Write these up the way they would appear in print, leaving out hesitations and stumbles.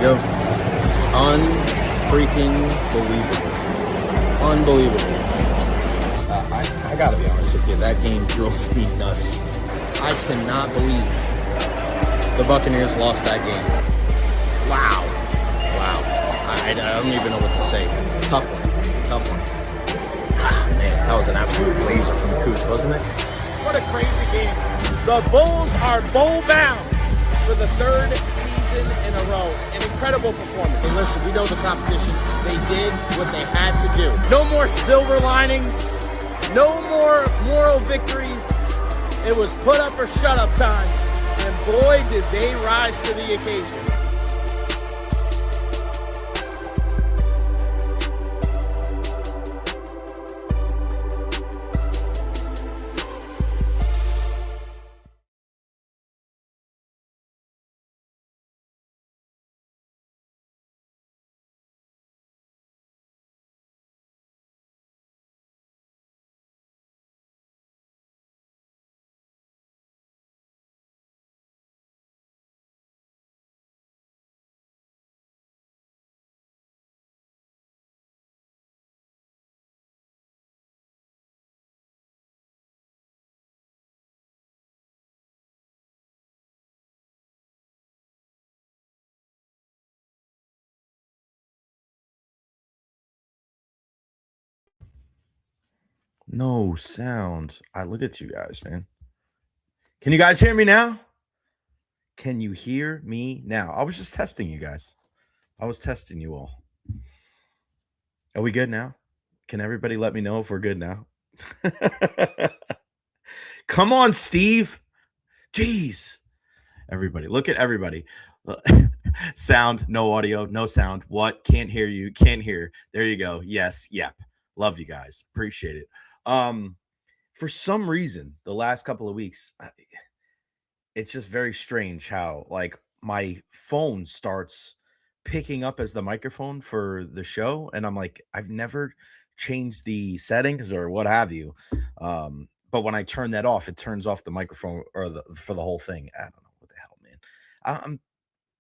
go. Unfreaking believable. Unbelievable. I gotta be honest with you. That game drove me nuts. I cannot believe the Buccaneers lost that game. Wow. I don't even know what to say. Tough one. Man, that was an absolute blazer from Cooch, wasn't it? What a crazy game. The Bulls are bowl-bound for the third season in a row. An incredible performance. And listen, we know the competition. They did what they had to do. No more silver linings. No more moral victories. It was put up or shut up time. And boy, did they rise to the occasion. No sound. I look at you guys, man. Can you guys hear me now? Can you hear me now? I was just testing you guys. I was testing you all. Are we good now? Can everybody let me know if we're good now? Come on, Steve. Jeez. Everybody, look at everybody. Sound, no audio, no sound. What? Can't hear you. Can't hear. There you go. Yes. Yep. Love you guys. Appreciate it. For some reason, the last couple of weeks, it's just very strange how like my phone starts picking up as the microphone for the show. And I'm like, I've never changed the settings or what have you. But when I turn that off, it turns off the microphone or for the whole thing. I don't know what the hell, man. I'm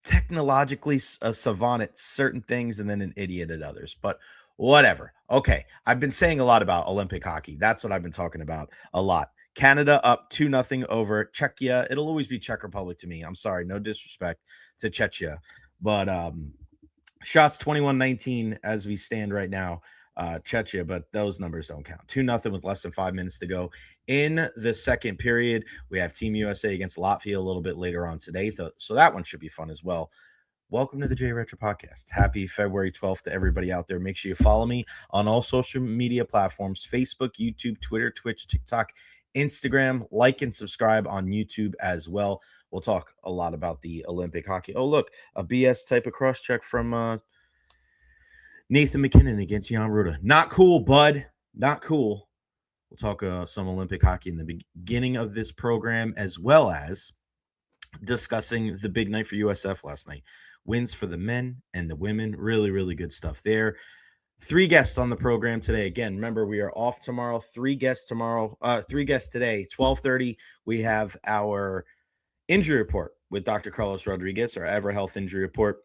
technologically a savant at certain things and then an idiot at others, but whatever. Okay. I've been saying a lot about Olympic hockey. That's what I've been talking about a lot. Canada up 2-0 over Czechia. It'll always be Czech Republic to me. I'm sorry. No disrespect to Czechia, but shots 21-19 as we stand right now. Czechia, but those numbers don't count. 2-0 with less than 5 minutes to go in the second period. We have Team USA against Latvia a little bit later on today, so that one should be fun as well. Welcome to the Recher podcast. Happy February 12th to everybody out there. Make sure you follow me on all social media platforms: Facebook, YouTube, Twitter, Twitch, TikTok, Instagram. Like and subscribe on YouTube as well. We'll talk a lot about the Olympic hockey. Oh, look, a BS type of cross check from Nathan McKinnon against Jan Ruda. Not cool, bud. Not cool. We'll talk some Olympic hockey in the beginning of this program, as well as discussing the big night for USF last night. Wins for the men and the women. Really, really good stuff there. 3 guests on the program today. Again, remember, we are off tomorrow. 3 guests tomorrow. 3 guests today. 12:30, we have our injury report with Dr. Carlos Rodriguez, our Evara Health Injury Report.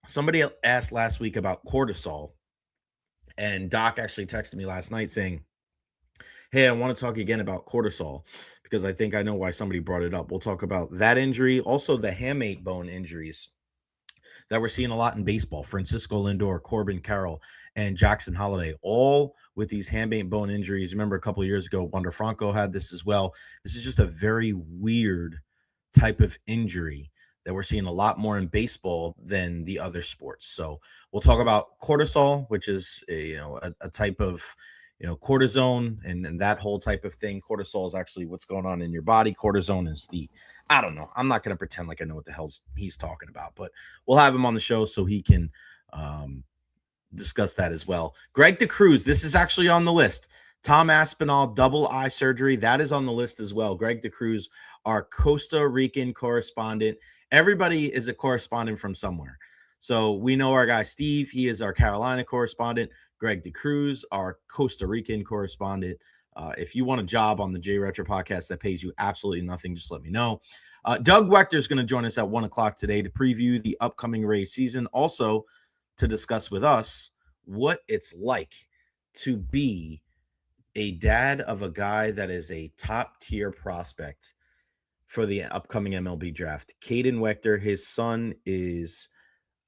Somebody asked last week about cortisol, and Doc actually texted me last night saying, hey, I want to talk again about cortisol because I think I know why somebody brought it up. We'll talk about that injury, also the hamate bone injuries that we're seeing a lot in baseball. Francisco Lindor, Corbin Carroll, and Jackson Holliday, all with these hamate bone injuries. Remember a couple of years ago, Wander Franco had this as well. This is just a very weird type of injury that we're seeing a lot more in baseball than the other sports. So we'll talk about cortisol, which is a type of cortisone and that whole type of thing. Cortisol is actually what's going on in your body. Cortisone is I don't know. I'm not going to pretend like I know what the hell he's talking about, but we'll have him on the show so he can discuss that as well. Greg DeCruz, this is actually on the list. Tom Aspinall, double eye surgery. That is on the list as well. Greg DeCruz, our Costa Rican correspondent. Everybody is a correspondent from somewhere. So we know our guy Steve. He is our Carolina correspondent. Greg DeCruz, our Costa Rican correspondent. If you want a job on the Recher podcast that pays you absolutely nothing, just let me know. Doug Waechter is going to join us at 1 o'clock today to preview the upcoming Rays season. Also, to discuss with us what it's like to be a dad of a guy that is a top-tier prospect for the upcoming MLB draft. Caden Waechter, his son, is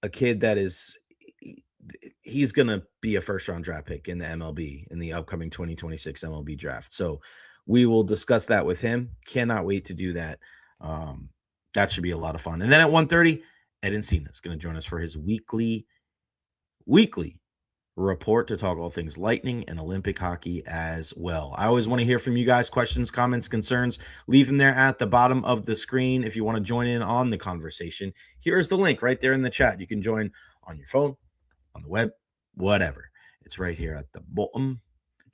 a kid that is he's going to be a first-round draft pick in the MLB in the upcoming 2026 MLB draft. So we will discuss that with him. Cannot wait to do that. That should be a lot of fun. And then at 1:30, Ed Encina is going to join us for his weekly report to talk all things Lightning and Olympic hockey as well. I always want to hear from you guys. Questions, comments, concerns, leave them there at the bottom of the screen. If you want to join in on the conversation, here is the link right there in the chat. You can join on your phone, on the web, whatever. It's right here at the bottom.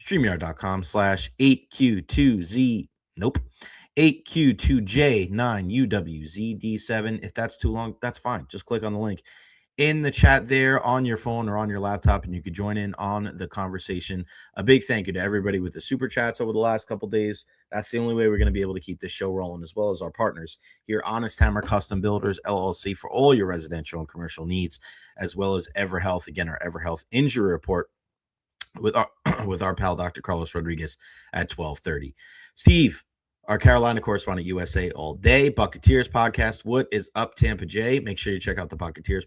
StreamYard.com/8Q2Z. Nope. 8Q2J9UWZD7. If that's too long, that's fine. Just click on the link in the chat there on your phone or on your laptop, and you could join in on the conversation. A big thank you to everybody with the super chats over the last couple days. That's the only way we're going to be able to keep this show rolling, as well as our partners here, Honest Hammer Custom Builders, LLC, for all your residential and commercial needs, as well as Evara Health, again, our Evara Health Injury Report with our pal, Dr. Carlos Rodriguez, at 12:30. Steve, our Carolina correspondent, USA all day. Buccateers podcast. What is up, Tampa J? Make sure you check out the Buccateers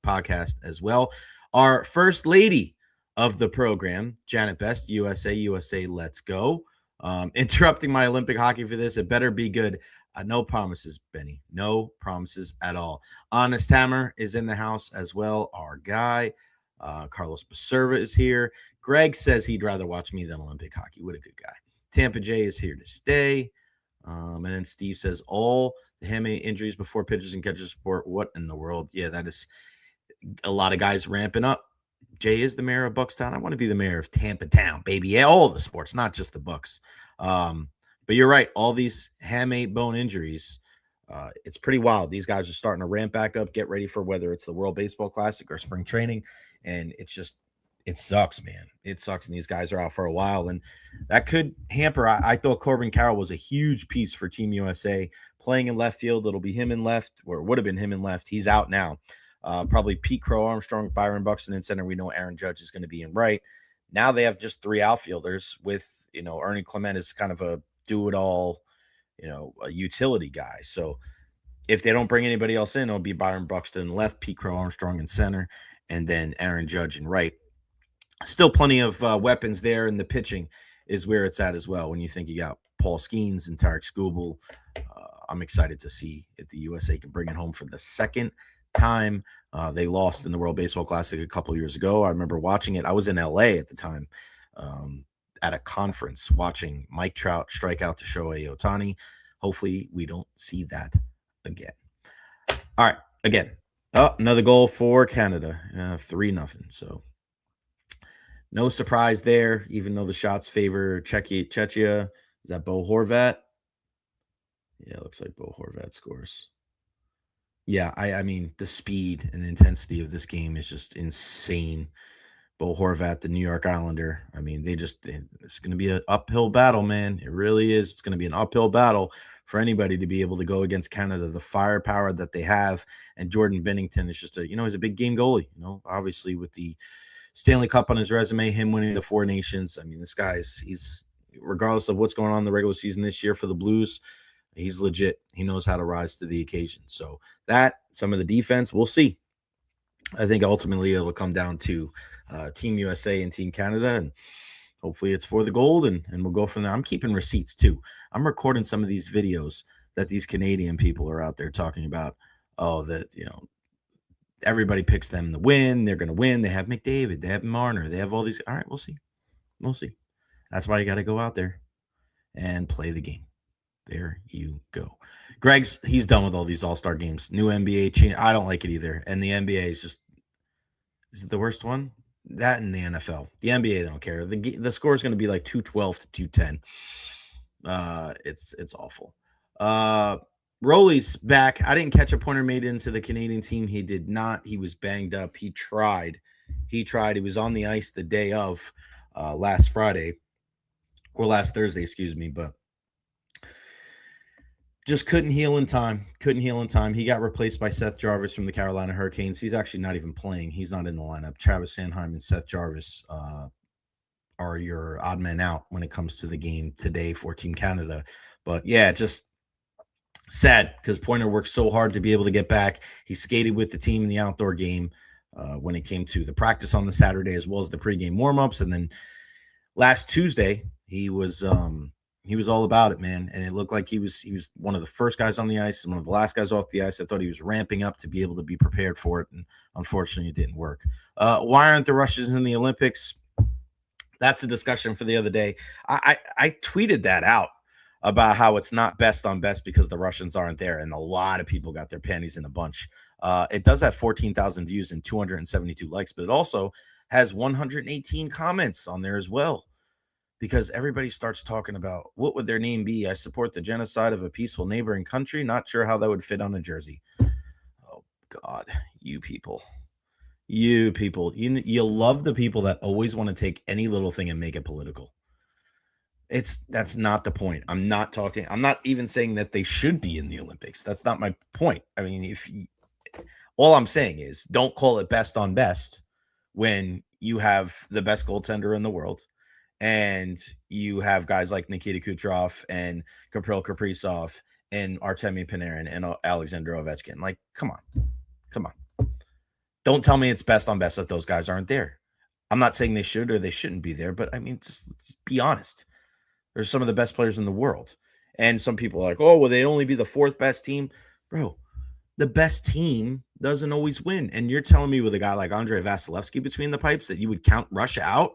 podcast as well. Our first lady of the program, Janet Best, USA, let's go. Interrupting my Olympic hockey for this. It better be good. No promises, Benny. No promises at all. Honest Hammer is in the house as well. Our guy, Carlos Baserva, is here. Greg says he'd rather watch me than Olympic hockey. What a good guy. Tampa J is here to stay. And then Steve says all the hamate injuries before pitchers and catchers support. What in the world? Yeah, that is a lot of guys ramping up. Jay is the mayor of Buckstown. I want to be the mayor of Tampa Town, baby. Yeah, all the sports, not just the Bucks. But you're right. All these hamate bone injuries, it's pretty wild. These guys are starting to ramp back up, get ready for whether it's the World Baseball Classic or spring training. And it's just, it sucks, man. It sucks. And these guys are out for a while. And that could hamper. I thought Corbin Carroll was a huge piece for Team USA playing in left field. It'll be him in left, or it would have been him in left. He's out now. Probably Pete Crow Armstrong, Byron Buxton in center. We know Aaron Judge is going to be in right. Now they have just 3 outfielders with, Ernie Clement is kind of a do-it-all, a utility guy. So if they don't bring anybody else in, it'll be Byron Buxton left, Pete Crow Armstrong in center, and then Aaron Judge in right. Still plenty of weapons there, and the pitching is where it's at as well. When you think you got Paul Skeens and Tarek Skubal, I'm excited to see if the USA can bring it home for the second time. They lost in the World Baseball Classic a couple years ago. I remember watching it. I was in LA at the time at a conference watching Mike Trout strike out to Shohei Ohtani. Hopefully we don't see that again. All right, again, another goal for Canada, 3-0. So no surprise there, even though the shots favor Czechia. Is that Bo Horvat? Yeah, it looks like Bo Horvat scores. Yeah, I mean, the speed and the intensity of this game is just insane. Bo Horvat, the New York Islander. I mean, it's going to be an uphill battle, man. It really is. It's going to be an uphill battle for anybody to be able to go against Canada. The firepower that they have, and Jordan Binnington is just he's a big game goalie. Obviously with the Stanley Cup on his resume, him winning the 4 Nations. I mean, this he's regardless of what's going on in the regular season this year for the Blues, he's legit. He knows how to rise to the occasion. So some of the defense, we'll see. I think ultimately it'll come down to Team USA and Team Canada, and hopefully it's for the gold, and we'll go from there. I'm keeping receipts too. I'm recording some of these videos that these Canadian people are out there talking about. Everybody picks them to win. They're going to win. They have McDavid. They have Marner. They have all these. All right, we'll see. We'll see. That's why you got to go out there and play the game. There you go. He's done with all these all-star games. New NBA change. I don't like it either. And the NBA is it the worst one? That and the NFL. The NBA, they don't care. The score is going to be like 212 to 210. It's awful. Rolly's back. I didn't catch a pointer made into the Canadian team. He did not. He was banged up. He tried. He was on the ice the day of last Friday or last Thursday, excuse me, but just couldn't heal in time. Couldn't heal in time. He got replaced by Seth Jarvis from the Carolina Hurricanes. He's actually not even playing. He's not in the lineup. Travis Sanheim and Seth Jarvis are your odd men out when it comes to the game today for Team Canada. But yeah, just sad because Pointer worked so hard to be able to get back. He skated with the team in the outdoor game when it came to the practice on the Saturday, as well as the pregame warmups. And then last Tuesday, he was all about it, man. And it looked like he was one of the first guys on the ice and one of the last guys off the ice. I thought he was ramping up to be able to be prepared for it, and unfortunately, it didn't work. Why aren't the Russians in the Olympics? That's a discussion for the other day. I tweeted that out about how it's not best on best because the Russians aren't there, and a lot of people got their panties in a bunch. It does have 14,000 views and 272 likes, but it also has 118 comments on there as well, because everybody starts talking about what would their name be. I support the genocide of a peaceful neighboring country. Not sure how that would fit on a jersey. Oh God, you people. You love the people that always want to take any little thing and make it political. That's not the point. I'm not even saying that they should be in the Olympics. That's not my point. I mean, all I'm saying is don't call it best on best when you have the best goaltender in the world and you have guys like Nikita Kucherov and Gabriel Kaprizov and Artemi Panarin and Alexander Ovechkin. Like, come on. Don't tell me it's best on best if those guys aren't there. I'm not saying they should or they shouldn't be there, but I mean, just let's be honest. They're some of the best players in the world. And some people are like, oh, well, they'd only be the fourth best team. Bro, the best team doesn't always win. And you're telling me with a guy like Andrei Vasilevsky between the pipes that you would count Russia out?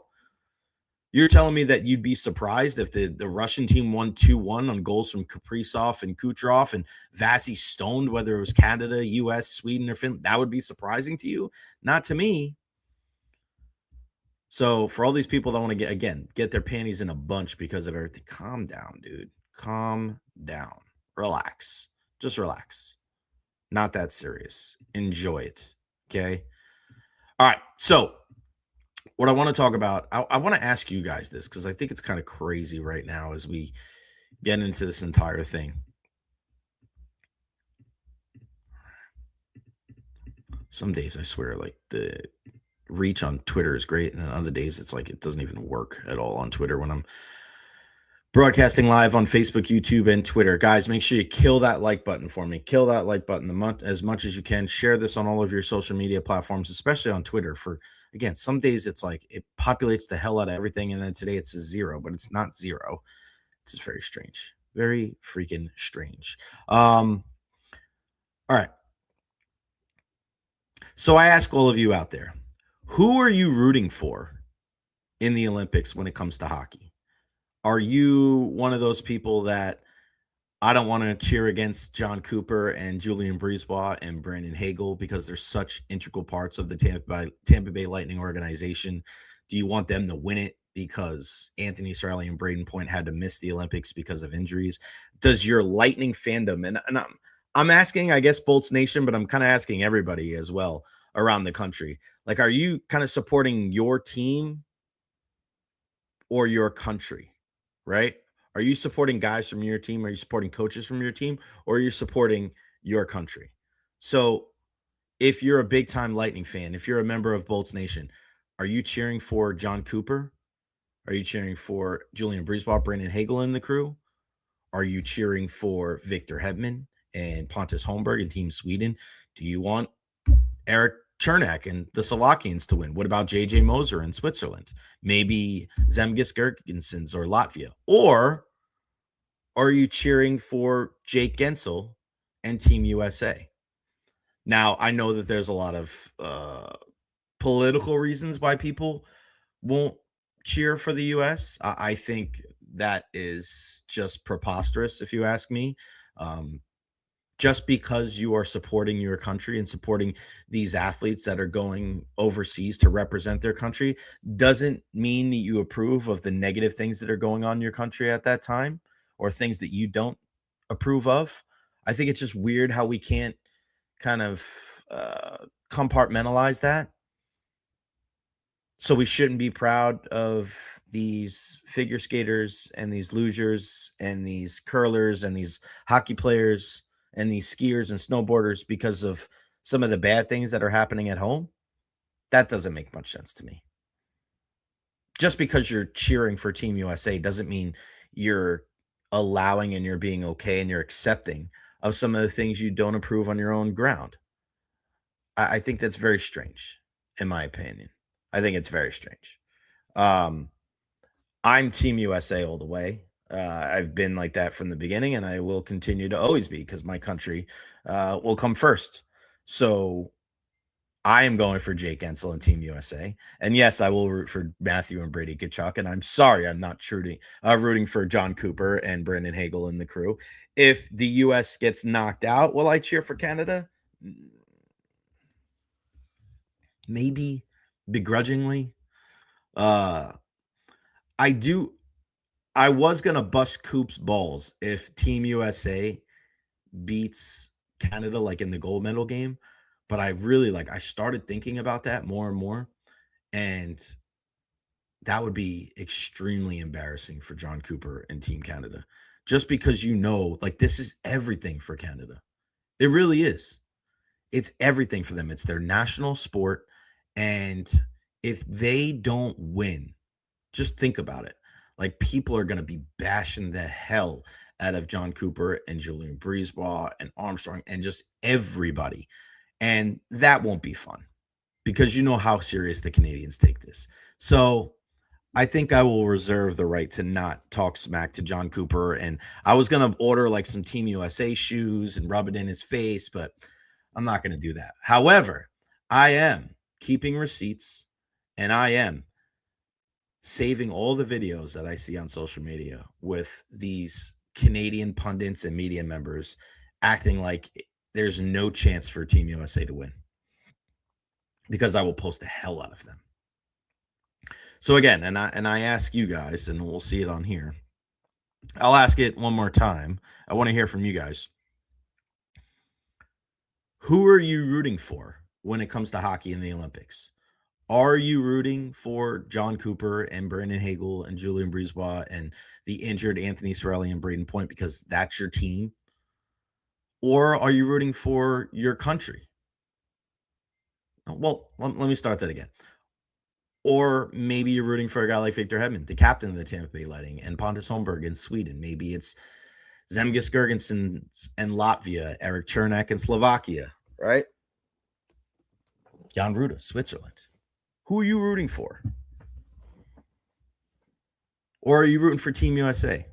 You're telling me that you'd be surprised if the Russian team won 2-1 on goals from Kaprizov and Kucherov and Vasi stoned, whether it was Canada, US, Sweden, or Finland? That would be surprising to you? Not to me. So for all these people that want to get their panties in a bunch because of everything, calm down, dude. Calm down. Relax. Just relax. Not that serious. Enjoy it. Okay. All right. So what I want to talk about, I want to ask you guys this because I think it's kind of crazy right now as we get into this entire thing. Some days I swear, like the reach on Twitter is great, and on other days it's like it doesn't even work at all on Twitter when I'm broadcasting live on Facebook, YouTube, and Twitter. Guys, make sure you kill that like button for me. Kill that like button as much as you can. Share this on all of your social media platforms, especially on Twitter. For, again, some days it's like it populates the hell out of everything, and then today it's a 0, but it's not 0. It's just very strange. Very freaking strange. All right. So I ask all of you out there, who are you rooting for in the Olympics when it comes to hockey? Are you one of those people that I don't want to cheer against John Cooper and Julien Brisebois and Brandon Hagel because they're such integral parts of the Tampa Bay Lightning organization? Do you want them to win it because Anthony Cirelli and Braden Point had to miss the Olympics because of injuries? Does your Lightning fandom, and I'm asking, I guess, Bolts Nation, but I'm kind of asking everybody as well around the country, like, are you kind of supporting your team or your country, right? Are you supporting guys from your team? Are you supporting coaches from your team? Or are you supporting your country? So if you're a big time Lightning fan, if you're a member of Bolts Nation, are you cheering for John Cooper? Are you cheering for Julien Brisebois, Brandon Hagel in the crew? Are you cheering for Victor Hedman and Pontus Holmberg and Team Sweden? Do you want Eric Chernak and the Slovakians to win? What about JJ Moser in Switzerland? Maybe Zemgus Girgensons or Latvia? Or are you cheering for Jake Gensel and Team USA? Now, I know that there's a lot of political reasons why people won't cheer for the US. I think that is just preposterous, if you ask me. Just because you are supporting your country and supporting these athletes that are going overseas to represent their country doesn't mean that you approve of the negative things that are going on in your country at that time or things that you don't approve of. I think it's just weird how we can't kind of compartmentalize that. So we shouldn't be proud of these figure skaters and these losers and these curlers and these hockey players and these skiers and snowboarders because of some of the bad things that are happening at home. That doesn't make much sense to me. Just because you're cheering for Team USA doesn't mean you're allowing and you're being okay and you're accepting of some of the things you don't approve on your own ground. I think that's very strange, in my opinion. I think it's very strange. Um, I'm Team USA all the way. I've been like that from the beginning, and I will continue to always be because my country will come first. So I am going for Jake Ensel and Team USA. And yes, I will root for Matthew and Brady Kachuk. And I'm sorry, I'm not rooting for John Cooper and Brandon Hagel and the crew. If the US gets knocked out, will I cheer for Canada? Maybe begrudgingly. Uh I do I was gonna bust Coop's balls if Team USA beats Canada like in the gold medal game. But I started thinking about that more and more. And that would be extremely embarrassing for John Cooper and Team Canada. Just because like this is everything for Canada. It really is. It's everything for them. It's their national sport. And if they don't win, just think about it. Like people are going to be bashing the hell out of John Cooper and Julian Breezeball and Armstrong and just everybody. And that won't be fun because you know how serious the Canadians take this. So I think I will reserve the right to not talk smack to John Cooper. And I was going to order like some Team USA shoes and rub it in his face, but I'm not going to do that. However, I am keeping receipts and I am saving all the videos that I see on social media with these Canadian pundits and media members acting like there's no chance for Team USA to win because I will post the hell out of them. So again, and I ask you guys, and we'll see it on here. I'll ask it one more time. I want to hear from you guys. Who are you rooting for when it comes to hockey in the Olympics? Are you rooting for John Cooper and Brandon Hagel and Julian Breezeball and the injured Anthony Cirelli and Braden Point because that's your team? Or are you rooting for your country? Well, let me start that again. Or maybe you're rooting for a guy like Victor Hedman, the captain of the Tampa Bay Lightning, and Pontus Holmberg in Sweden. Maybe it's Zemgus Girgensson and Latvia, Eric Chernak in Slovakia, right? Jan Ruda, Switzerland. Who are you rooting for? Or are you rooting for Team USA?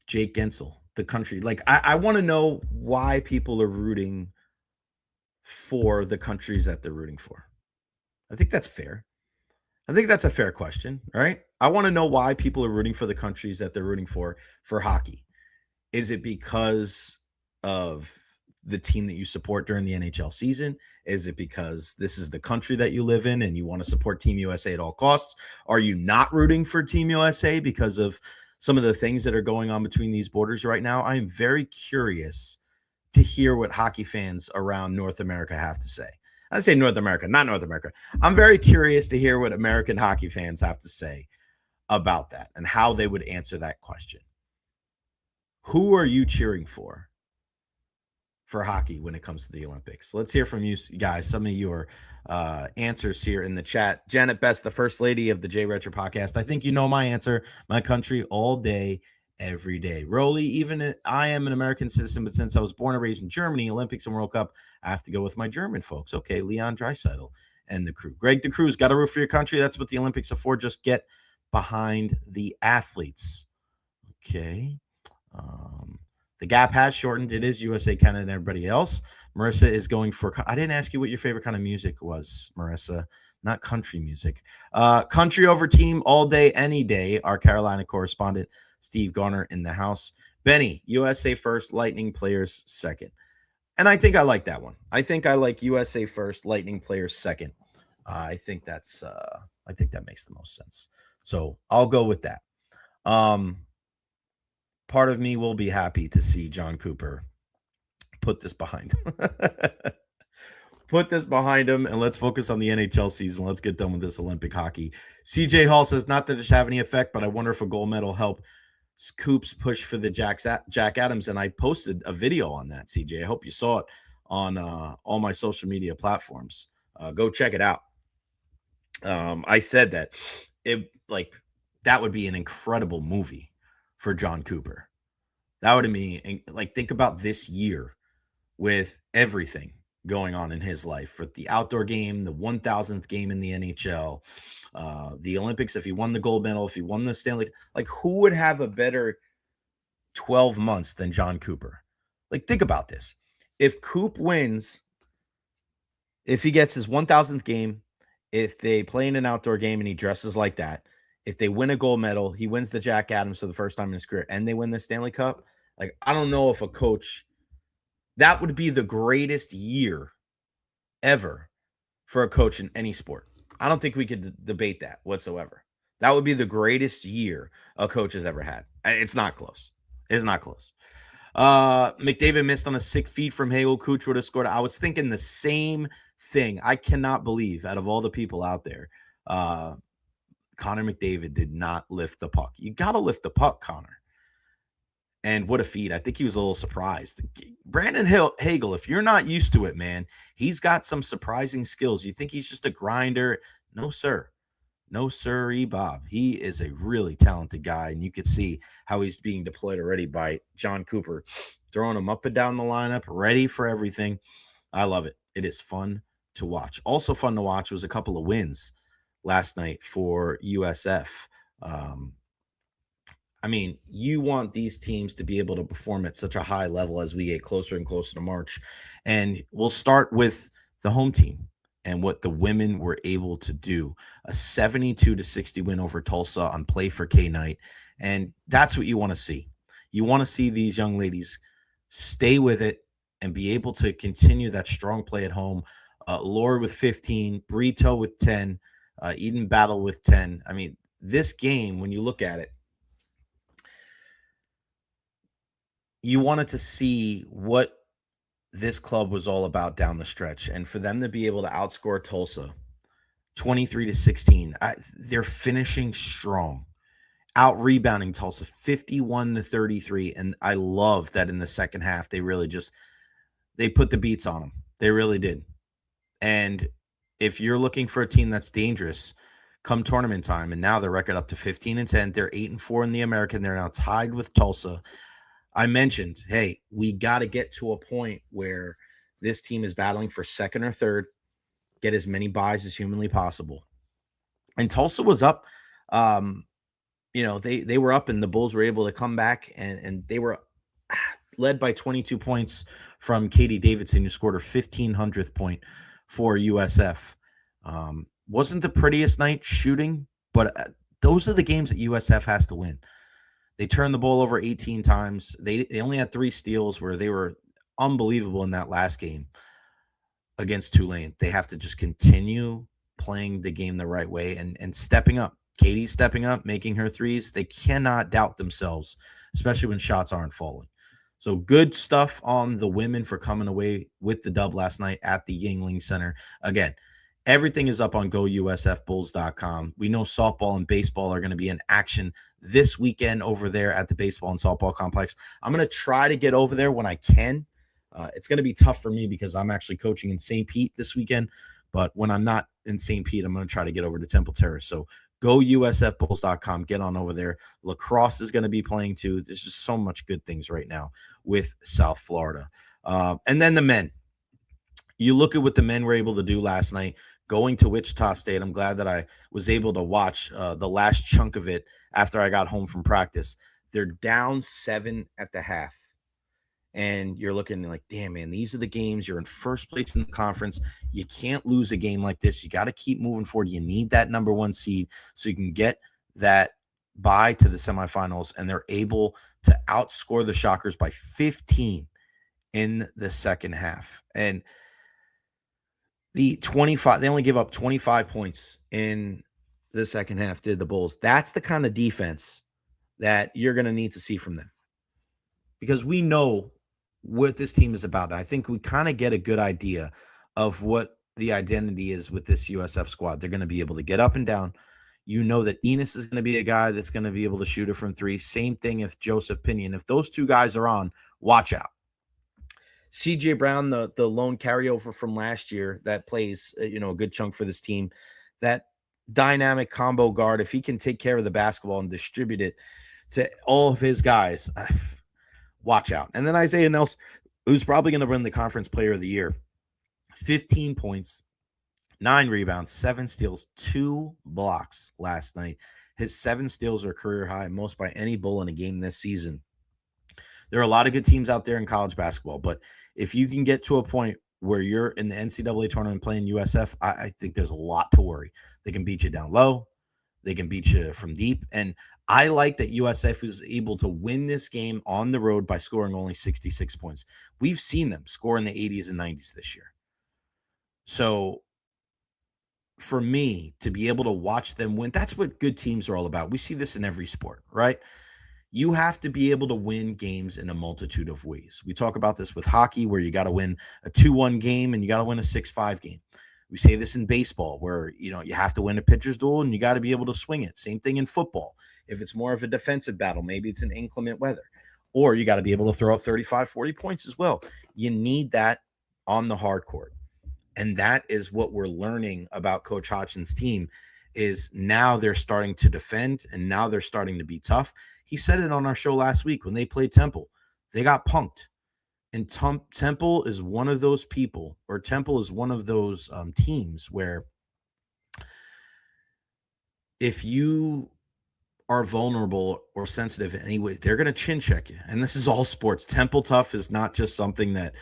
Jake Gensel, the country. Like, I want to know why people are rooting for the countries that they're rooting for. I think that's fair. I think that's a fair question, right? I want to know why people are rooting for the countries that they're rooting for hockey. Is it because of the team that you support during the NHL season? Is it because this is the country that you live in and you want to support Team USA at all costs? Are you not rooting for Team USA because of some of the things that are going on between these borders right now? I am very curious to hear what hockey fans around North America have to say. I say North America, not North America. I'm very curious to hear what American hockey fans have to say about that and how they would answer that question. Who are you cheering for hockey when it comes to the Olympics? Let's hear from you guys. Some of your answers here in the chat. Janet Best, the first lady of the Recher podcast. I think you know my answer. My country all day, every day. Rolly, even I am an American citizen, but since I was born and raised in Germany, Olympics and World Cup, I have to go with my German folks. Okay, Leon Draisaitl and the crew. Greg the Crew's got to root for your country. That's what the Olympics are for. Just get behind the athletes. Okay. The gap has shortened. It is USA, Canada, and everybody else. Marissa is going for. I didn't ask you what your favorite kind of music was, Marissa. Not country music. Country over team all day, any day. Our Carolina correspondent, Steve Garner, in the house. Benny, USA first, Lightning players second. And I think I like that one. I think I like USA first, Lightning players second. I think that makes the most sense. So I'll go with that. Part of me will be happy to see John Cooper put this behind him. put this behind him and let's focus on the NHL season. Let's get done with this Olympic hockey. CJ Hall says, not that it should have any effect, but I wonder if a gold medal help Coop's push for the Jack Adams. And I posted a video on that, CJ. I hope you saw it on all my social media platforms. Go check it out. I said that that would be an incredible movie for John Cooper. That would mean, like, think about this year with everything going on in his life, for the outdoor game, the 1000th game in the NHL, the Olympics, if he won the gold medal, if he won the Stanley, like, who would have a better 12 months than John Cooper? Like, think about this. If Coop wins, if he gets his 1000th game, if they play in an outdoor game and he dresses like that, if they win a gold medal, he wins the Jack Adams for the first time in his career, and they win the Stanley Cup, like, I don't know if a coach, that would be the greatest year ever for a coach in any sport. I don't think we could debate that whatsoever. That would be the greatest year a coach has ever had. It's not close. It's not close. McDavid missed on a sick feed from Hagel. Cooch would have scored. I was thinking the same thing. I cannot believe, out of all the people out there, Connor McDavid did not lift the puck. You got to lift the puck, Connor. And what a feed. I think he was a little surprised. Brandon Hagel, if you're not used to it, man, he's got some surprising skills. You think he's just a grinder? No, sir. No, sir, Bob. He is a really talented guy, and you could see how he's being deployed already by John Cooper, throwing him up and down the lineup, ready for everything. I love it. It is fun to watch. Also fun to watch was a couple of wins last night for USF. I mean, you want these teams to be able to perform at such a high level as we get closer and closer to March. And we'll start with the home team and what the women were able to do. A 72-60 win over Tulsa on Play for K night. And that's what you want to see. You want to see these young ladies stay with it and be able to continue that strong play at home. Laura with 15, Brito with 10, Eden Battle with 10. I mean, this game, when you look at it, you wanted to see what this club was all about down the stretch. And for them to be able to outscore Tulsa 23-16, they're finishing strong, out rebounding Tulsa 51-33. And I love that in the second half, they really they put the beats on them. They really did. And if you're looking for a team that's dangerous come tournament time, and now they're record up to 15-10, they're 8-4 in the American. They're now tied with Tulsa. I mentioned, hey, we got to get to a point where this team is battling for second or third, get as many buys as humanly possible. And Tulsa was up. They were up, and the Bulls were able to come back, and they were led by 22 points from Katie Davidson, who scored her 1,500th point for USF. Wasn't the prettiest night shooting, but those are the games that USF has to win. They turned the ball over 18 times. They only had 3 steals, where they were unbelievable in that last game against Tulane. They have to just continue playing the game the right way and stepping up. Katie's stepping up, making her threes. They cannot doubt themselves, especially when shots aren't falling. So good stuff on the women for coming away with the dub last night at the Yuengling Center. Again, everything is up on gousfbulls.com. We know softball and baseball are going to be in action this weekend over there at the baseball and softball complex. I'm going to try to get over there when I can. It's going to be tough for me because I'm actually coaching in St. Pete this weekend. But when I'm not in St. Pete, I'm going to try to get over to Temple Terrace. So gousfbulls.com. Get on over there. Lacrosse is going to be playing too. There's just so much good things right now with South Florida. And then the men. You look at what the men were able to do last night, going to Wichita State. I'm glad that I was able to watch the last chunk of it after I got home from practice. They're down 7 at the half. And you're looking like, damn, man, these are the games. You're in first place in the conference. You can't lose a game like this. You got to keep moving forward. You need that number 1 seed so you can get that bye to the semifinals. And they're able to outscore the Shockers by 15 in the second half. And they only give up 25 points in the second half, did the Bulls. That's the kind of defense that you're going to need to see from them, because we know what this team is about. I think we kind of get a good idea of what the identity is with this USF squad. They're going to be able to get up and down. You know that Enos is going to be a guy that's going to be able to shoot it from three. Same thing if Joseph Pinion. If those two guys are on, watch out. CJ Brown, the lone carryover from last year that plays, a good chunk for this team, that dynamic combo guard, if he can take care of the basketball and distribute it to all of his guys, watch out. And then Isaiah Nelson, who's probably going to win the conference player of the year, 15 points, 9 rebounds, 7 steals, 2 blocks last night. His 7 steals are career high, most by any Bull in a game this season. There are a lot of good teams out there in college basketball, but if you can get to a point where you're in the NCAA tournament playing USF, I think there's a lot to worry. They can beat you down low. They can beat you from deep. And I like that USF is able to win this game on the road by scoring only 66 points. We've seen them score in the 80s and 90s this year. So for me to be able to watch them win, that's what good teams are all about. We see this in every sport, right? You have to be able to win games in a multitude of ways. We talk about this with hockey, where you got to win a 2-1 game and you got to win a 6-5 game. We say this in baseball, where you have to win a pitcher's duel and you got to be able to swing it. Same thing in football. If it's more of a defensive battle, maybe it's an inclement weather, or you got to be able to throw up 35, 40 points as well. You need that on the hard court. And that is what we're learning about Coach Hodgson's team, is now they're starting to defend and now they're starting to be tough. He said it on our show last week when they played Temple. They got punked. And Temple is one of those people, or Temple is one of those teams where if you are vulnerable or sensitive in any way, they're going to chin check you. And this is all sports. Temple tough is not just something that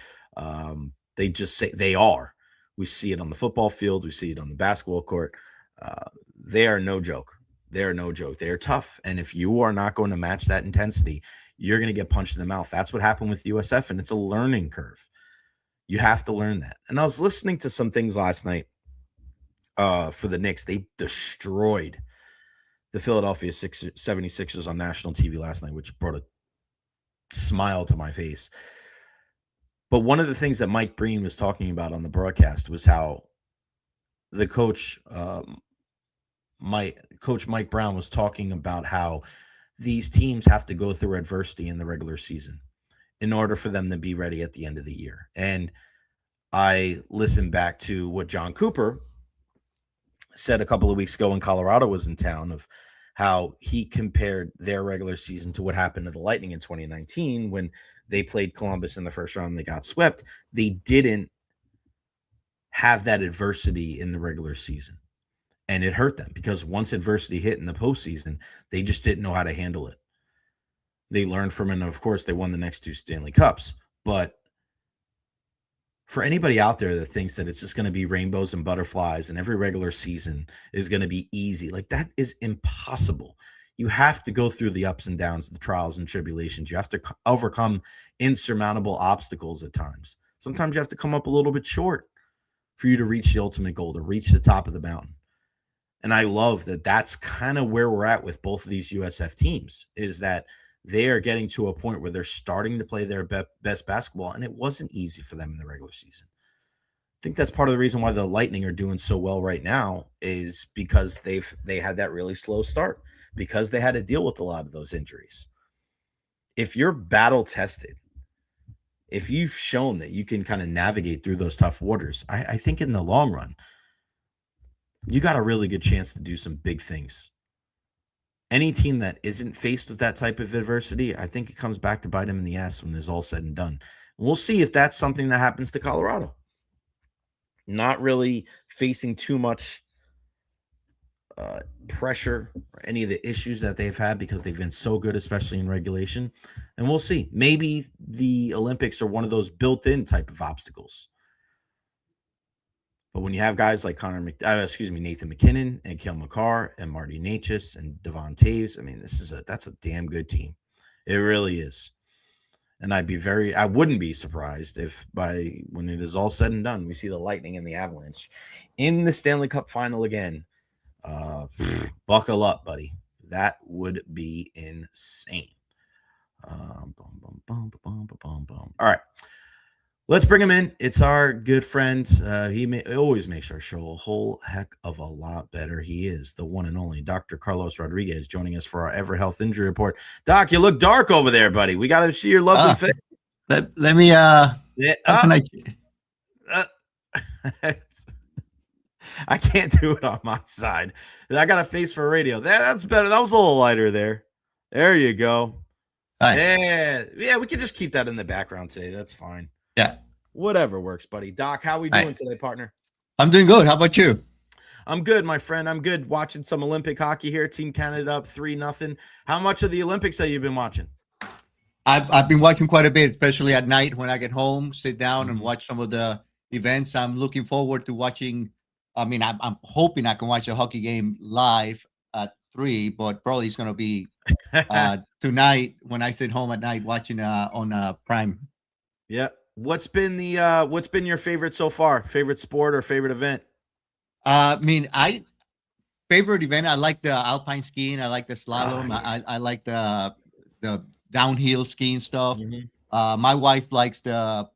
they just say they are. We see it on the football field. We see it on the basketball court. They are no joke. They are no joke. They are tough. And if you are not going to match that intensity, you're going to get punched in the mouth. That's what happened with USF, and it's a learning curve. You have to learn that. And I was listening to some things last night for the Knicks. They destroyed the Philadelphia 76ers on national TV last night, which brought a smile to my face. But one of the things that Mike Breen was talking about on the broadcast was how the coach, Coach Mike Brown, was talking about how these teams have to go through adversity in the regular season in order for them to be ready at the end of the year. And I listened back to what John Cooper said a couple of weeks ago when Colorado was in town, of how he compared their regular season to what happened to the Lightning in 2019 when they played Columbus in the first round and they got swept. They didn't have that adversity in the regular season. And it hurt them because once adversity hit in the postseason, they just didn't know how to handle it. They learned from it, and of course, they won the next 2 Stanley Cups. But for anybody out there that thinks that it's just going to be rainbows and butterflies and every regular season is going to be easy, like, that is impossible. You have to go through the ups and downs, the trials and tribulations. You have to overcome insurmountable obstacles at times. Sometimes you have to come up a little bit short for you to reach the ultimate goal, to reach the top of the mountain. And I love that that's kind of where we're at with both of these USF teams, is that they are getting to a point where they're starting to play their best basketball, and it wasn't easy for them in the regular season. I think that's part of the reason why the Lightning are doing so well right now, is because they had that really slow start, because they had to deal with a lot of those injuries. If you're battle tested, if you've shown that you can kind of navigate through those tough waters, I think in the long run, you got a really good chance to do some big things. Any team that isn't faced with that type of adversity, I think it comes back to bite them in the ass when it's all said and done. We'll see if that's something that happens to Colorado. Not really facing too much pressure or any of the issues that they've had because they've been so good, especially in regulation. And we'll see. Maybe the Olympics are one of those built-in type of obstacles. But when you have guys like Nathan McKinnon and Cale Makar and Marty Necas and Devon Taves, I mean, that's a damn good team. It really is. And I wouldn't be surprised if when it is all said and done, we see the Lightning and the Avalanche in the Stanley Cup final again. Buckle up, buddy. That would be insane. All right. Let's bring him in. It's our good friend. Always makes our show a whole heck of a lot better. He is the one and only Dr. Carlos Rodriguez joining us for our Evara Health Injury Report. Doc, you look dark over there, buddy. We got to see your lovely face. Let me Yeah, how can I uh, I can't do it on my side. I got a face for radio. That's better. That was a little lighter there. There you go. Yeah, we can just keep that in the background today. That's fine. Yeah. Whatever works, buddy. Doc, how we doing today, partner? I'm doing good. How about you? I'm good, my friend. I'm good. Watching some Olympic hockey here. Team Canada up 3-0. How much of the Olympics have you been watching? I've been watching quite a bit, especially at night when I get home, sit down and watch some of the events. I'm looking forward to watching. I mean, I'm hoping I can watch a hockey game live at 3, but probably it's going to be tonight when I sit home at night watching on Prime. Yeah. What's been your favorite so far? Favorite sport or favorite event? Favorite event. I like the alpine skiing. I like the slalom. I like the downhill skiing stuff. My wife likes the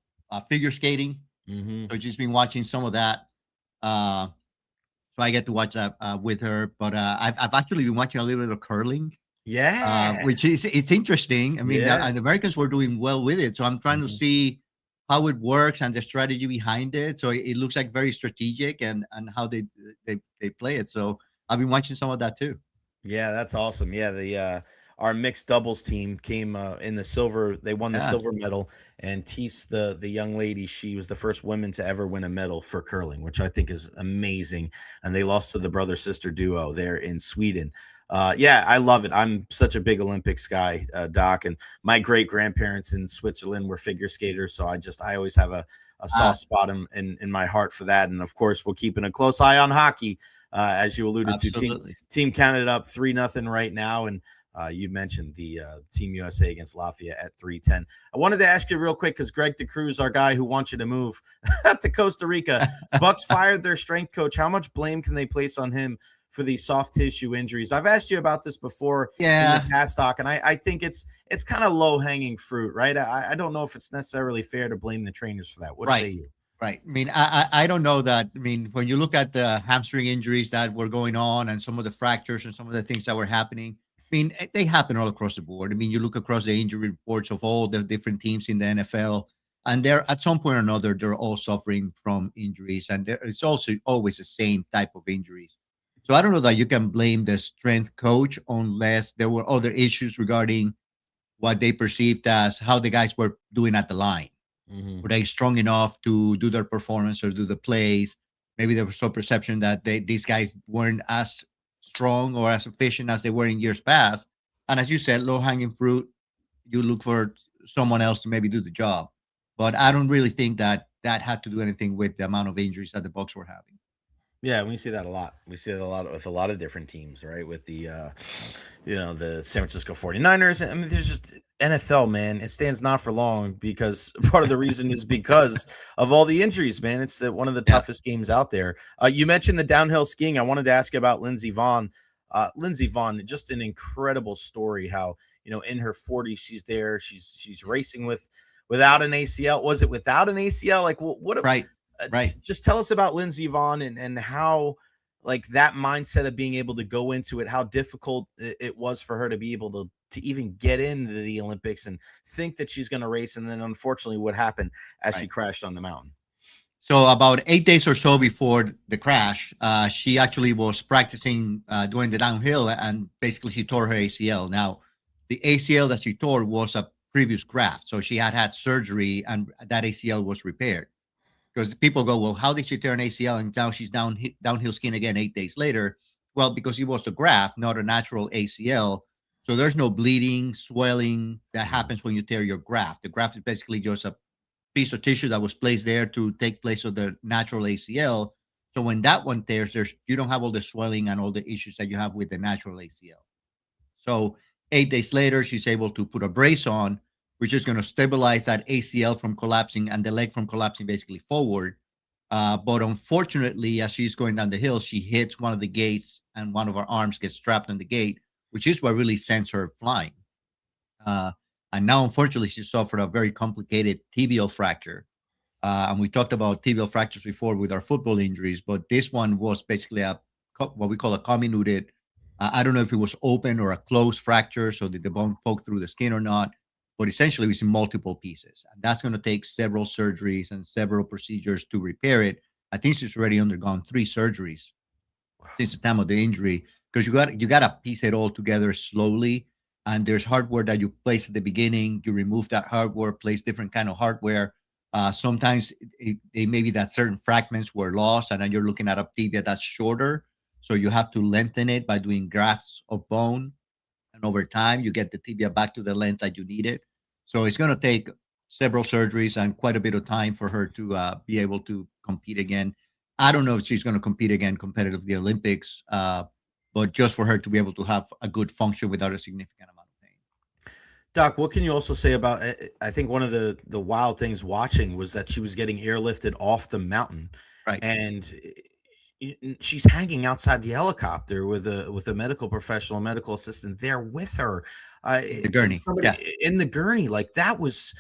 figure skating, so she's been watching some of that. So I get to watch that with her. But I've actually been watching a little bit of curling. Yeah, which it's interesting. I mean, the Americans were doing well with it, so I'm trying to see how it works and the strategy behind it. So it looks like very strategic and how they play it. So I've been watching some of that too. Yeah, that's awesome. Yeah, the our mixed doubles team came in the silver. They won the silver medal, and Teese, the young lady, she was the first woman to ever win a medal for curling, which I think is amazing. And they lost to the brother sister duo there in Sweden. Yeah, I love it. I'm such a big Olympics guy, Doc, and my great grandparents in Switzerland were figure skaters, so I always have a soft spot in my heart for that. And of course, we're keeping a close eye on hockey, as you alluded to. Team Canada up 3-0 right now, and you mentioned the Team USA against Latvia at 3-10. I wanted to ask you real quick because Greg DeCruz, our guy who wants you to move to Costa Rica, Bucks fired their strength coach. How much blame can they place on him for these soft tissue injuries? I've asked you about this before in the past, Doc, and I think it's kind of low hanging fruit, right? I don't know if it's necessarily fair to blame the trainers for that. What say you? Right. I mean, I don't know that. I mean, when you look at the hamstring injuries that were going on and some of the fractures and some of the things that were happening, I mean, they happen all across the board. I mean, you look across the injury reports of all the different teams in the NFL, and they're at some point or another, they're all suffering from injuries, and it's also always the same type of injuries. So I don't know that you can blame the strength coach unless there were other issues regarding what they perceived as how the guys were doing at the line. Were they strong enough to do their performance or do the plays? Maybe there was some perception that these guys weren't as strong or as efficient as they were in years past. And as you said, low hanging fruit, you look for someone else to maybe do the job. But I don't really think that had to do anything with the amount of injuries that the Bucks were having. Yeah, we see that a lot. We see that a lot with a lot of different teams, right? With the the San Francisco 49ers. I mean, there's just NFL, man. It stands not for long because part of the reason is because of all the injuries, man. It's one of the toughest games out there. You mentioned the downhill skiing. I wanted to ask you about Lindsey Vonn. Lindsey Vonn, just an incredible story. How in her 40s, she's there. She's racing without an ACL. Was it without an ACL? Like, what? Right. Just tell us about Lindsey Vonn and how, like, that mindset of being able to go into it, how difficult it was for her to be able to even get into the Olympics and think that she's going to race. And then unfortunately what happened as she crashed on the mountain. So about 8 days or so before the crash, she actually was practicing doing the downhill, and basically she tore her ACL. Now, the ACL that she tore was a previous graft. So she had surgery and that ACL was repaired. Because people go, well, how did she tear an ACL and now she's downhill skiing again 8 days later? Well, because it was a graft, not a natural ACL. So there's no bleeding, swelling that happens when you tear your graft. The graft is basically just a piece of tissue that was placed there to take place of the natural ACL. So when that one tears, you don't have all the swelling and all the issues that you have with the natural ACL. So 8 days later, she's able to put a brace on, which is going to stabilize that ACL from collapsing and the leg from collapsing basically forward. But unfortunately, as she's going down the hill, she hits one of the gates and one of her arms gets trapped on the gate, which is what really sends her flying. And now, unfortunately, she suffered a very complicated tibial fracture. And we talked about tibial fractures before with our football injuries, but this one was basically what we call a comminuted. I don't know if it was open or a closed fracture, so did the bone poke through the skin or not, but essentially it's in multiple pieces. And that's going to take several surgeries and several procedures to repair it. I think she's already undergone 3 surgeries since the time of the injury, because you got to piece it all together slowly. And there's hardware that you place at the beginning. You remove that hardware, place different kind of hardware. Sometimes it may be that certain fragments were lost, and then you're looking at a tibia that's shorter. So you have to lengthen it by doing grafts of bone. And over time, you get the tibia back to the length that you need it. So it's going to take several surgeries and quite a bit of time for her to be able to compete again. I don't know if she's going to compete again competitively at the Olympics, but just for her to be able to have a good function without a significant amount of pain. Doc, what can you also say about? I think one of the wild things watching was that she was getting airlifted off the mountain, Right. and she's hanging outside the helicopter with a medical professional, medical assistant there with her, The gurney, in the gurney. Like that was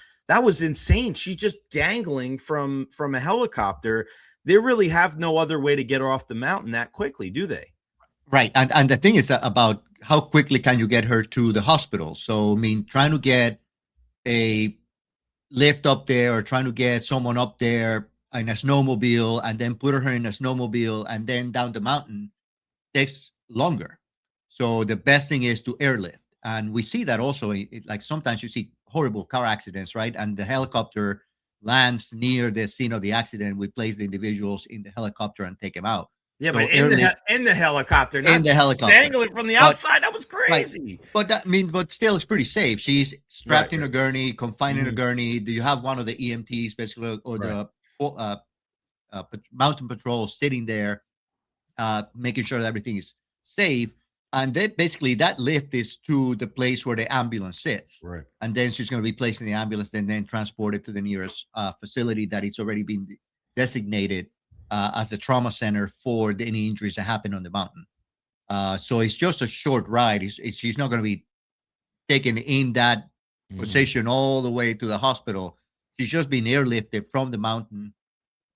insane. She's just dangling from a helicopter. They really have no other way to get her off the mountain that quickly, do they? Right. And the thing is about how quickly can you get her to the hospital? So, I mean, trying to get a lift up there or trying to get someone up there in a snowmobile and then put her in a snowmobile and then down the mountain takes longer. So the best thing is to airlift. And we see that also, like sometimes you see horrible car accidents, right? And the helicopter lands near the scene of the accident. We place the individuals in the helicopter and take them out. Yeah, So but in the helicopter, not in the helicopter, dangling from the outside. That was crazy. But but still, it's pretty safe. She's strapped in a gurney, confined in a gurney. Do you have one of the EMTs, basically, or the mountain patrol sitting there, making sure that everything is safe? And then basically that lift is to the place where the ambulance sits. Right. And then she's going to be placed in the ambulance and then transported to the nearest facility that it's already been designated as a trauma center for any injuries that happen on the mountain. So it's just a short ride. She's not going to be taken in that position all the way to the hospital. She's just being airlifted from the mountain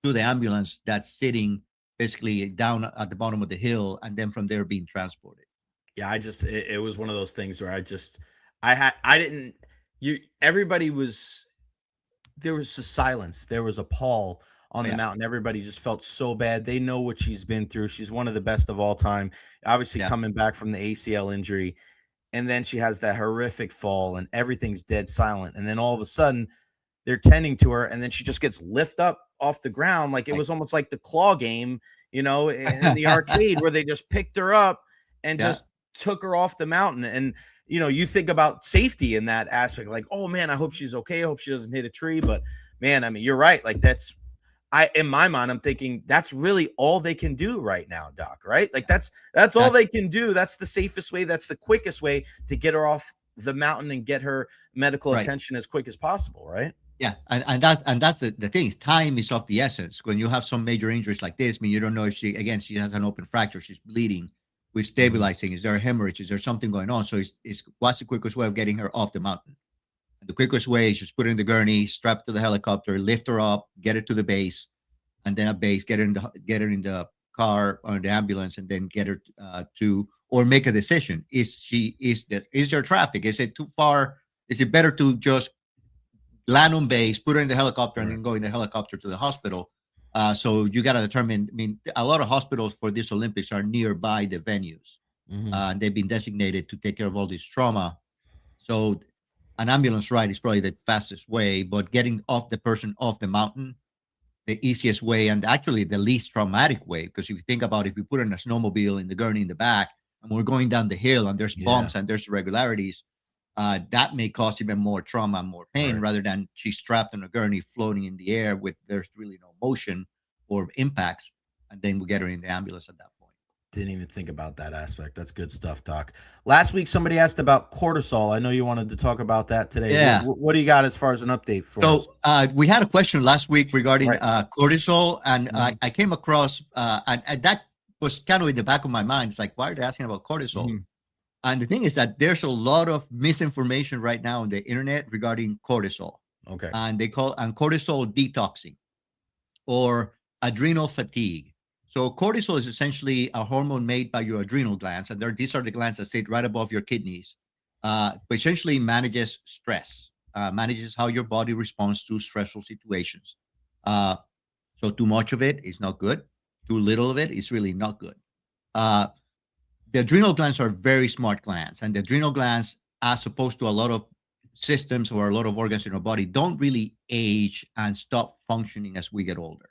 to the ambulance that's sitting basically down at the bottom of the hill, and then from there being transported. Yeah, it was one of those things where everybody was, there was a silence. There was a pall on the mountain. Everybody just felt so bad. They know what she's been through. She's one of the best of all time, obviously coming back from the ACL injury. And then she has that horrific fall and everything's dead silent. And then all of a sudden they're tending to her. And then she just gets lifted up off the ground. Like it was almost like the claw game, in the arcade where they just picked her up and just took her off the mountain. And, you think about safety in that aspect, like, oh man, I hope she's okay. I hope she doesn't hit a tree. But man, I mean, you're right. Like in my mind, I'm thinking that's really all they can do right now, Doc, right? Like that's all they can do. That's the safest way. That's the quickest way to get her off the mountain and get her medical attention as quick as possible. Right. Yeah. And that's the thing. Time is of the essence. When you have some major injuries like this, I mean, you don't know if she has an open fracture, she's bleeding. We're stabilizing. Is there a hemorrhage? Is there something going on? So it's what's the quickest way of getting her off the mountain? And the quickest way is just put her in the gurney, strap to the helicopter, lift her up, get her to the base, and then get her in the car or the ambulance, and then get her or make a decision. Is there traffic? Is it too far? Is it better to just land on base, put her in the helicopter, and then go in the helicopter to the hospital? So you got to determine. I mean, a lot of hospitals for these Olympics are nearby the venues. And they've been designated to take care of all this trauma. So an ambulance ride is probably the fastest way, but getting the person off the mountain, the easiest way, and actually the least traumatic way. Because if you think about if we put her in a snowmobile in the gurney in the back, and we're going down the hill and there's bumps and there's irregularities, that may cause even more trauma and more pain rather than she's strapped in a gurney floating in the air with there's really no motion or impacts, and then we get her in the ambulance at that point. Didn't even think about that aspect. That's good stuff, Doc. Last week, somebody asked about cortisol. I know you wanted to talk about that today. Yeah. What do you got as far as an update for us? So we had a question last week regarding cortisol, and I came across, and that was kind of in the back of my mind. It's like, why are they asking about cortisol? And the thing is that there's a lot of misinformation right now on the internet regarding cortisol. Okay. And they call cortisol detoxing. or adrenal fatigue. So cortisol is essentially a hormone made by your adrenal glands, and these are the glands that sit right above your kidneys, but essentially manages stress, manages how your body responds to stressful situations. Uh, so too much of it is not good. Too little of it is really not good. Uh, the adrenal glands are very smart glands, and the adrenal glands, as opposed to a lot of systems or a lot of organs in our body, don't really age and stop functioning as we get older.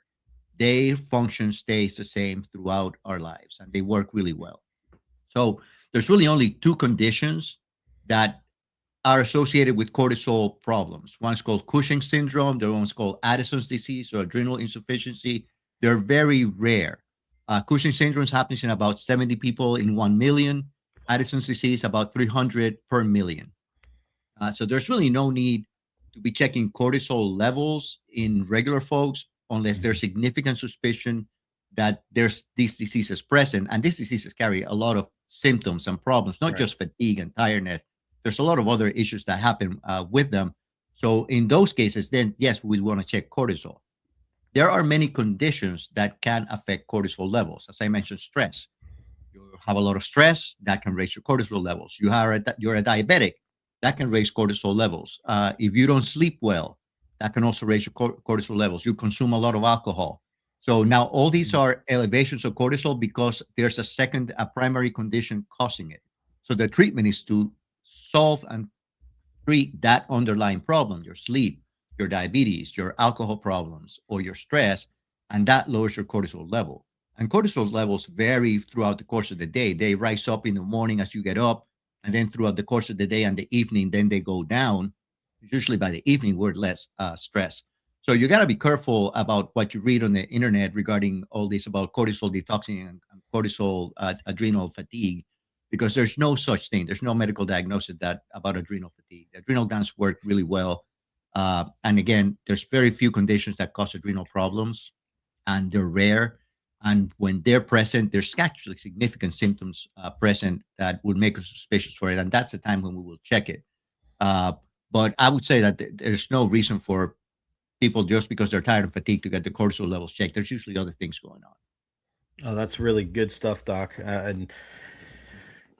Their function stays the same throughout our lives, and they work really well. So there's really only two conditions that are associated with cortisol problems. One's called Cushing syndrome. The other one's called Addison's disease or adrenal insufficiency. They're very rare. Cushing syndrome happens in about 70 people in 1 million. Addison's disease, about 300 per million. So there's really no need to be checking cortisol levels in regular folks unless there's significant suspicion that there's these diseases present. And these diseases carry a lot of symptoms and problems, not just fatigue and tiredness. There's a lot of other issues that happen with them. So in those cases, then yes, we want to check cortisol. There are many conditions that can affect cortisol levels. As I mentioned, stress. You have a lot of stress, that can raise your cortisol levels. You're a diabetic, that can raise cortisol levels. If you don't sleep well, that can also raise your cortisol levels. You consume a lot of alcohol. So now all these are elevations of cortisol because there's a primary condition causing it. So the treatment is to solve and treat that underlying problem, your sleep, your diabetes, your alcohol problems, or your stress, and that lowers your cortisol level. And cortisol levels vary throughout the course of the day. They rise up in the morning as you get up, and then throughout the course of the day and the evening, then they go down. Usually by the evening, we're less stressed. So you got to be careful about what you read on the internet regarding all this about cortisol detoxing and cortisol adrenal fatigue, because there's no such thing. There's no medical diagnosis about adrenal fatigue. The adrenal glands work really well. And again, there's very few conditions that cause adrenal problems, and they're rare. And when they're present, there's actually significant symptoms present that would make us suspicious for it. And that's the time when we will check it. But I would say that there's no reason for people just because they're tired and fatigued to get the cortisol levels checked. There's usually other things going on. Oh, that's really good stuff, Doc. And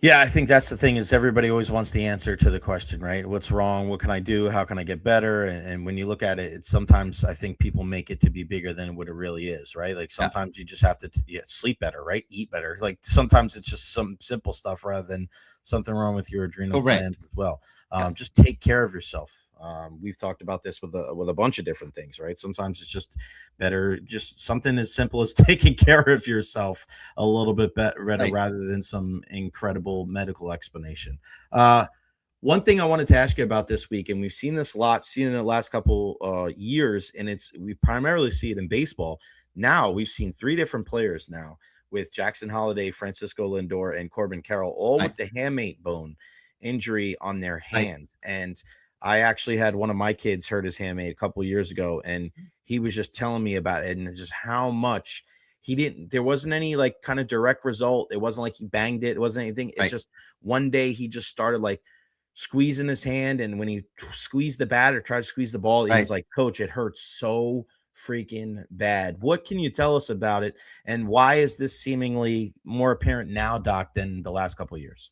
yeah, I think that's the thing is everybody always wants the answer to the question, right? What's wrong? What can I do? How can I get better? And when you look at it, it's sometimes I think people make it to be bigger than what it really is, right? Like sometimes you just have to sleep better, right? Eat better. Like sometimes it's just some simple stuff rather than something wrong with your adrenal glands as well. Just take care of yourself. We've talked about this with a bunch of different things, right? Sometimes it's just better, just something as simple as taking care of yourself a little bit better rather than some incredible medical explanation. One thing I wanted to ask you about this week, and we've seen this a lot, seen it in the last couple years, and we primarily see it in baseball. Now we've seen 3 different players now with Jackson Holliday, Francisco Lindor, and Corbin Carroll, all with the hamate bone injury on their hand. And I actually had one of my kids hurt his hamate a couple of years ago, and he was just telling me about it and just how much there wasn't any like kind of direct result. It wasn't like he banged it. It wasn't anything. It's just one day he just started like squeezing his hand. And when he squeezed the bat or tried to squeeze the ball, he was like, Coach, it hurts so freaking bad. What can you tell us about it? And why is this seemingly more apparent now, Doc, than the last couple of years?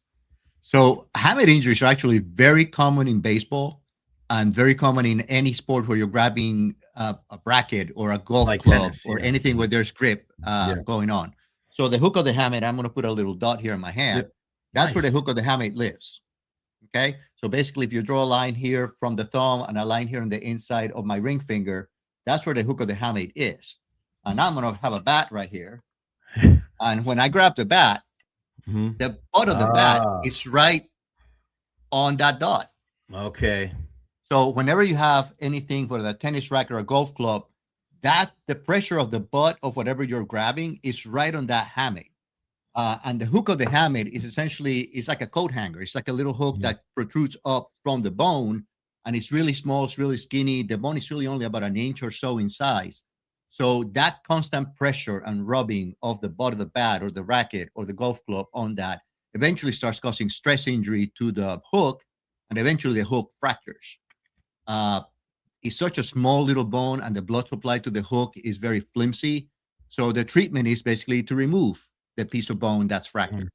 So hamate injuries are actually very common in baseball and very common in any sport where you're grabbing a bracket or a golf club tennis, or anything where there's grip going on. So the hook of the hamate, I'm going to put a little dot here in my hand. That's where the hook of the hamate lives. Okay. So basically, if you draw a line here from the thumb and a line here on the inside of my ring finger, that's where the hook of the hamate is. And now I'm going to have a bat right here. And when I grab the bat, the butt of the bat is right on that dot. Okay. So whenever you have anything, whether a tennis racket or a golf club, that's the pressure of the butt of whatever you're grabbing is right on that hamate. And the hook of the hamate is essentially, it's like a coat hanger. It's like a little hook that protrudes up from the bone, and it's really small, it's really skinny. The bone is really only about an inch or so in size. So that constant pressure and rubbing of the butt of the bat or the racket or the golf club on that eventually starts causing stress injury to the hook, and eventually the hook fractures. it's such a small little bone, and the blood supply to the hook is very flimsy. So the treatment is basically to remove the piece of bone that's fractured.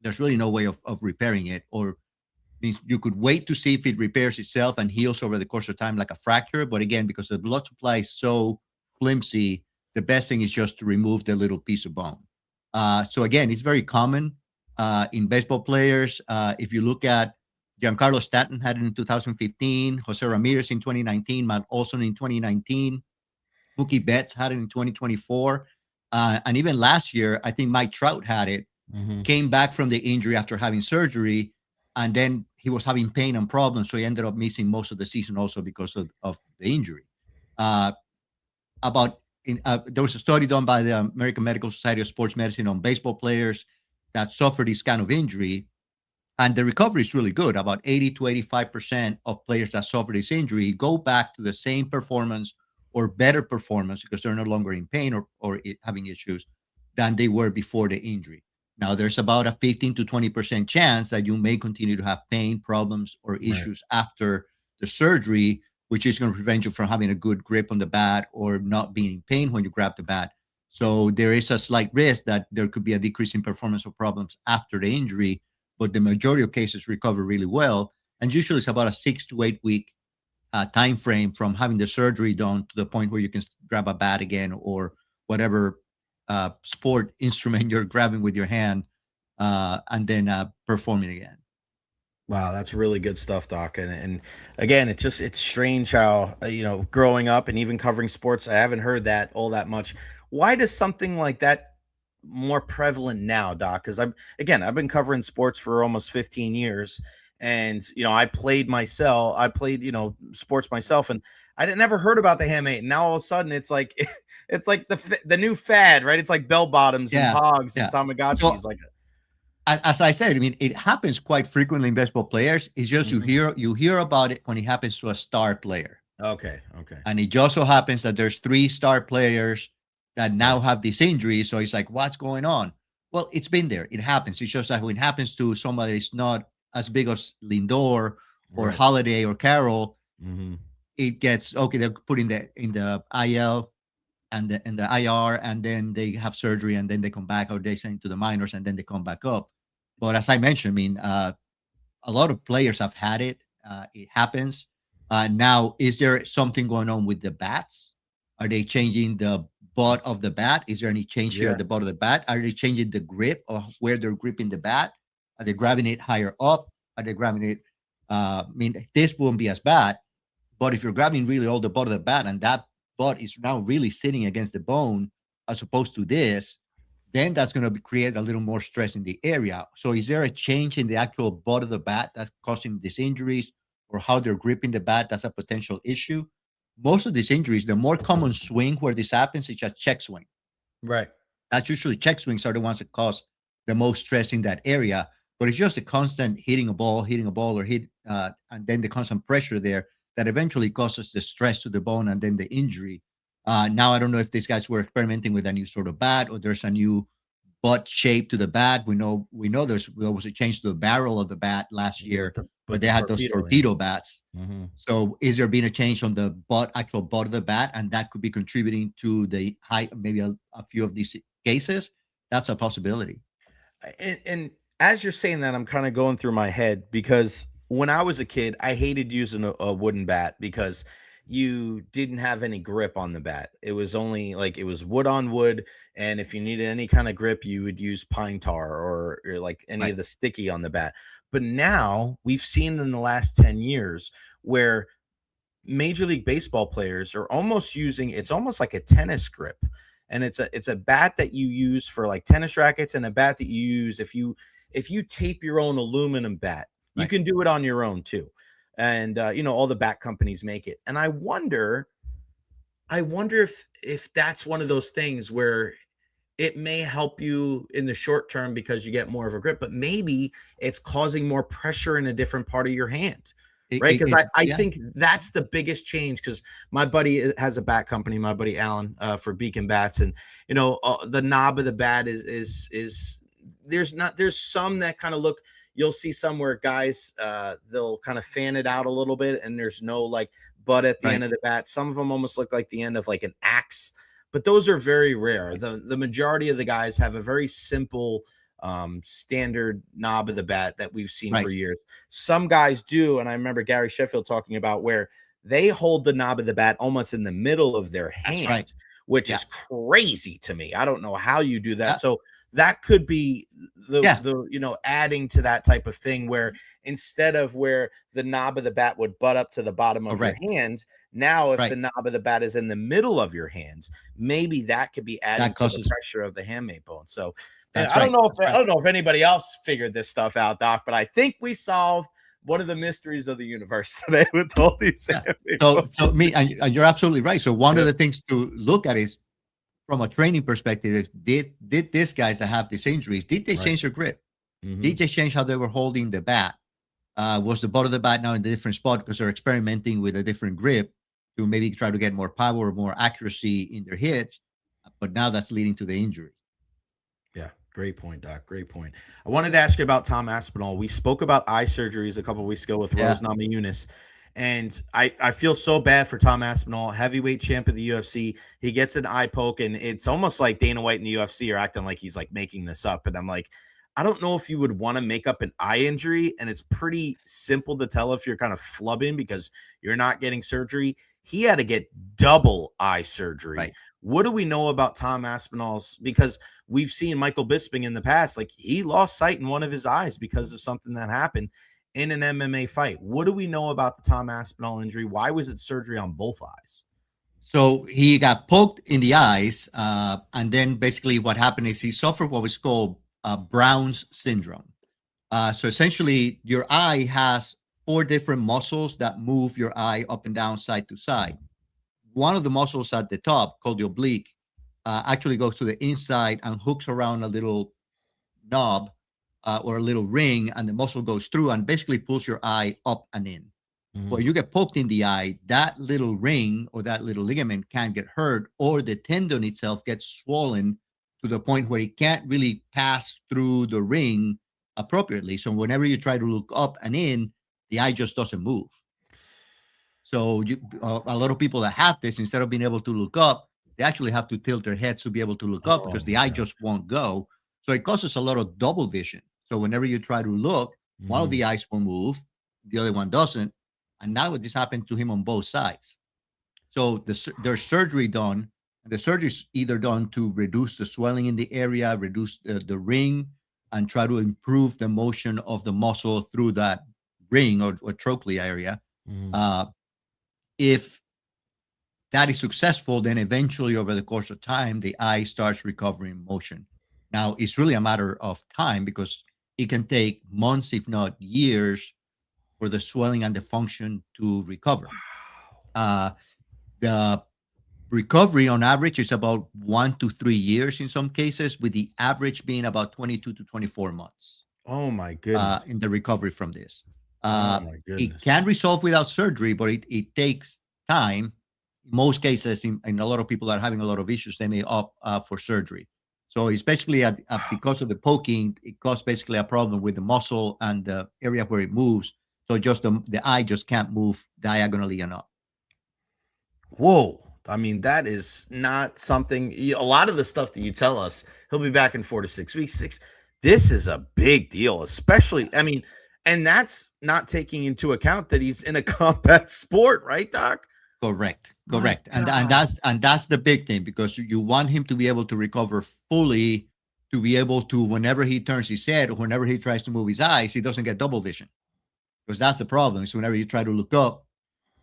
There's really no way of repairing it, or means you could wait to see if it repairs itself and heals over the course of time like a fracture. But again, because the blood supply is so flimsy, the best thing is just to remove the little piece of bone. So again, it's very common in baseball players. If you look at Giancarlo Stanton had it in 2015, Jose Ramirez in 2019, Matt Olson in 2019, Mookie Betts had it in 2024. And even last year, I think Mike Trout had it, came back from the injury after having surgery, and then he was having pain and problems. So he ended up missing most of the season also because of the injury. There was a study done by the American Medical Society of Sports Medicine on baseball players that suffered this kind of injury. And the recovery is really good. About 80 to 85% of players that suffer this injury go back to the same performance or better performance because they're no longer in pain or having issues than they were before the injury. Now, there's about a 15 to 20% chance that you may continue to have pain, problems, or issues after the surgery, which is going to prevent you from having a good grip on the bat or not being in pain when you grab the bat. So there is a slight risk that there could be a decrease in performance or problems after the injury, but the majority of cases recover really well. And usually it's about a 6 to 8 week time frame from having the surgery done to the point where you can grab a bat again or whatever sport instrument you're grabbing with your hand, and then performing again. Wow, that's really good stuff, Doc. And again, it's strange how growing up and even covering sports, I haven't heard that all that much. Why does something like that more prevalent now, Doc? Because I've been covering sports for almost 15 years, and I played sports myself, and I never heard about the hamate. And now all of a sudden, it's like it's like the new fad, right? It's like bell bottoms and pogs and Tamagotchis, So, as I said, I mean, it happens quite frequently in baseball players. It's just you hear about it when it happens to a star player. Okay. And it just so happens that there's 3 star players that now have this injury. So it's like, what's going on? Well, it's been there. It happens. It's just that when it happens to somebody that's not as big as Lindor or Holiday or Carroll, it gets okay. They're put in the IL and the IR, and then they have surgery, and then they come back, or they send it to the minors, and then they come back up. But as I mentioned, I mean, a lot of players have had it. It happens. Now, is there something going on with the bats? Are they changing the butt of the bat? Is there any change here at the butt of the bat? Are they changing the grip of where they're gripping the bat? Are they grabbing it higher up? Are they grabbing it? I mean, this won't be as bad, but if you're grabbing really all the butt of the bat and that butt is now really sitting against the bone as opposed to this, then that's going to create a little more stress in the area. So is there a change in the actual butt of the bat that's causing these injuries, or how they're gripping the bat? That's a potential issue. Most of these injuries, the more common swing where this happens is just check swing. Right. That's usually check swings are the ones that cause the most stress in that area. But it's just a constant hitting a ball, or hit, and then the constant pressure there that eventually causes the stress to the bone and then the injury. Now, I don't know if these guys were experimenting with a new sort of bat, or there's a new butt shape to the bat. We know there was a change to the barrel of the bat last year, but they had those torpedo bats. So is there been a change on the actual butt of the bat, and that could be contributing to the height, maybe a few of these cases? That's a possibility. And as you're saying that, I'm kind of going through my head, because when I was a kid, I hated using a wooden bat because you didn't have any grip on the bat. It was only like it was wood on wood, and if you needed any kind of grip, you would use pine tar or like any of the sticky on the bat. But now we've seen in the last 10 years where Major League Baseball players are almost using, it's almost like a tennis grip, and it's a bat that you use for like tennis rackets, and a bat that you use if you tape your own aluminum bat. You can do it on your own too. And all the bat companies make it. And I wonder if that's one of those things where it may help you in the short term because you get more of a grip, but maybe it's causing more pressure in a different part of your hand. Right. Because I think that's the biggest change, because my buddy has a bat company, my buddy Alan, for Beacon Bats. And, the knob of the bat is there's some that kind of look, you'll see some where guys, they'll kind of fan it out a little bit, and there's no like butt at the Right. end of the bat. Some of them almost look like the end of like an axe, but those are very rare. The majority of the guys have a very simple standard knob of the bat that we've seen for Right. years. Some guys do, and I remember Gary Sheffield talking about where they hold the knob of the bat almost in the middle of their That's right. hand, which Yeah. is crazy to me. I don't know how you do that. Yeah. So that could be Yeah. the adding to that type of thing where instead of where the knob of the bat would butt up to the bottom of your Correct. hand, now if Right. the knob of the bat is in the middle of your hands, maybe that could be adding That to the causes. pressure of the handmate bone. So That's I don't right. know if That's I right. don't know if anybody else figured this stuff out, Doc, but I think we solved one of the mysteries of the universe today with all these. Yeah. handmate So bones. so me and you're absolutely right. So one Yeah. of the things to look at is from a training perspective is did these guys that have these injuries, did they Right. change their grip? Mhm. Did they change how they were holding the bat? Was the butt of the bat now in a different spot because they're experimenting with a different grip to maybe try to get more power, more accuracy in their hits? But now that's leading to the injury. Yeah, great point, Doc. Great point. I wanted to ask you about Tom Aspinall. We spoke about eye surgeries a couple of weeks ago with Yeah. Rose Namajunas, and I feel so bad for Tom Aspinall, heavyweight champ of the UFC. He gets an eye poke, and it's almost like Dana White and the UFC are acting like he's like making this up. And I'm like, I don't know if you would want to make up an eye injury, and it's pretty simple to tell if you're kind of flubbing because you're not getting surgery. He had to get double eye surgery. Right. What do we know about Tom Aspinall's? Because we've seen Michael Bisping in the past, like he lost sight in one of his eyes because of something that happened in an MMA fight. What do we know about the Tom Aspinall injury? Why was it surgery on both eyes? So he got poked in the eyes, and then basically what happened is he suffered what was called Brown's syndrome. So essentially, your eye has 4 different muscles that move your eye up and down, side to side. One of the muscles at the top, called the oblique, actually goes to the inside and hooks around a little knob or a little ring, and the muscle goes through and basically pulls your eye up and in. Well, you get poked in the eye, that little ring or that little ligament can get hurt, or the tendon itself gets swollen to the point where it can't really pass through the ring appropriately. So whenever you try to look up and in, the eye just doesn't move. So a lot of people that have this, instead of being able to look up, they actually have to tilt their heads to be able to look up because the eye just won't go. So it causes a lot of double vision. So whenever you try to look, one of the eyes will move, the other one doesn't. And now this happened to him on both sides. So there's surgery done. And the surgery is either done to reduce the swelling in the area, reduce the ring, and try to improve the motion of the muscle through that ring or trochlea area. If that is successful, then eventually over the course of time, the eye starts recovering motion. Now, it's really a matter of time because it can take months, if not years, for the swelling and the function to recover. The recovery on average is about 1 to 3 years in some cases, with the average being about 22 to 24 months. Oh my goodness. In the recovery from this. Oh my It goodness. can resolve without surgery, but it takes time. In most cases, in a lot of people that are having a lot of issues, they may opt for surgery. So it's basically because of the poking, it caused basically a problem with the muscle and the area where it moves. So just the eye just can't move diagonally enough. Whoa. I mean, that is not something. A lot of the stuff that you tell us, he'll be back in 4 to 6 weeks. This is a big deal, especially. I mean, and that's not taking into account that he's in a combat sport, right, Doc? Correct. My And God. that's the big thing, because you want him to be able to recover fully, to be able to, whenever he turns his head or whenever he tries to move his eyes, he doesn't get double vision. Because that's the problem. So whenever you try to look up,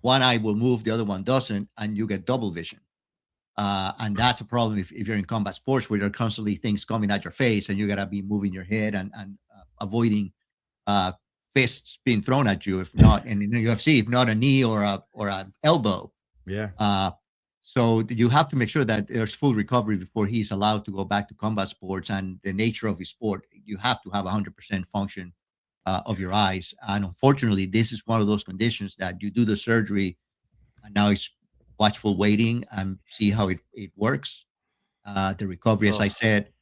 one eye will move, the other one doesn't, and you get double vision. And that's a problem if you're in combat sports where there are constantly things coming at your face and you got to be moving your head and avoiding fists being thrown at you. If not, and in the UFC, if not a knee or an elbow. Yeah. So you have to make sure that there's full recovery before he's allowed to go back to combat sports. And the nature of his sport, you have to have 100% function of your eyes. And unfortunately, this is one of those conditions that you do the surgery and now it's watchful waiting and see how it works. The recovery, as I said,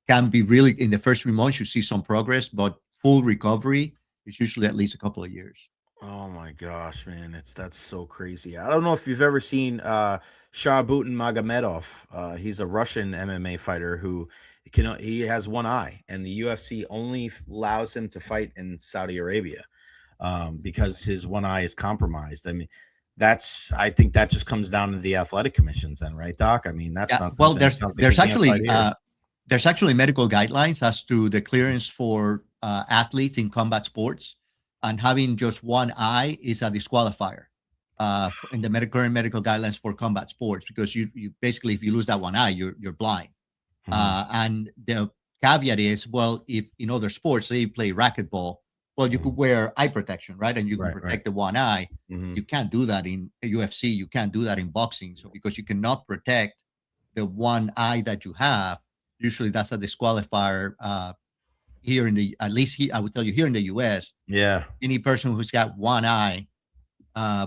can be really, in the first 3 months, you see some progress, but full recovery is usually at least a couple of years. Oh my gosh, man, that's so crazy. I don't know if you've ever seen Sharbutin Magomedov. He's a Russian MMA fighter who he has one eye, and the UFC only allows him to fight in Saudi Arabia because his one eye is compromised. I mean, I think that just comes down to the athletic commissions, then, right, Doc? I mean, that's Yeah, not well, something. It sounds like they can't fight here. there's actually medical guidelines as to the clearance for athletes in combat sports, and having just one eye is a disqualifier in the current medical guidelines for combat sports, because you basically, if you lose that one eye, you're blind. Mhm, And the caveat is, well, if in other sports, say you play racquetball, well, you mhm. could wear eye protection, right? And you can Right, right. protect the one eye. Hmm. You can't do that in UFC. You can't do that in boxing. So because you cannot protect the one eye that you have, usually that's a disqualifier here in the, at least I would tell you, here in the US, Yeah. any person who's got one eye,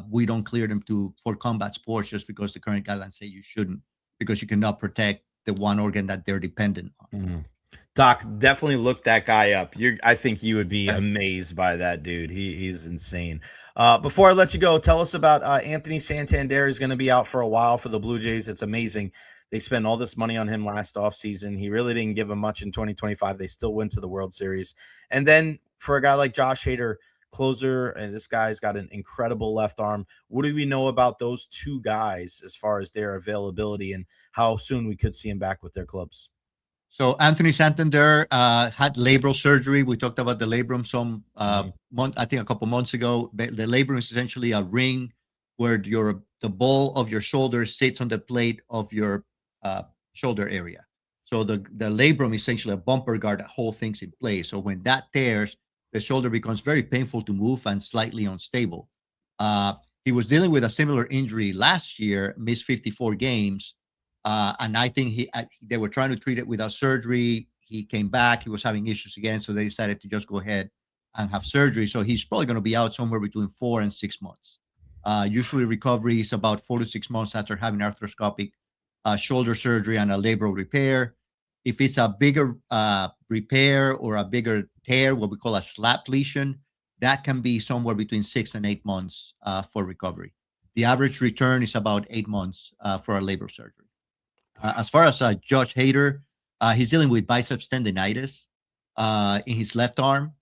we don't clear them for combat sports, just because the current guidelines say you shouldn't, because you cannot protect the one organ that they're dependent on. Mhm. Doc, definitely look that guy up. I think you would be Okay. amazed by that dude. He's insane. Before I let you go, tell us about Anthony Santander. He's going to be out for a while for the Blue Jays. It's amazing. They spent all this money on him last offseason. He really didn't give him much in 2025. They still went to the World Series. And then for a guy like Josh Hader, closer, and this guy's got an incredible left arm. What do we know about those two guys as far as their availability and how soon we could see him back with their clubs? So Anthony Santander had labral surgery. We talked about the labrum some Mhm. month, I think a couple months ago. The labrum is essentially a ring where the ball of your shoulder sits on the plate of your uh, shoulder area. So the labrum is essentially a bumper guard that holds things in place. So when that tears, the shoulder becomes very painful to move and slightly unstable. Uh, he was dealing with a similar injury last year, missed 54 games, and I think they were trying to treat it without surgery. He came back. He was having issues again, so they decided to just go ahead and have surgery. So he's probably going to be out somewhere between 4 and 6 months. Usually, recovery is about 4 to 6 months after having arthroscopic shoulder surgery and a labral repair. If it's a bigger repair or a bigger tear, what we call a slap lesion, that can be somewhere between 6 and 8 months for recovery. The average return is about 8 months for a labral surgery. As far as Josh Hader, he's dealing with biceps tendonitis in his left arm.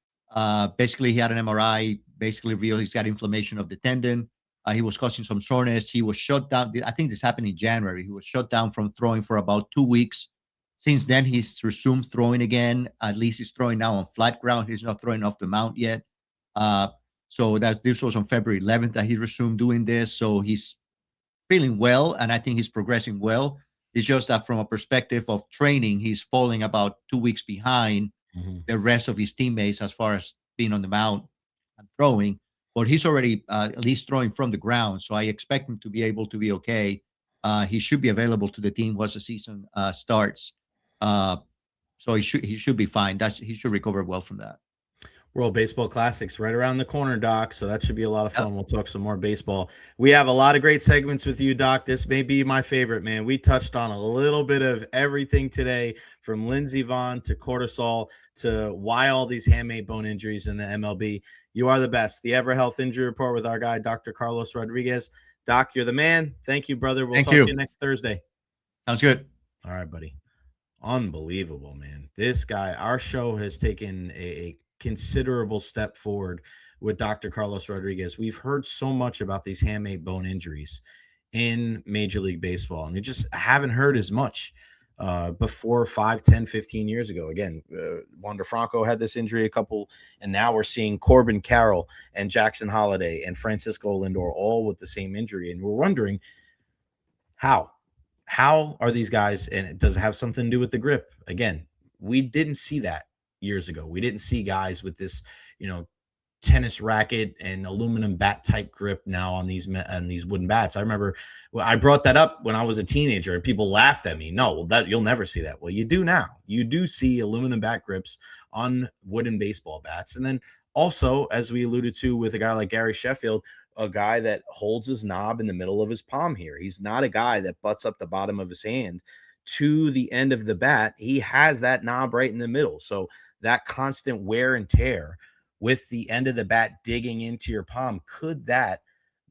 Basically, he had an MRI, basically revealed he's got inflammation of the tendon. He was causing some soreness. He was shut down. I think this happened in January. He was shut down from throwing for about 2 weeks. Since then, he's resumed throwing again. At least he's throwing now on flat ground. He's not throwing off the mount yet. Uh, so that this was on February 11th that he resumed doing this. So he's feeling well, and I think he's progressing well. It's just that from a perspective of training, he's falling about 2 weeks behind Mhm. the rest of his teammates as far as being on the mound and throwing. But he's already at least throwing from the ground, so I expect him to be able to be okay. He should be available to the team once the season starts. Uh, so he should be fine. He should recover well from that. World Baseball Classics right around the corner, Doc. So that should be a lot of Yep. fun. We'll talk some more baseball. We have a lot of great segments with you, Doc. This may be my favorite, man. We touched on a little bit of everything today, from Lindsey Vonn to cortisol to why all these handmade bone injuries in the MLB. You are the best. The Evara Health Injury Report with our guy, Dr. Carlos Rodriguez. Doc, you're the man. Thank you, brother. We'll Thank talk to you. you next Thursday. Sounds good. All right, buddy. Unbelievable, man. This guy, our show has taken a considerable step forward with Dr. Carlos Rodriguez. We've heard so much about these handmade bone injuries in Major League Baseball, and we just haven't heard as much before 5, 10, 15 years ago. Again, Wander Franco had this injury a couple, and now we're seeing Corbin Carroll and Jackson Holiday and Francisco Lindor all with the same injury, and we're wondering how? How are these guys? And it does have something to do with the grip. Again, we didn't see that years ago. We didn't see guys with this, you know, tennis racket and aluminum bat type grip now on these wooden bats. I remember I brought that up when I was a teenager and people laughed at me. No, well, that you'll never see that. Well, you do now. You do see aluminum bat grips on wooden baseball bats. And then also, as we alluded to with a guy like Gary Sheffield, a guy that holds his knob in the middle of his palm here. He's not a guy that butts up the bottom of his hand to the end of the bat. He has that knob right in the middle. So that constant wear and tear with the end of the bat digging into your palm, could that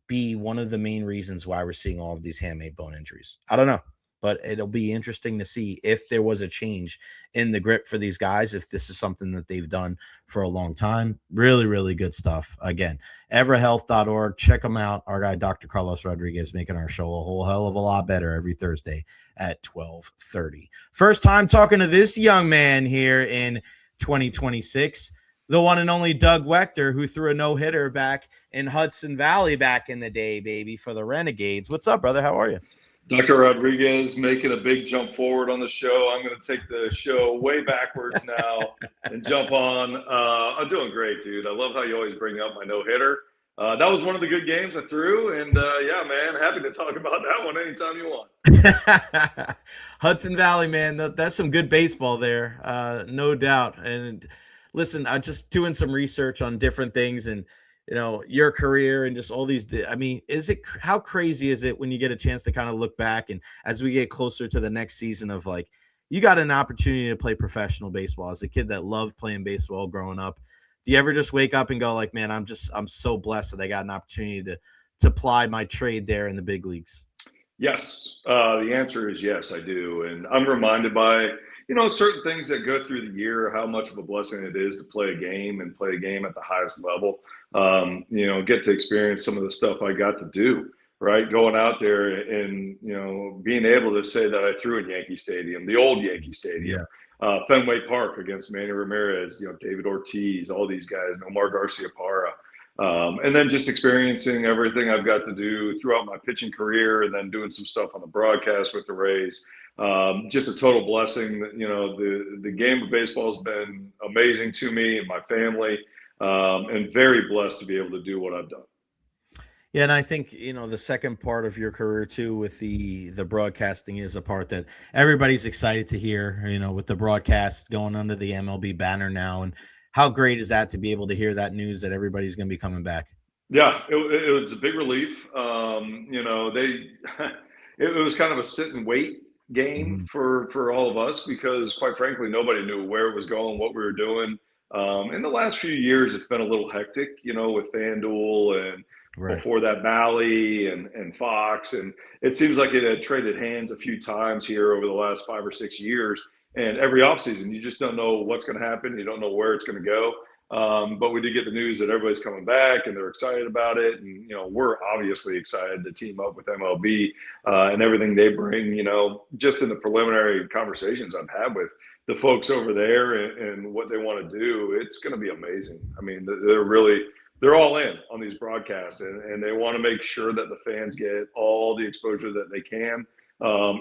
be one of the main reasons why we're seeing all of these handmade bone injuries? I don't know, but it'll be interesting to see if there was a change in the grip for these guys, if this is something that they've done for a long time. Really, really good stuff. Again, everahealth.org. Check them out. Our guy, Dr. Carlos Rodriguez, making our show a whole hell of a lot better every Thursday at 12:30. First time talking to this young man here in 2026, the one and only Doug Waechter, who threw a no-hitter back in Hudson Valley back in the day, baby, for the Renegades. What's up, brother? How are you? Dr. Rodriguez making a big jump forward on the show. I'm going to take the show way backwards now and jump on. I'm doing great, dude. I love how you always bring up my no-hitter. That was one of the good games I threw, and yeah, man, happy to talk about that one anytime you want. Hudson Valley, man, that's some good baseball there, no doubt. And listen, I'm just doing some research on different things, and your career and just all these. I mean, how crazy is it when you get a chance to kind of look back, and as we get closer to the next season of like, you got an opportunity to play professional baseball as a kid that loved playing baseball growing up. Do you ever just wake up and go like, man, I'm so blessed that I got an opportunity to ply my trade there in the big leagues? Yes. The answer is yes, I do. And I'm reminded by, certain things that go through the year, how much of a blessing it is to play a game and play a game at the highest level. Get to experience some of the stuff I got to do, right? Going out there and, being able to say that I threw in Yankee Stadium, the old Yankee Stadium, Fenway Park against Manny Ramirez, David Ortiz, all these guys, Omar Garcia-Parra. And then just experiencing everything I've got to do throughout my pitching career, and then doing some stuff on the broadcast with the Rays. Just a total blessing. The game of baseball has been amazing to me and my family, and very blessed to be able to do what I've done. Yeah, and I think, the second part of your career too with the broadcasting is a part that everybody's excited to hear, with the broadcast going under the MLB banner now. And how great is that to be able to hear that news that everybody's going to be coming back? Yeah, it was a big relief. It was kind of a sit and wait game for all of us, because quite frankly, nobody knew where it was going, what we were doing. In the last few years, it's been a little hectic, with FanDuel and before that Bally and Fox. And it seems like it had traded hands a few times here over the last 5 or 6 years. And every offseason, you just don't know what's going to happen. You don't know where it's going to go. But we did get the news that everybody's coming back and they're excited about it. And, we're obviously excited to team up with MLB and everything they bring, just in the preliminary conversations I've had with the folks over there and what they want to do. It's going to be amazing. I mean, they're all in on these broadcasts, and they want to make sure that the fans get all the exposure that they can.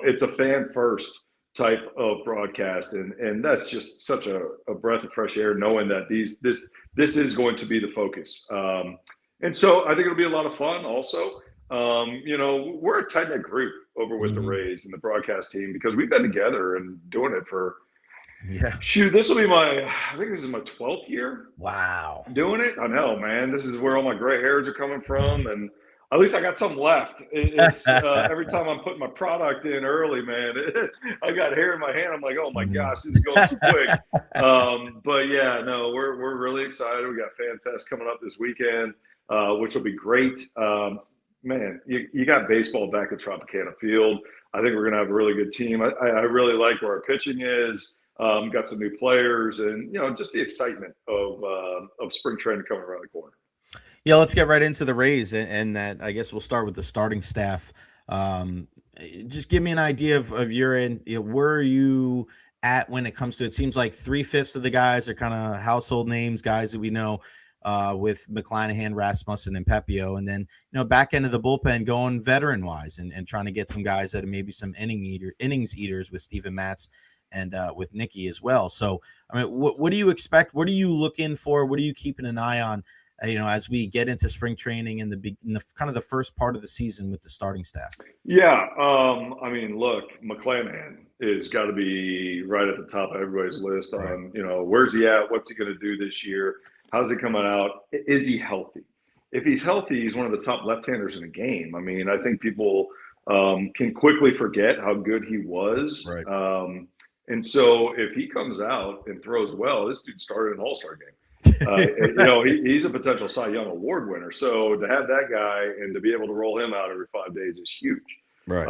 It's a fan first type of broadcast, and that's just such a breath of fresh air, knowing that this is going to be the focus. And so I think it'll be a lot of fun also. We're a tight-knit group over with the Rays and the broadcast team, because we've been together and doing it for this will be I think this is my 12th year. Wow. Doing it. I know, man. This is where all my gray hairs are coming from, and at least I got something left. It's every time I'm putting my product in early, man, I got hair in my hand. I'm like, oh my gosh, this is going too quick. But yeah, no, we're really excited. We got Fan Fest coming up this weekend, which will be great. Man, you got baseball back at Tropicana Field. I think we're going to have a really good team. I really like where our pitching is. Got some new players, and just the excitement of spring training coming around the corner. Yeah, let's get right into the Rays, and that I guess we'll start with the starting staff. Just give me an idea of your end. Where are you at when it comes to? It seems like 3/5 of the guys are kind of household names, guys that we know, with McClanahan, Rasmussen, and Pepio, and then back end of the bullpen going veteran wise, and trying to get some guys that are maybe some innings eaters with Steven Matz and with Nicky as well. So, I mean, what do you expect? What are you looking for? What are you keeping an eye on? As we get into spring training and the kind of the first part of the season with the starting staff. Yeah. I mean, look, McClanahan is got to be right at the top of everybody's list on, where's he at? What's he going to do this year? How's he coming out? Is he healthy? If he's healthy, he's one of the top left-handers in the game. I mean, I think people can quickly forget how good he was. Right. And so if he comes out and throws well, this dude started an all-star game. He's a potential Cy Young Award winner. So to have that guy and to be able to roll him out every 5 days is huge. Right.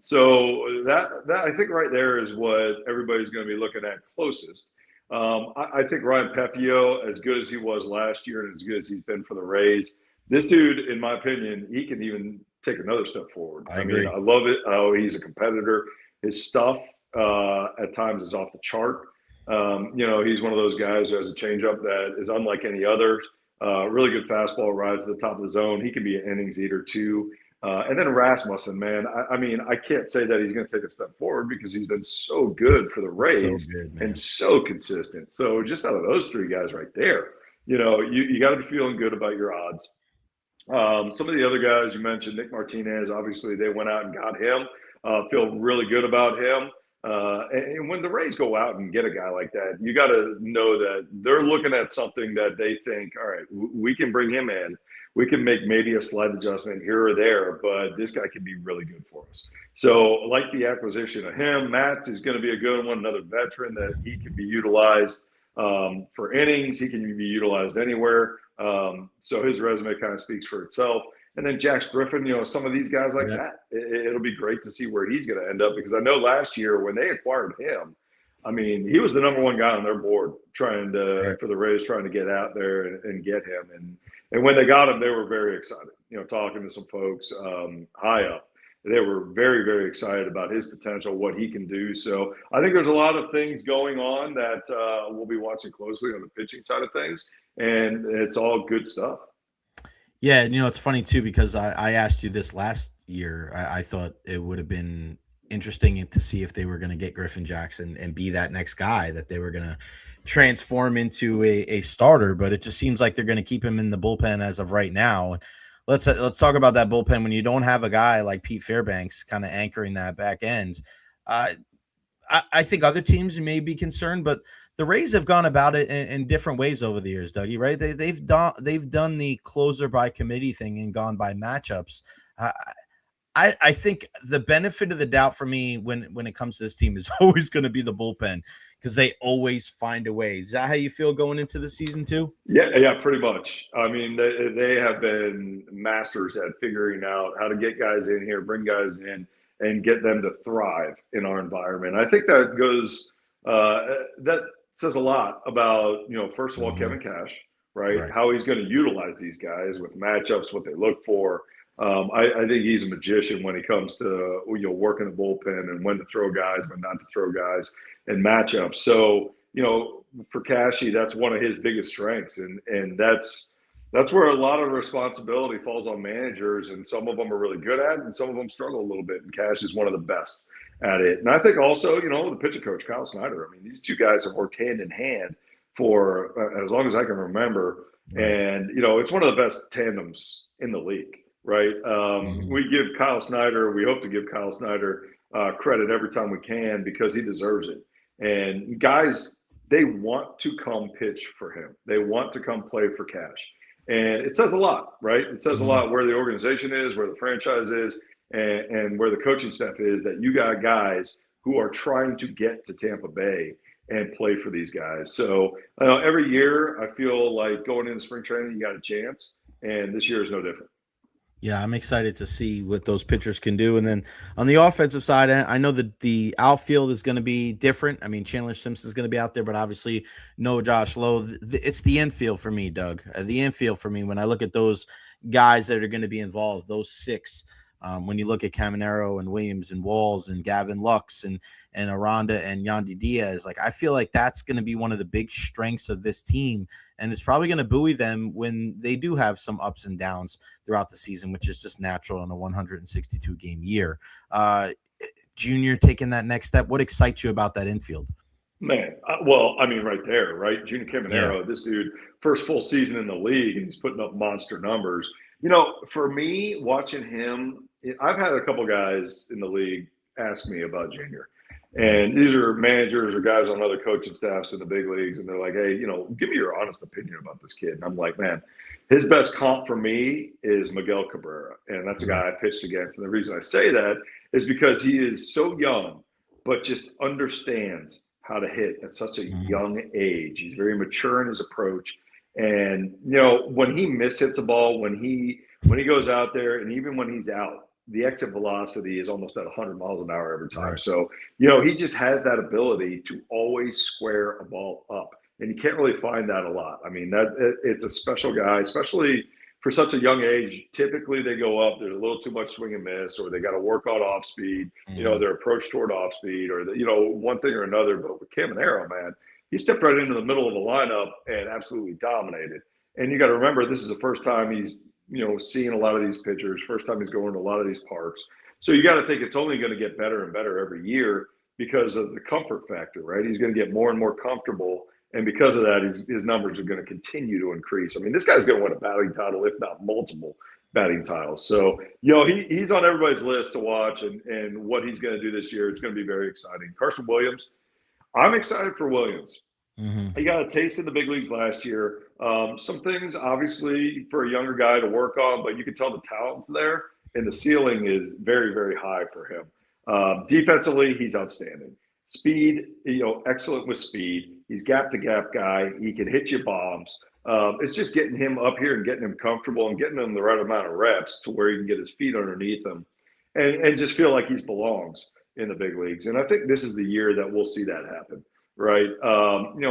So that I think right there is what everybody's going to be looking at closest. I think Ryan Pepio, as good as he was last year and as good as he's been for the Rays, this dude, in my opinion, he can even take another step forward. I agree. mean, I love it. Oh, he's a competitor. His stuff at times is off the chart. He's one of those guys who has a changeup that is unlike any other. Really good fastball, rides to the top of the zone. He can be an innings eater too. And then Rasmussen, man. I can't say that he's going to take a step forward because he's been so good for the Rays and so consistent. So just out of those three guys right there, you got to be feeling good about your odds. Some of the other guys you mentioned, Nick Martinez, obviously they went out and got him. Feel really good about him. And when the Rays go out and get a guy like that, you got to know that they're looking at something that they think, all right, we can bring him in. We can make maybe a slight adjustment here or there, but this guy can be really good for us. So like the acquisition of him, Matz is going to be a good one, another veteran that he can be utilized for innings. He can be utilized anywhere. So his resume kind of speaks for itself. And then Jax Griffin, some of these guys like that, it'll be great to see where he's going to end up, because I know last year when they acquired him, he was the number one guy on their board for the Rays, trying to get out there and get him. And when they got him, they were very excited, talking to some folks high up. They were very, very excited about his potential, what he can do. So I think there's a lot of things going on that we'll be watching closely on the pitching side of things, and it's all good stuff. Yeah, it's funny too, because I asked you this last year. I thought it would have been interesting to see if they were going to get Griffin Jackson and be that next guy that they were going to transform into a starter, but it just seems like they're going to keep him in the bullpen as of right now. Let's talk about that bullpen when you don't have a guy like Pete Fairbanks kind of anchoring that back end. I think other teams may be concerned, but the Rays have gone about it in different ways over the years, Dougie, right? They've done the closer by committee thing and gone by matchups. I think the benefit of the doubt for me when it comes to this team is always going to be the bullpen, because they always find a way. Is that how you feel going into the season too? Yeah, pretty much. They have been masters at figuring out how to get guys in here, bring guys in, and get them to thrive in our environment. I think that goes that says a lot about, first of all, Kevin Cash, right? How he's going to utilize these guys with matchups, what they look for. I think he's a magician when it comes to working the bullpen and when to throw guys, when not to throw guys, and matchups. So for Cashy, that's one of his biggest strengths, and that's where a lot of responsibility falls on managers, and some of them are really good at it, and some of them struggle a little bit. And Cash is one of the best at it. And I think also, the pitching coach Kyle Snyder. These two guys have worked hand in hand for as long as I can remember, and it's one of the best tandems in the league. Right. We give Kyle Snyder, we hope to give Kyle Snyder credit every time we can, because he deserves it. And guys, they want to come pitch for him. They want to come play for Cash. And it says a lot, right? It says a lot where the organization is, where the franchise is, and where the coaching staff is, that you got guys who are trying to get to Tampa Bay and play for these guys. So every year I feel like going into spring training, you got a chance. And this year is no different. Yeah, I'm excited to see what those pitchers can do. And then on the offensive side, I know that the outfield is going to be different. Chandler Simpson is going to be out there, but obviously no Josh Lowe. It's the infield for me, Doug. The infield for me, when I look at those guys that are going to be involved, those six, when you look at Caminero and Williams and Walls and Gavin Lux and Aranda and Yandy Diaz, I feel like that's going to be one of the big strengths of this team. And it's probably going to buoy them when they do have some ups and downs throughout the season, which is just natural in a 162 game year. Junior taking that next step. What excites you about that infield? Man, right there, right? Junior Caminero, This dude, first full season in the league, and he's putting up monster numbers. For me, watching him, I've had a couple guys in the league ask me about Junior. And these are managers or guys on other coaching staffs in the big leagues, and they're like, hey, give me your honest opinion about this kid. And I'm like, man, his best comp for me is Miguel Cabrera, and that's a guy I pitched against. And the reason I say that is because he is so young, but just understands how to hit at such a young age. He's very mature in his approach. And when he mishits a ball, when he goes out there, and even when he's out, the exit velocity is almost at 100 miles an hour every time. Right. So he just has that ability to always square a ball up, and you can't really find that a lot. I mean, it's a special guy, especially for such a young age. Typically they go up, there's a little too much swing and miss, or they got to work on off speed, their approach toward off speed, or one thing or another. But with Caminero, man, he stepped right into the middle of the lineup and absolutely dominated. And you got to remember, this is the first time he's seeing a lot of these pitchers, first time he's going to a lot of these parks. So you got to think it's only going to get better and better every year because of the comfort factor, right? He's going to get more and more comfortable. And because of that, his numbers are going to continue to increase. I mean, this guy's going to win a batting title, if not multiple batting titles. So, he's on everybody's list to watch, and what he's going to do this year, it's going to be very exciting. Carson Williams, I'm excited for Williams. He got a taste in the big leagues last year. Some things, obviously, for a younger guy to work on, but you can tell the talent's there, and the ceiling is very, very high for him. Defensively, he's outstanding. Speed, excellent with speed. He's gap-to-gap guy. He can hit you bombs. It's just getting him up here and getting him comfortable and getting him the right amount of reps to where he can get his feet underneath him and just feel like he belongs in the big leagues. And I think this is the year that we'll see that happen. Right.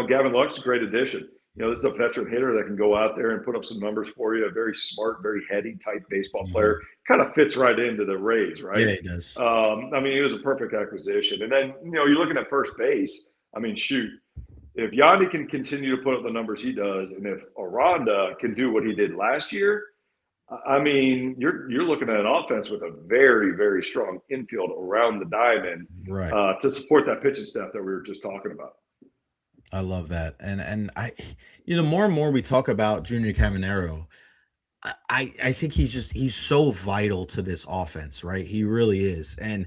Gavin Lux, a great addition. This is a veteran hitter that can go out there and put up some numbers for you. A very smart, very heady type baseball player. Kind of fits right into the Rays, right? Yeah, he does. I mean, it was a perfect acquisition. And then, you're looking at first base. I mean, shoot, if Yandy can continue to put up the numbers he does, and if Aranda can do what he did last year, I mean, you're looking at an offense with a very, very strong infield around the diamond, right, to support that pitching staff that we were just talking about. I love that, and I, more and more we talk about Junior Caminero, I think he's so vital to this offense, right? He really is, and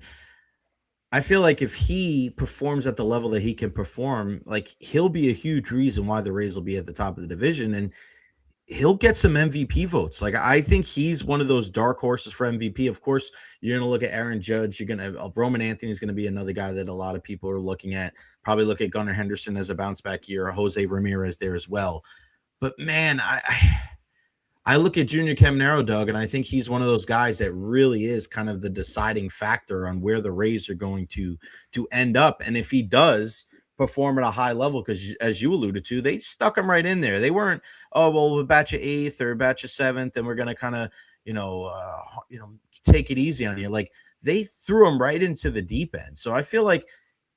I feel like if he performs at the level that he can perform, like he'll be a huge reason why the Rays will be at the top of the division, and he'll get some MVP votes. Like I think he's one of those dark horses for MVP. Of course, you're going to look at Aaron Judge. You're going to Roman Anthony is going to be another guy that a lot of people are looking at. Probably look at Gunnar Henderson as a bounce back year, or Jose Ramirez there as well. But man, I look at Junior Caminero, Doug, and I think he's one of those guys that really is kind of the deciding factor on where the Rays are going to end up. And if he does perform at a high level, because as you alluded to, they stuck him right in there. They weren't, we'll batch of 8th or batch of 7th, and we're going to kind of, take it easy on you. Like they threw him right into the deep end. So I feel like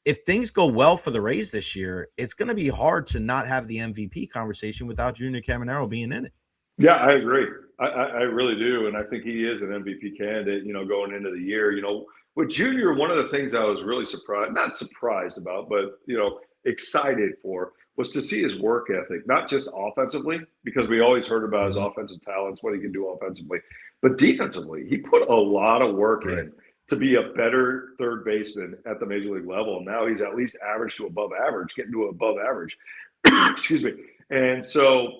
if things go well for the Rays this year, it's going to be hard to not have the MVP conversation without Junior Caminero being in it. Yeah, I agree. I really do. And I think he is an MVP candidate, going into the year. With Junior, one of the things I was really not surprised about, but, excited for was to see his work ethic, not just offensively, because we always heard about his offensive talents, what he can do offensively, but defensively. He put a lot of work in to be a better third baseman at the major league level. And now he's at least average to above average, getting to above average. Excuse me. And so,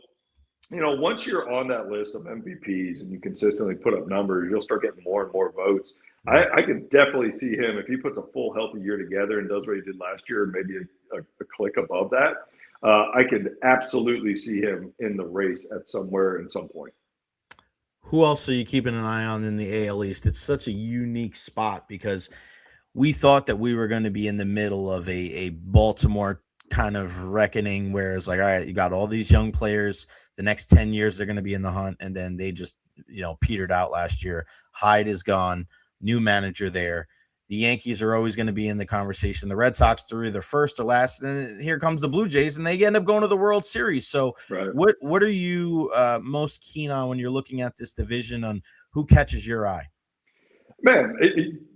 once you're on that list of MVPs and you consistently put up numbers, you'll start getting more and more votes. I can definitely see him, if he puts a full healthy year together and does what he did last year, maybe a click above that. I could absolutely see him in the race at some point. Who else are you keeping an eye on in the AL East? It's such a unique spot because we thought that we were going to be in the middle of a Baltimore kind of reckoning where it's like, all right, you got all these young players. The next 10 years, they're going to be in the hunt. And then they just, petered out last year. Hyde is gone. New manager there. The Yankees are always going to be in the conversation. The Red Sox are either first or last. And then here comes the Blue Jays, and they end up going to the World Series. So what are you most keen on when you're looking at this division, on who catches your eye? Man,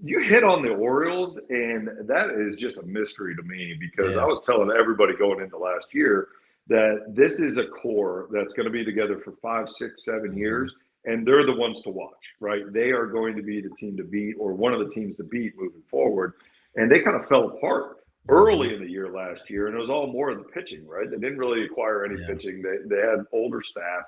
you hit on the Orioles, and that is just a mystery to me because I was telling everybody going into last year that this is a core that's going to be together for 5, 6, 7 years, and they're the ones to watch, right? They are going to be the team to beat, or one of the teams to beat moving forward. And they kind of fell apart early in the year last year, and it was all more of the pitching, right? They didn't really acquire any pitching. They had older staff,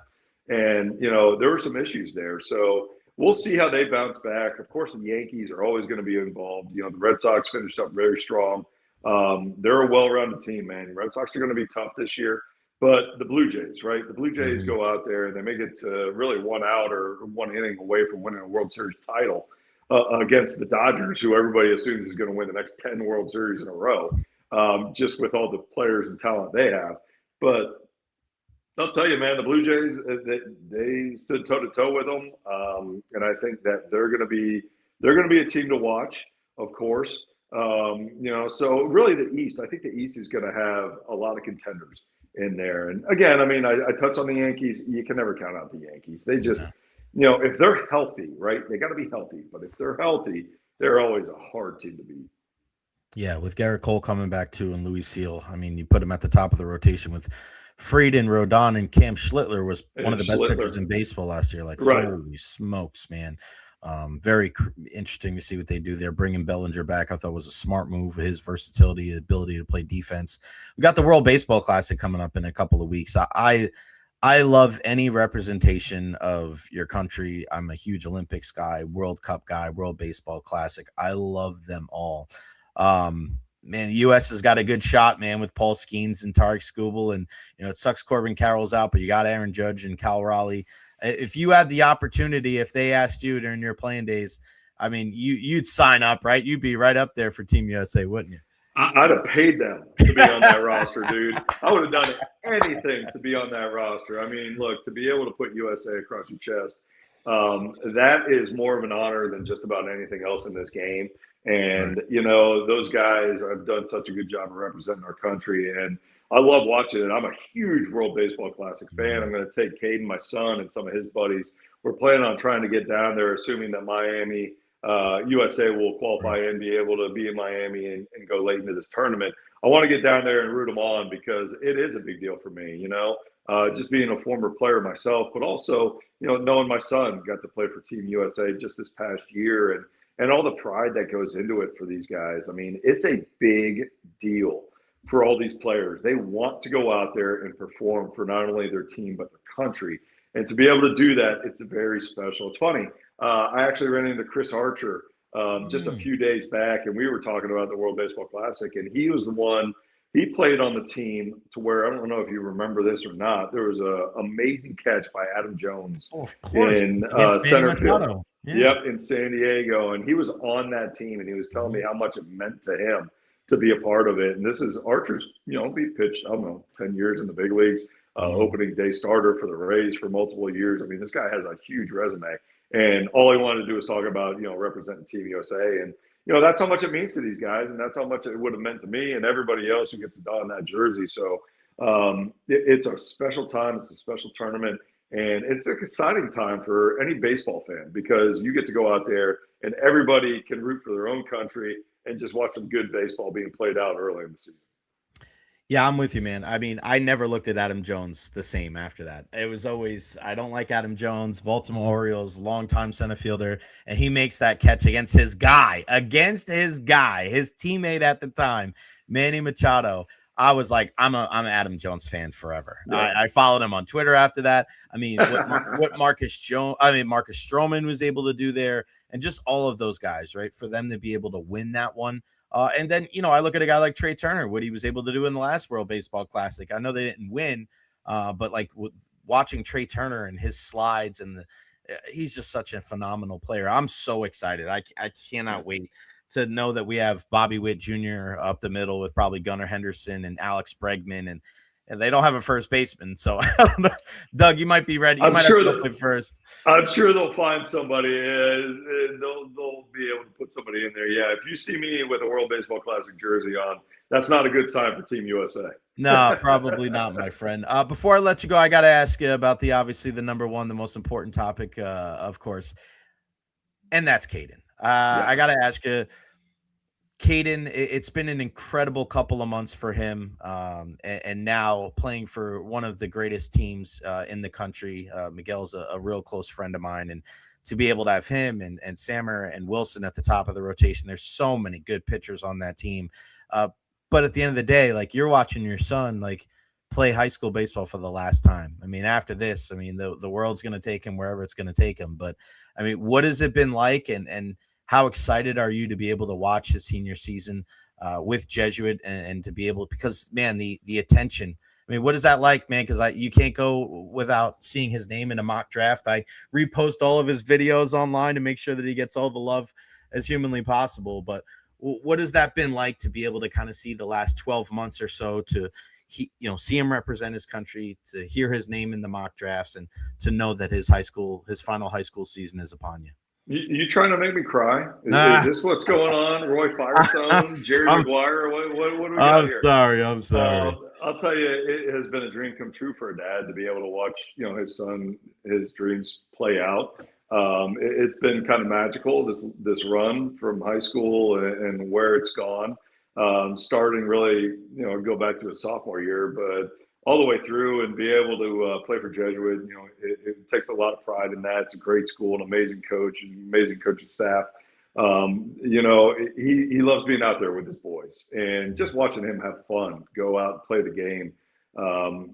and, there were some issues there. So we'll see how they bounce back. Of course, the Yankees are always going to be involved. The Red Sox finished up very strong. They're a well-rounded team, man. Red Sox are going to be tough this year. But the Blue Jays, right? The Blue Jays Mhm. go out there and they make it to really one out or one inning away from winning a World Series title against the Dodgers, who everybody assumes is going to win the next 10 World Series in a row, just with all the players and talent they have. But I'll tell you, man, the Blue Jays, they stood toe to toe with them, and I think that they're going to be a team to watch, of course. So really the East, I think the East is going to have a lot of contenders in there. And again, I mean, I touch on the Yankees. You can never count out the Yankees. They just, No. if they're healthy, right? They got to be healthy. But if they're healthy, they're always a hard team to beat. Yeah, with Garrett Cole coming back too and Louis Seal, I mean, you put him at the top of the rotation with Frieden, Rodon, and Cam Schlittler was one of the best pitchers in baseball last year. Like, Right. holy smokes, man. Very interesting to see what they do there. Bringing Bellinger back, I thought was a smart move. His versatility, ability to play defense. We got the World Baseball Classic coming up in a couple of weeks. I love any representation of your country. I'm a huge Olympics guy, World Cup guy, World Baseball Classic. I love them all. Man, the U.S. has got a good shot, man, with Paul Skeens and Tarek Skubal. And, it sucks Corbin Carroll's out, but you got Aaron Judge and Cal Raleigh. If you had the opportunity, if they asked you during your playing days, I mean, you'd sign up, right? You'd be right up there for Team USA, wouldn't you? I'd have paid them to be on that roster, dude. I would have done anything to be on that roster. I mean, look, to be able to put USA across your chest, that is more of an honor than just about anything else in this game. And, those guys have done such a good job of representing our country. And I love watching it. I'm a huge World Baseball Classic fan. I'm going to take Caden, my son, and some of his buddies. We're planning on trying to get down there, assuming that Miami – USA will qualify and be able to be in Miami and go late into this tournament. I want to get down there and root them on because it is a big deal for me, just being a former player myself, but also, knowing my son got to play for Team USA just this past year and all the pride that goes into it for these guys. I mean, it's a big deal for all these players. They want to go out there and perform for not only their team, but their country. And to be able to do that, it's very special. It's funny. I actually ran into Chris Archer just a few days back, and we were talking about the World Baseball Classic, and he was the one. He played on the team to where, I don't know if you remember this or not, there was an amazing catch by Adam Jones in center field. Yeah. Yep, in San Diego, and he was on that team, and he was telling me how much it meant to him to be a part of it. And this is Archer's, he pitched, I don't know, 10 years in the big leagues, opening day starter for the Rays for multiple years. I mean, this guy has a huge resume. And all he wanted to do was talk about, representing Team USA. And, that's how much it means to these guys. And that's how much it would have meant to me and everybody else who gets to don that jersey. So it's a special time. It's a special tournament. And it's an exciting time for any baseball fan because you get to go out there and everybody can root for their own country and just watch some good baseball being played out early in the season. Yeah, I'm with you, man. I mean, I never looked at Adam Jones the same after that. It was always, I don't like Adam Jones, Baltimore Orioles, longtime center fielder, and he makes that catch against his guy, his teammate at the time, Manny Machado. I was like, I'm an Adam Jones fan forever. Yeah. I followed him on Twitter after that. I mean, what Marcus Stroman was able to do there, and just all of those guys, right? For them to be able to win that one. And then, I look at a guy like Trey Turner, what he was able to do in the last World Baseball Classic. I know they didn't win, but like watching Trey Turner and his slides and he's just such a phenomenal player. I'm so excited. I cannot wait to know that we have Bobby Witt Jr. up the middle with probably Gunnar Henderson and Alex Bregman, and they don't have a first baseman. So I don't know. Doug, you might be ready. You might have to play first. I'm sure they'll find somebody. They'll be able to put somebody in there. Yeah, if you see me with a World Baseball Classic jersey on, that's not a good sign for Team USA. No, probably not, my friend. Before I let you go, I got to ask you about obviously the number one, the most important topic, of course, and that's Caden. I got to ask you, Caden, it's been an incredible couple of months for him, and now playing for one of the greatest teams in the country. Miguel's a real close friend of mine, and to be able to have him and Sammer and Wilson at the top of the rotation, there's so many good pitchers on that team. But at the end of the day, like, you're watching your son like play high school baseball for the last time. I mean, after this, I mean, the world's going to take him wherever it's going to take him. But I mean, what has it been like, and how excited are you to be able to watch his senior season with Jesuit and to be able, because man, the attention I mean, what is that like, man? Because you can't go without seeing his name in a mock draft. I repost all of his videos online to make sure that he gets all the love as humanly possible. But what has that been like to be able to kind of see the last 12 months or so to see him represent his country, to hear his name in the mock drafts, and to know that his final high school season is upon you? You trying to make me cry? Is this what's going on? Roy Firestone, Jerry Maguire? What do we got here? I'm sorry. I'll tell you, it has been a dream come true for a dad to be able to watch, his son, his dreams play out. It's been kind of magical, this run from high school and where it's gone. Starting really, go back to his sophomore year, but all the way through and be able to play for Jesuit, it takes a lot of pride in that. It's a great school, an amazing coach, and amazing coaching staff. He loves being out there with his boys and just watching him have fun, go out and play the game.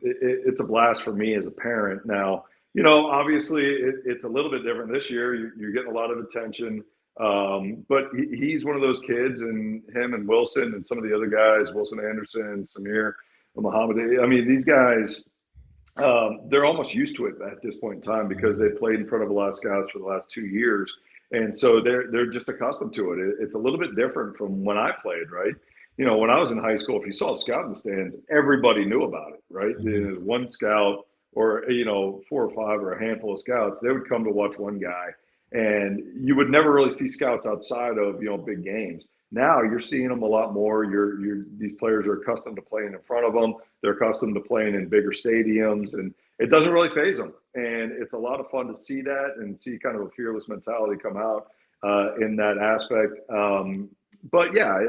It's a blast for me as a parent. Now, obviously it's a little bit different this year. You're getting a lot of attention. But he's one of those kids, and him and Wilson and some of the other guys, Wilson Anderson, Samir, Muhammad. I mean, these guys, they're almost used to it at this point in time because they've played in front of a lot of scouts for the last 2 years. And so they're just accustomed to it. It's a little bit different from when I played, right? When I was in high school, if you saw a scout in the stands, everybody knew about it, right? There's one scout or, 4 or 5 or a handful of scouts, they would come to watch one guy. And you would never really see scouts outside of, big games. Now you're seeing them a lot more. These players are accustomed to playing in front of them. They're accustomed to playing in bigger stadiums, and it doesn't really faze them. And it's a lot of fun to see that and see kind of a fearless mentality come out in that aspect. But yeah,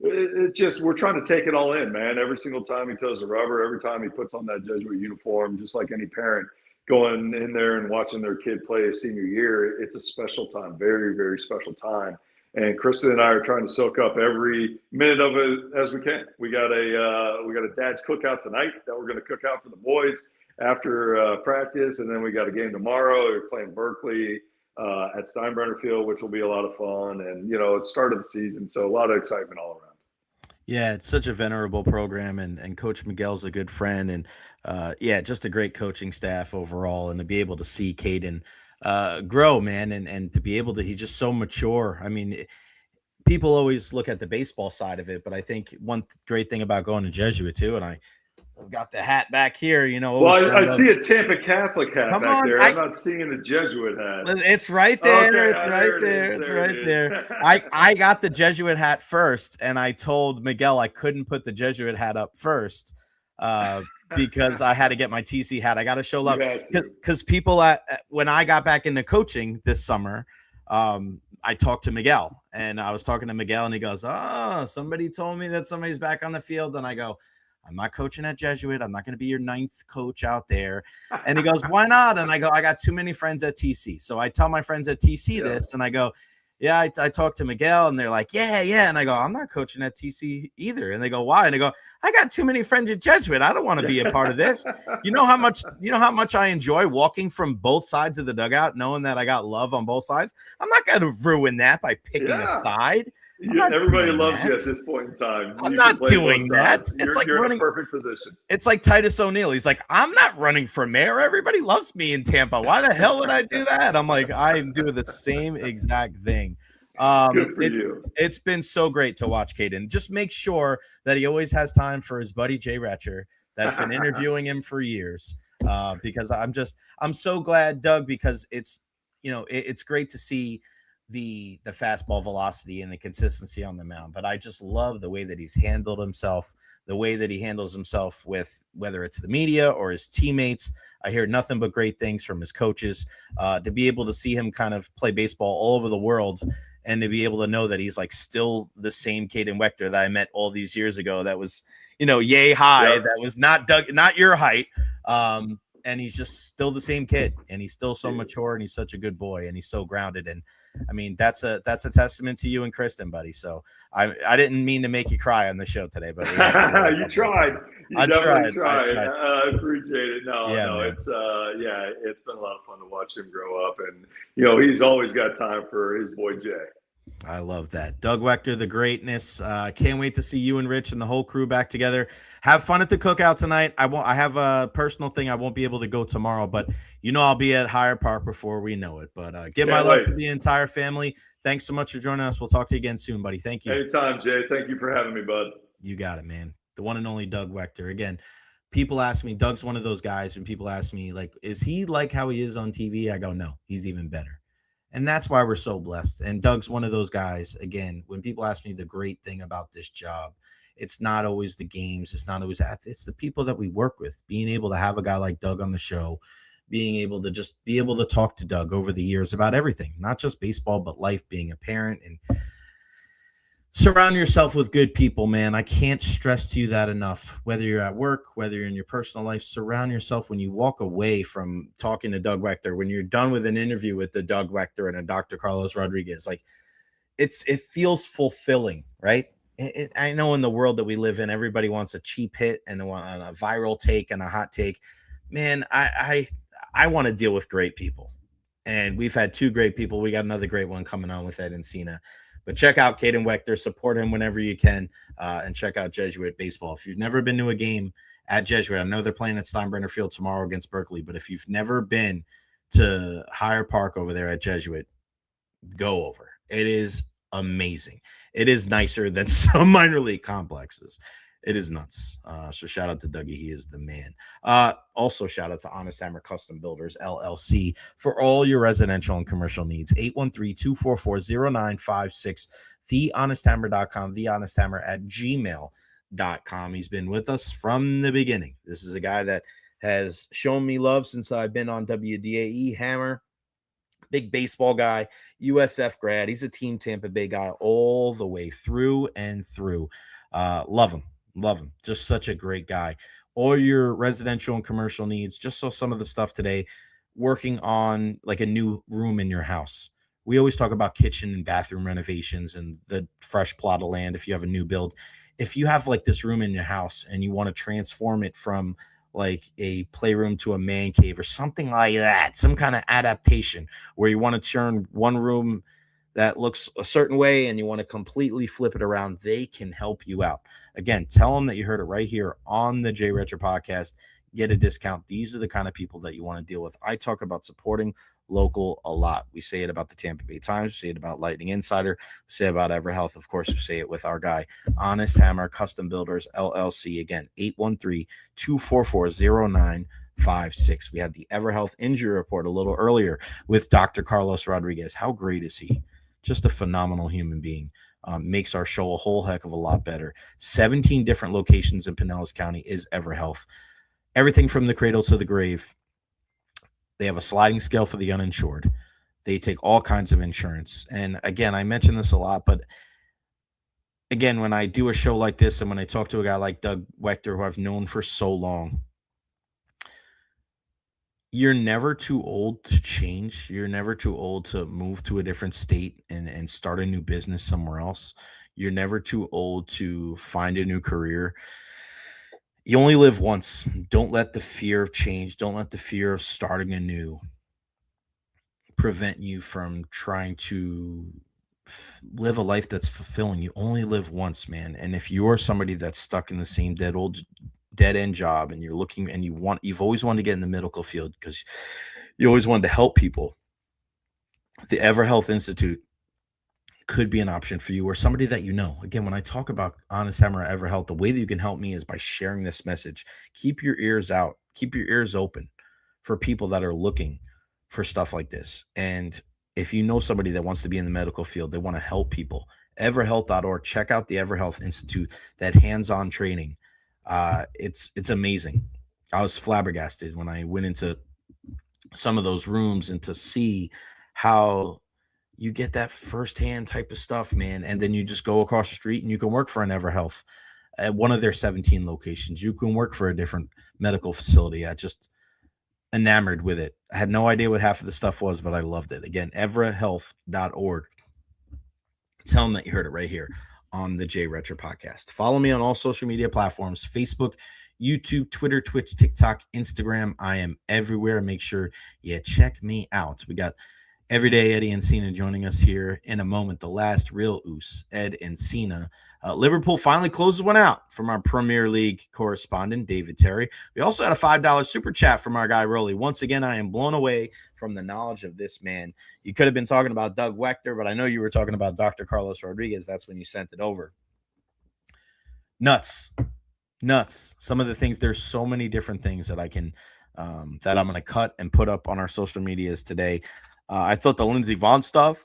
we're trying to take it all in, man. Every single time he toes the rubber, every time he puts on that Jesuit uniform, just like any parent going in there and watching their kid play a senior year, it's a special time, very, very special time. And Kristen and I are trying to soak up every minute of it as we can. We got a dad's cookout tonight that we're going to cook out for the boys after practice, and then we got a game tomorrow. We're playing Berkeley at Steinbrenner Field, which will be a lot of fun. And it's start of the season, so a lot of excitement all around. Yeah, it's such a venerable program, and Coach Miguel's a good friend, and just a great coaching staff overall. And to be able to see Caden grow, man, and to be able to, he's just so mature. I mean, people always look at the baseball side of it, but I think one great thing about going to Jesuit too, and I've got the hat back here, Well, I see a Tampa Catholic hat back there. I'm not seeing a Jesuit hat. It's right there. Okay, it's right there. I got the Jesuit hat first, and I told Miguel I couldn't put the Jesuit hat up first because I had to get my TC hat. I got to show love because people when I got back into coaching this summer, I talked to Miguel, and I was talking to Miguel, and he goes, "Oh, somebody told me that somebody's back on the field," and I go, "I'm not coaching at Jesuit. I'm not going to be your 9th coach out there." And he goes, "Why not?" And I go, "I got too many friends at TC." So I tell my friends at TC this, and I go, "Yeah, I talked to Miguel," and they're like, yeah. And I go, "I'm not coaching at TC either." And they go, "Why?" And I go, "I got too many friends at Jesuit. I don't want to be a part of this." You know how much I enjoy walking from both sides of the dugout, knowing that I got love on both sides. I'm not going to ruin that by picking a side. Everybody loves you at this point in time. I'm not doing that. It's like you're in a perfect position. It's like Titus O'Neil. He's like, "I'm not running for mayor. Everybody loves me in Tampa. Why the hell would I do that?" I'm like, I'm doing the same exact thing. Good for you. It's been so great to watch Caden. Just make sure that he always has time for his buddy Jay Recher that's been interviewing him for years. Because I'm so glad, Doug, because it's great to see the fastball velocity and the consistency on the mound, but I just love the way that he's handled himself, the way that he handles himself with whether it's the media or his teammates. I hear nothing but great things from his coaches. To be able to see him kind of play baseball all over the world, and to be able to know that he's like still the same Caden Waechter that I met all these years ago, that was yay high, that was not your height, and he's just still the same kid, and he's still so mature, and he's such a good boy, and he's so grounded. And I mean, that's a testament to you and Kristen, buddy. So I didn't mean to make you cry on the show today, but you tried. I tried. I appreciate it. No, it's it's been a lot of fun to watch him grow up, and he's always got time for his boy Jay. I love that. Doug Waechter, the greatness. Can't wait to see you and Rich and the whole crew back together. Have fun at the cookout tonight. I have a personal thing. I won't be able to go tomorrow, but I'll be at Higher Park before we know it. But give my Can't love wait. to the entire family. Thanks so much for joining us. We'll talk to you again soon, buddy. Thank you. Anytime, Jay. Thank you for having me, bud. You got it, man. The one and only Doug Waechter. Again, people ask me, Doug's one of those guys, when people ask me, like, is he like how he is on TV? I go, no, he's even better. And that's why we're so blessed. And Doug's one of those guys. Again, when people ask me the great thing about this job, it's not always the games. It's not always that. It's the people that we work with. Being able to have a guy like Doug on the show, being able to just be able to talk to Doug over the years about everything, not just baseball, but life, being a parent, and surround yourself with good people, man. I can't stress to you that enough. Whether you're at work, whether you're in your personal life, surround yourself. When you walk away from talking to Doug Waechter, when you're done with an interview with the Doug Waechter and a Dr. Carlos Rodriguez, like it feels fulfilling, right? I know in the world that we live in, everybody wants a cheap hit and a viral take and a hot take. Man, I want to deal with great people. And we've had two great people. We got another great one coming on with Ed Encina. But check out Caden Waechter, support him whenever you can, and check out Jesuit Baseball. If you've never been to a game at Jesuit, I know they're playing at Steinbrenner Field tomorrow against Berkeley, but if you've never been to Higher Park over there at Jesuit, go over. It is amazing. It is nicer than some minor league complexes. It is nuts. So shout out to Dougie. He is the man. Also shout out to Honest Hammer Custom Builders, LLC, for all your residential and commercial needs. 813-244-0956, thehonesthammer.com, thehonesthammer@gmail.com. He's been with us from the beginning. This is a guy that has shown me love since I've been on WDAE Hammer. Big baseball guy, USF grad. He's a Team Tampa Bay guy all the way through and through. Love him. Love him. Just such a great guy. All your residential and commercial needs. Just so some of the stuff today, working on like a new room in your house. We always talk about kitchen and bathroom renovations and the fresh plot of land if you have a new build. If you have like this room in your house and you want to transform it from like a playroom to a man cave or something like that, some kind of adaptation where you want to turn one room that looks a certain way and you want to completely flip it around, they can help you out. Again, tell them that you heard it right here on the Jay Recher podcast. Get a discount. These are the kind of people that you want to deal with. I talk about supporting local a lot. We say it about the Tampa Bay Times. We say it about Lightning Insider. We say it about Evara Health. Of course, we say it with our guy, Honest Hammer Custom Builders, LLC. Again, 813-244-0956. We had the Evara Health Injury Report a little earlier with Dr. Carlos Rodriguez. How great is he? Just a phenomenal human being. Makes our show a whole heck of a lot better. 17 different locations in Pinellas County is Evara Health. Everything from the cradle to the grave. They have a sliding scale for the uninsured. They take all kinds of insurance. And again, I mention this a lot, but again, when I do a show like this and when I talk to a guy like Doug Waechter, who I've known for so long, you're never too old to change. You're never too old to move to a different state and start a new business somewhere else. You're never too old to find a new career. You only live once. Don't let the fear of change, don't let the fear of starting anew prevent you from trying to live a life that's fulfilling. You only live once, man. And if you're somebody that's stuck in the same dead end job and you're looking and you've always wanted to get in the medical field because you always wanted to help people, the Evara Health Institute could be an option for you or somebody that you know. Again, when I talk about Honest Hammer Evara Health, the way that you can help me is by sharing this message. Keep your ears out, keep your ears open for people that are looking for stuff like this. And if you know somebody that wants to be in the medical field, they want to help people, everahealth.org. Check out the Evara Health Institute, that hands-on training. It's amazing. I was flabbergasted when I went into some of those rooms and to see how you get that firsthand type of stuff, man. And then you just go across the street and you can work for an Evara Health at one of their 17 locations. You can work for a different medical facility. I just enamored with it. I had no idea what half of the stuff was, but I loved it. Again, everahealth.org. Tell them that you heard it right here on the Jay Recher podcast. Follow me on all social media platforms: Facebook, YouTube, Twitter, Twitch, TikTok, Instagram. I am everywhere. Make sure you check me out. We got Everyday Eddie Encina joining us here in a moment. The last real oos, Ed Encina. Liverpool finally closes one out from our Premier League correspondent, David Terry. We also had a $5 super chat from our guy, Rolly. Once again, I am blown away from the knowledge of this man. You could have been talking about Doug Waechter, but I know you were talking about Dr. Carlos Rodriguez. That's when you sent it over. Nuts. Some of the things, there's so many different things that I can, that I'm going to cut and put up on our social medias today. I thought the Lindsey Vonn stuff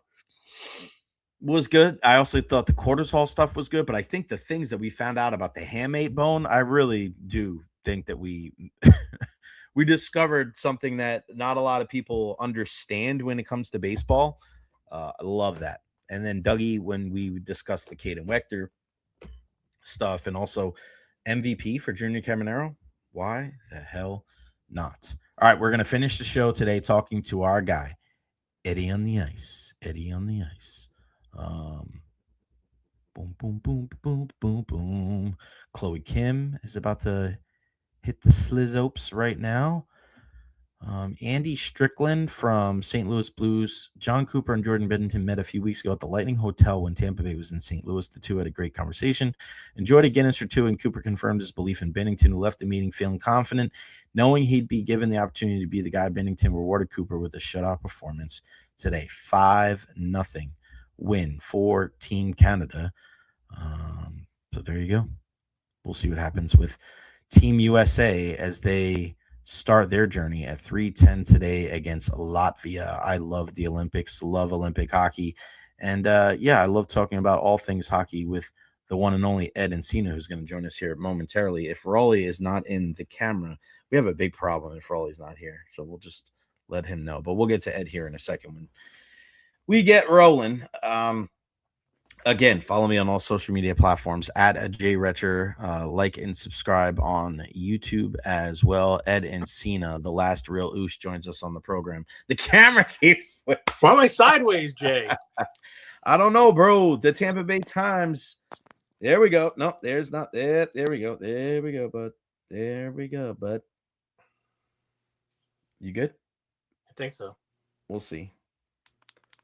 was good. I also thought the cortisol stuff was good, but I think the things that we found out about the hamate bone, I really do think that we we discovered something that not a lot of people understand when it comes to baseball. I love that. And then Dougie, when we discussed the Caden Waechter stuff and also MVP for Junior Caminero, why the hell not? All right, we're going to finish the show today talking to our guy, Eddie on the ice. Boom, boom, boom, boom, boom, boom. Chloe Kim is about to hit the slizzopes right now. Andy Strickland from St. Louis Blues. John Cooper and Jordan Bennington met a few weeks ago at the Lightning Hotel when Tampa Bay was in St. Louis. The two had a great conversation. Enjoyed a Guinness or two, and Cooper confirmed his belief in Bennington, who left the meeting feeling confident, knowing he'd be given the opportunity to be the guy. Bennington rewarded Cooper with a shutout performance today. 5-0 win for Team Canada. So there you go. We'll see what happens with Team USA as they start their journey at 3:10 today against Latvia. I love the Olympics, love Olympic hockey. And I love talking about all things hockey with the one and only Ed Encina, who's going to join us here momentarily. If Raleigh is not in the camera, we have a big problem if Raleigh's not here. So we'll just let him know. But we'll get to Ed here in a second when we get rolling. Again, follow me on all social media platforms at Recher. Like and subscribe on YouTube as well. Ed Encina, the last real oos, joins us on the program. The camera keeps switching. Why am I sideways, Jay? I don't know, bro. The Tampa Bay Times. There we go. No, there's not there. There we go. There we go, bud. There we go, bud. You good? I think so. We'll see.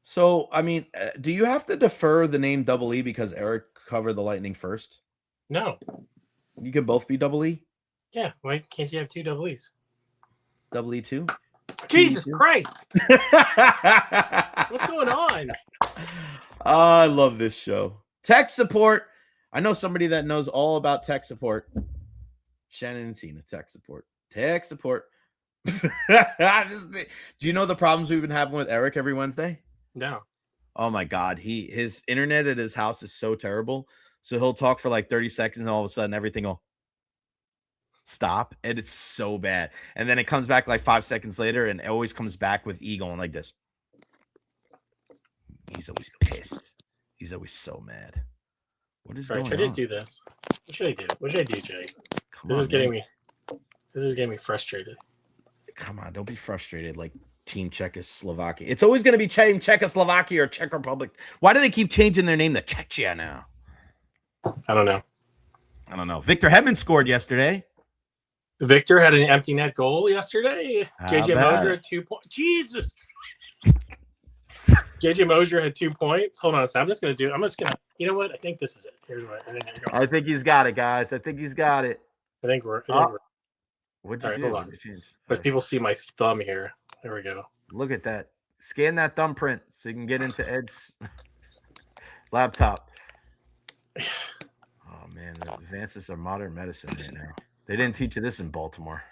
So, I mean, do you have to defer the name Double E because Eric covered the Lightning first? No. You could both be Double E? Yeah. Why can't you have two double E's? Double E two? Jesus Christ. What's going on? I love this show. Tech support. I know somebody that knows all about tech support. Shannon Encina, tech support. Tech support. Do you know the problems we've been having with Eric every Wednesday? No. Oh my God. His internet at his house is so terrible. So he'll talk for like 30 seconds and all of a sudden everything will stop. And it's so bad. And then it comes back like 5 seconds later and it always comes back with E going like this. He's always pissed. He's always so mad. What is going on? Should I just do this? What should I do? What should I do, Jay? This is getting me frustrated. Come on, don't be frustrated like Team Czechoslovakia. It's always going to be Team Czechoslovakia or Czech Republic. Why do they keep changing their name to Czechia now? I don't know. Victor Hedman scored yesterday. Victor had an empty net goal yesterday. JJ Mosier had 2 points. Jesus. JJ Mosier had 2 points. Hold on a second. You know what? I think this is it. Here's what I think he's got it, guys. I think he's got it. I think we're What'd you do? Hold on. But people see my thumb here. There we go. Look at that. Scan that thumbprint so you can get into Ed's laptop. Oh, man. The advances of modern medicine right now. They didn't teach you this in Baltimore.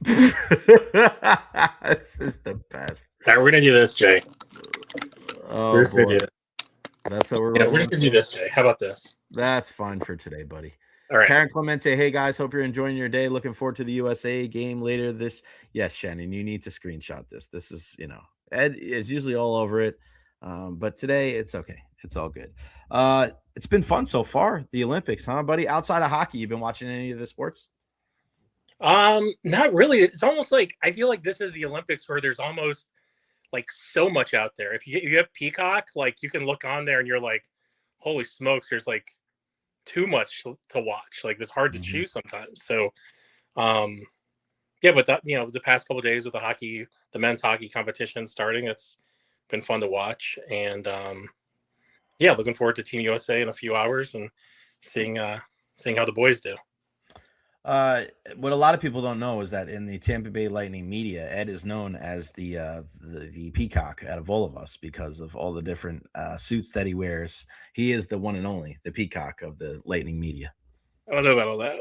This is the best. All right, we're going to do this, Jay. Oh, we're just going to do it. That's how we're We're just going to do this, Jay. How about this? That's fine for today, buddy. All right. Karen Clemente, hey guys, hope you're enjoying your day. Looking forward to the USA game later this. Yes, Shannon, you need to screenshot this. This is, Ed is usually all over it. But today it's okay. It's all good. It's been fun so far. The Olympics, huh, buddy? Outside of hockey, you've been watching any of the sports? Not really. It's almost like I feel like this is the Olympics where there's almost like so much out there. If you have Peacock, like you can look on there and you're like, holy smokes, there's like too much to watch. Like it's hard to choose sometimes. So Yeah, but that, the past couple of days with the men's hockey competition starting, it's been fun to watch, and yeah, looking forward to Team USA in a few hours and seeing how the boys do. What a lot of people don't know is that in the Tampa Bay Lightning media, Ed is known as the peacock out of all of us because of all the different suits that he wears. He is the one and only, the peacock of the Lightning media. I don't know about all that.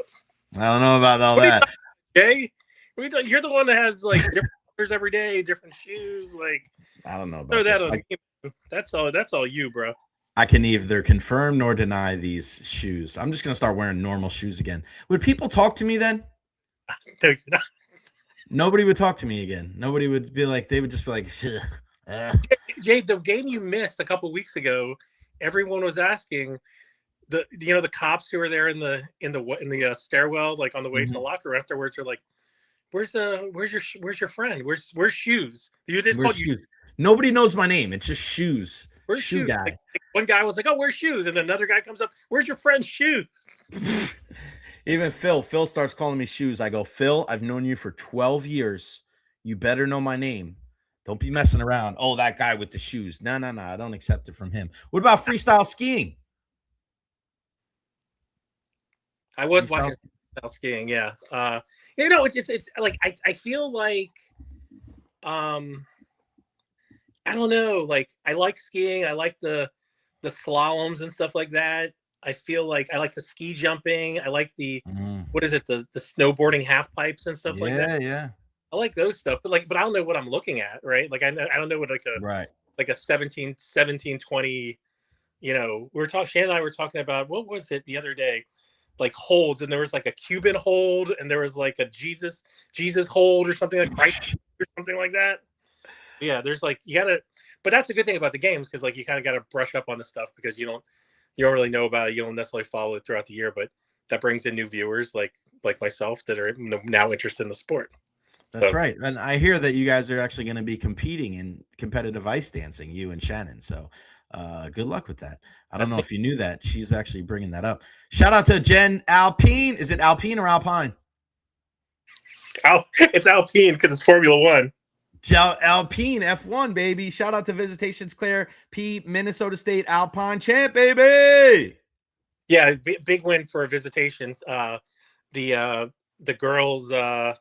I don't know about all that. Jay, you're the one that has like different colors every day, different shoes. Like, I don't know about this. That's all you, bro. I can neither confirm nor deny these shoes. I'm just gonna start wearing normal shoes again. Would people talk to me then? No, you're not. Nobody would talk to me again. Nobody would be like. They would just be like, Jay, the game you missed a couple weeks ago, everyone was asking the cops who were there in the stairwell, like on the way to the locker room afterwards, are like, where's your friend? Where's Shoes? You just called Shoes. Nobody knows my name. It's just Shoes. Where's Shoe Shoes? guy. Like, one guy was like, "Oh, where's Shoes?" And another guy comes up, "Where's your friend's Shoes?" Even Phil starts calling me Shoes. I go, Phil, I've known you for 12 years. You better know my name. Don't be messing around. Oh, that guy with the shoes. No. I don't accept it from him. What about freestyle skiing? I was watching freestyle skiing. Yeah. It's like I feel like, I don't know. Like, I like skiing. I like the slaloms and stuff like that. I feel like I like the ski jumping. I like the what is it? The snowboarding half pipes and stuff like that. Yeah. I like those stuff, but I don't know what I'm looking at, right? Like I don't know what like a 17, 20. Shannon and I were talking about, what was it the other day? Like holds, and there was like a Cuban hold, and there was like a Jesus hold or something like Christ or something like that. Yeah, there's like but that's a good thing about the games, because like you kind of got to brush up on the stuff because you don't really know about it. You don't necessarily follow it throughout the year, but that brings in new viewers like myself that are now interested in the sport. That's right. And I hear that you guys are actually going to be competing in competitive ice dancing, you and Shannon. So good luck with that. I don't know if you knew that. She's actually bringing that up. Shout out to Jen Alpine. Is it Alpine or Alpine? It's Alpine because it's Formula One. Alpine F1, baby. Shout out to Visitations Claire P, Minnesota State Alpine champ, baby. Yeah, big win for Visitations. The girls, I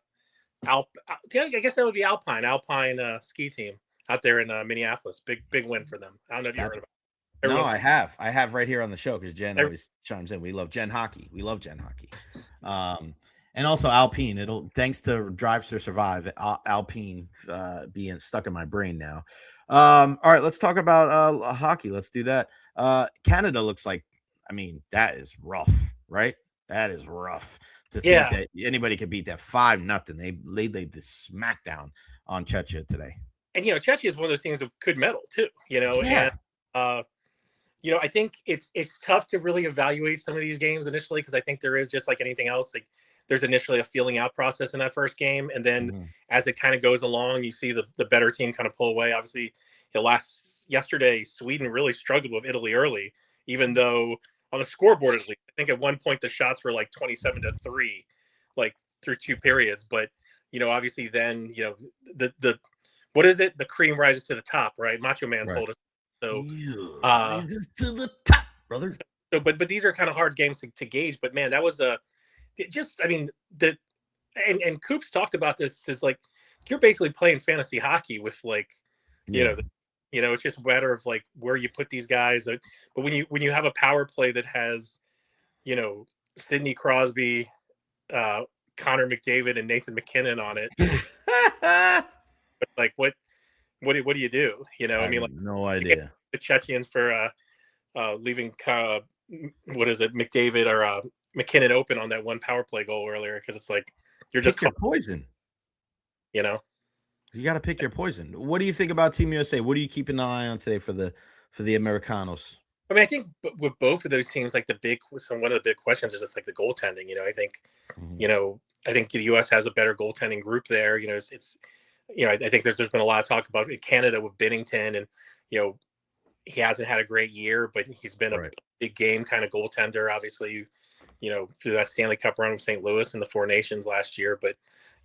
guess that would be Alpine ski team out there in Minneapolis. Big win for them. I don't know if you heard about it. No, I have right here on the show because Jen always chimes in. We love Jen hockey. And also Alpine. Thanks to Drives to Survive, Alpine being stuck in my brain now. All right, let's talk about hockey. Let's do that. Canada looks like, that is rough, right? That is rough to think that anybody could beat that 5-0. They laid this smackdown on Czechia today. And Czechia is one of those teams that could medal too. And I think it's tough to really evaluate some of these games initially, because I think there is, just like anything else, like there's initially a feeling out process in that first game, and then as it kind of goes along, you see the better team kind of pull away. Obviously, yesterday Sweden really struggled with Italy early, even though on the scoreboard at least, I think at one point the shots were like 27-3, like through 2 periods. But obviously then the what is it? The cream rises to the top, right? Macho Man told us. So rises to the top, brother. So, but these are kind of hard games to gauge. But man, that was and Coops talked about this, is like you're basically playing fantasy hockey with it's just a matter of like where you put these guys. But when you have a power play that has, Sidney Crosby, Connor McDavid, and Nathan McKinnon on it, it's like what do you do? No idea. The Chechians for leaving McDavid or McKinnon open on that one power play goal earlier, because it's like you're just your poison. You got to pick your poison. What do you think about Team USA? What do you keep an eye on today for the Americanos? I think with both of those teams, like one of the big questions is just like the goaltending. I think I think the U.S. has a better goaltending group there. I think there's been a lot of talk about Canada with Binnington, and he hasn't had a great year, but he's been a big game kind of goaltender. Obviously, through that Stanley Cup run with St. Louis and the Four Nations last year. But,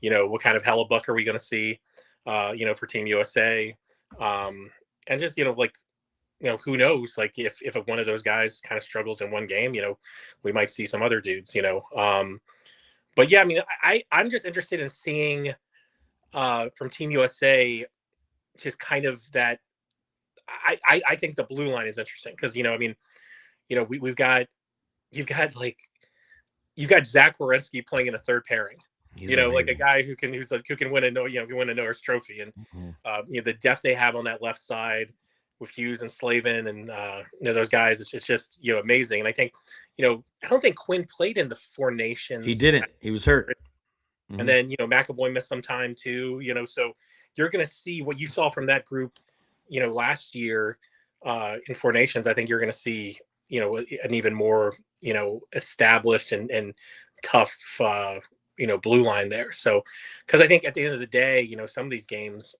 what kind of Hellebuck are we going to see, for Team USA? And just, who knows, like if one of those guys kind of struggles in one game, we might see some other dudes, but yeah, I mean, I'm just interested in seeing from Team USA, just kind of that. I think the blue line is interesting because, you've got Zach Werenski playing in a third pairing. He's like a amazing. guy who can win a Norris Trophy, and the depth they have on that left side with Hughes and Slavin and those guys, it's just amazing. And I think I don't think Quinn played in the Four Nations. He didn't. He was hurt. And then McAvoy missed some time too. So you're going to see what you saw from that group, last year in Four Nations. I think you're going to see an even more established and tough blue line there. So because I think at the end of the day, some of these games,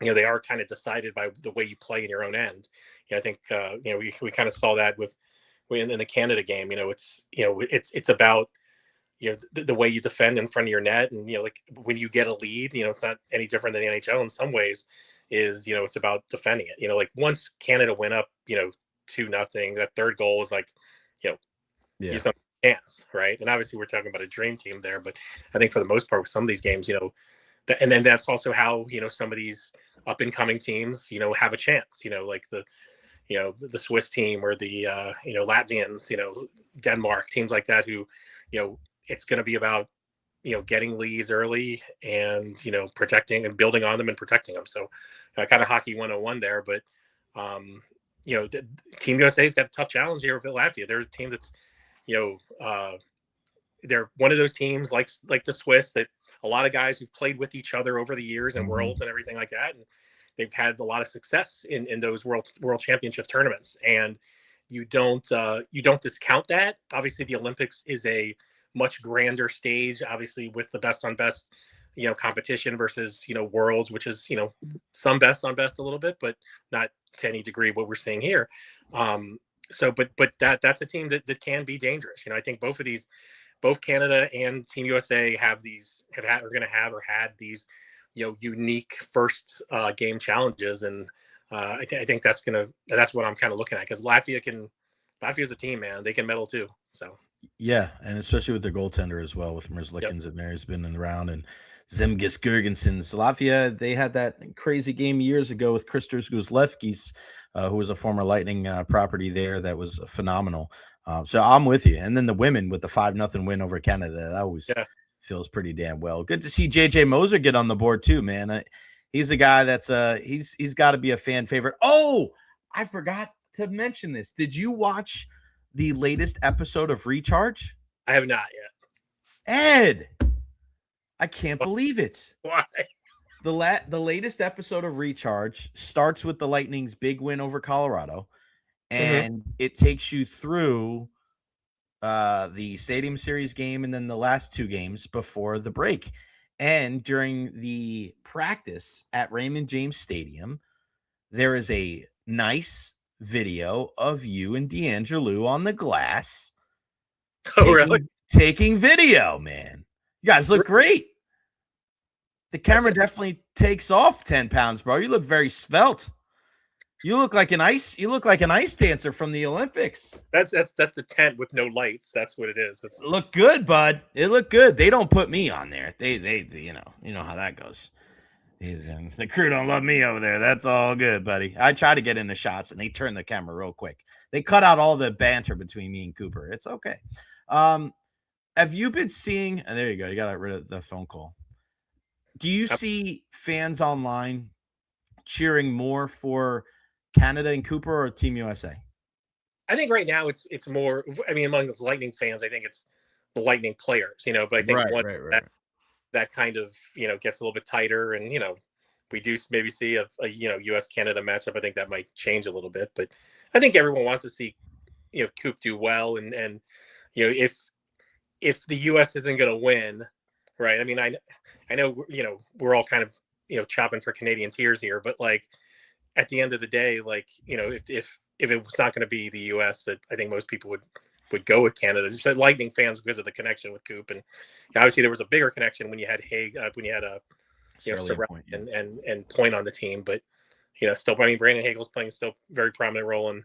they are kind of decided by the way you play in your own end. I think we kind of saw that in the Canada game. It's about the way you defend in front of your net, and like when you get a lead, it's not any different than the NHL in some ways. It's about defending it. Like once Canada went up 2-0, that third goal was like you some chance, right? And obviously we're talking about a dream team there, but I think for the most part with some of these games, and then that's also how some of these up and coming teams have a chance. Like the Swiss team or the Latvians, Denmark, teams like that who it's going to be about getting leads early and protecting and building on them and protecting them. So kind of hockey 101 there, but Team USA's got a tough challenge here with Latvia. They're a team that's they're one of those teams like the Swiss that a lot of guys who've played with each other over the years and worlds and everything like that, and they've had a lot of success in those world championship tournaments. And you don't discount that. Obviously the Olympics is a much grander stage, obviously with the best on best competition versus worlds, which is some best on best a little bit, but not to any degree what we're seeing here. But that's a team that can be dangerous. I think both Canada and Team USA are going to have or had these unique first game challenges, and I think that's what I'm kind of looking at, because Latvia's a team, man. They can medal too. So yeah, and especially with their goaltender as well, with Merzlikins in there, he's been in the round, and Zemgus Girgensons. Latvia, they had that crazy game years ago with Kristers Guzlevskis, who was a former Lightning property there. That was phenomenal. So I'm with you. And then the women with the 5-0 win over Canada, that always feels pretty damn well. Good to see JJ Moser get on the board too, man. He's a guy that's he's got to be a fan favorite. Oh, I forgot to mention this. Did you watch the latest episode of Recharge? I have not yet. Ed, I can't believe it. Why? The latest episode of Recharge starts with the Lightning's big win over Colorado, and it takes you through the Stadium Series game and then the last two games before the break. And during the practice at Raymond James Stadium, there is a nice video of you and D'Angelo on the glass. Really? Taking video, man. You guys look great. The camera definitely takes off 10 pounds, bro. You look very svelte. You look like an ice dancer from the Olympics. That's the tent with no lights. That's what it is. It looked good, bud. It looked good. They don't put me on there. They you know how that goes. The crew don't love me over there. That's all good, buddy. I try to get in the shots and they turn the camera real quick. They cut out all the banter between me and Cooper. It's okay. Have you been seeing, and there you go. You got rid of the phone call. Do you see fans online cheering more for Canada and Cooper or Team USA? I think right now it's more, I mean, among the Lightning fans, I think it's the Lightning players, but I think that kind of, gets a little bit tighter, and, we do maybe see a US Canada matchup. I think that might change a little bit, but I think everyone wants to see, Coop do well. And, if the US isn't going to win, right. I mean, I know, we're all kind of, chopping for Canadian tears here, but like at the end of the day, like, if it was not going to be the US, that I think most people would would go with Canada. Just Lightning fans because of the connection with Coop, and obviously there was a bigger connection when you had when you had Sorrell and Point on the team. But still, I mean, Brandon Hagel's playing still very prominent role on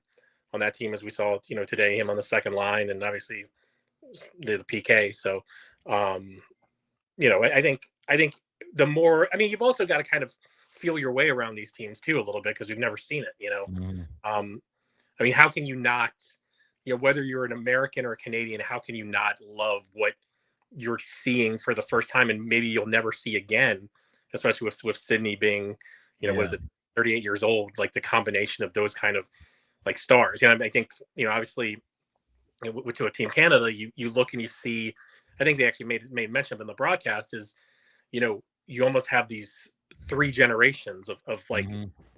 that team, as we saw today, him on the second line, and obviously the PK. So I think the more, I mean, you've also got to kind of feel your way around these teams too a little bit, because we've never seen it. I mean, how can you not, whether you're an American or a Canadian, how can you not love what you're seeing for the first time, and maybe you'll never see again, especially with Sydney being, what is it, 38 years old, like the combination of those kind of like stars. I think, obviously to a Team Canada, you look and you see, I think they actually made mention of in the broadcast is, you almost have these 3 generations of like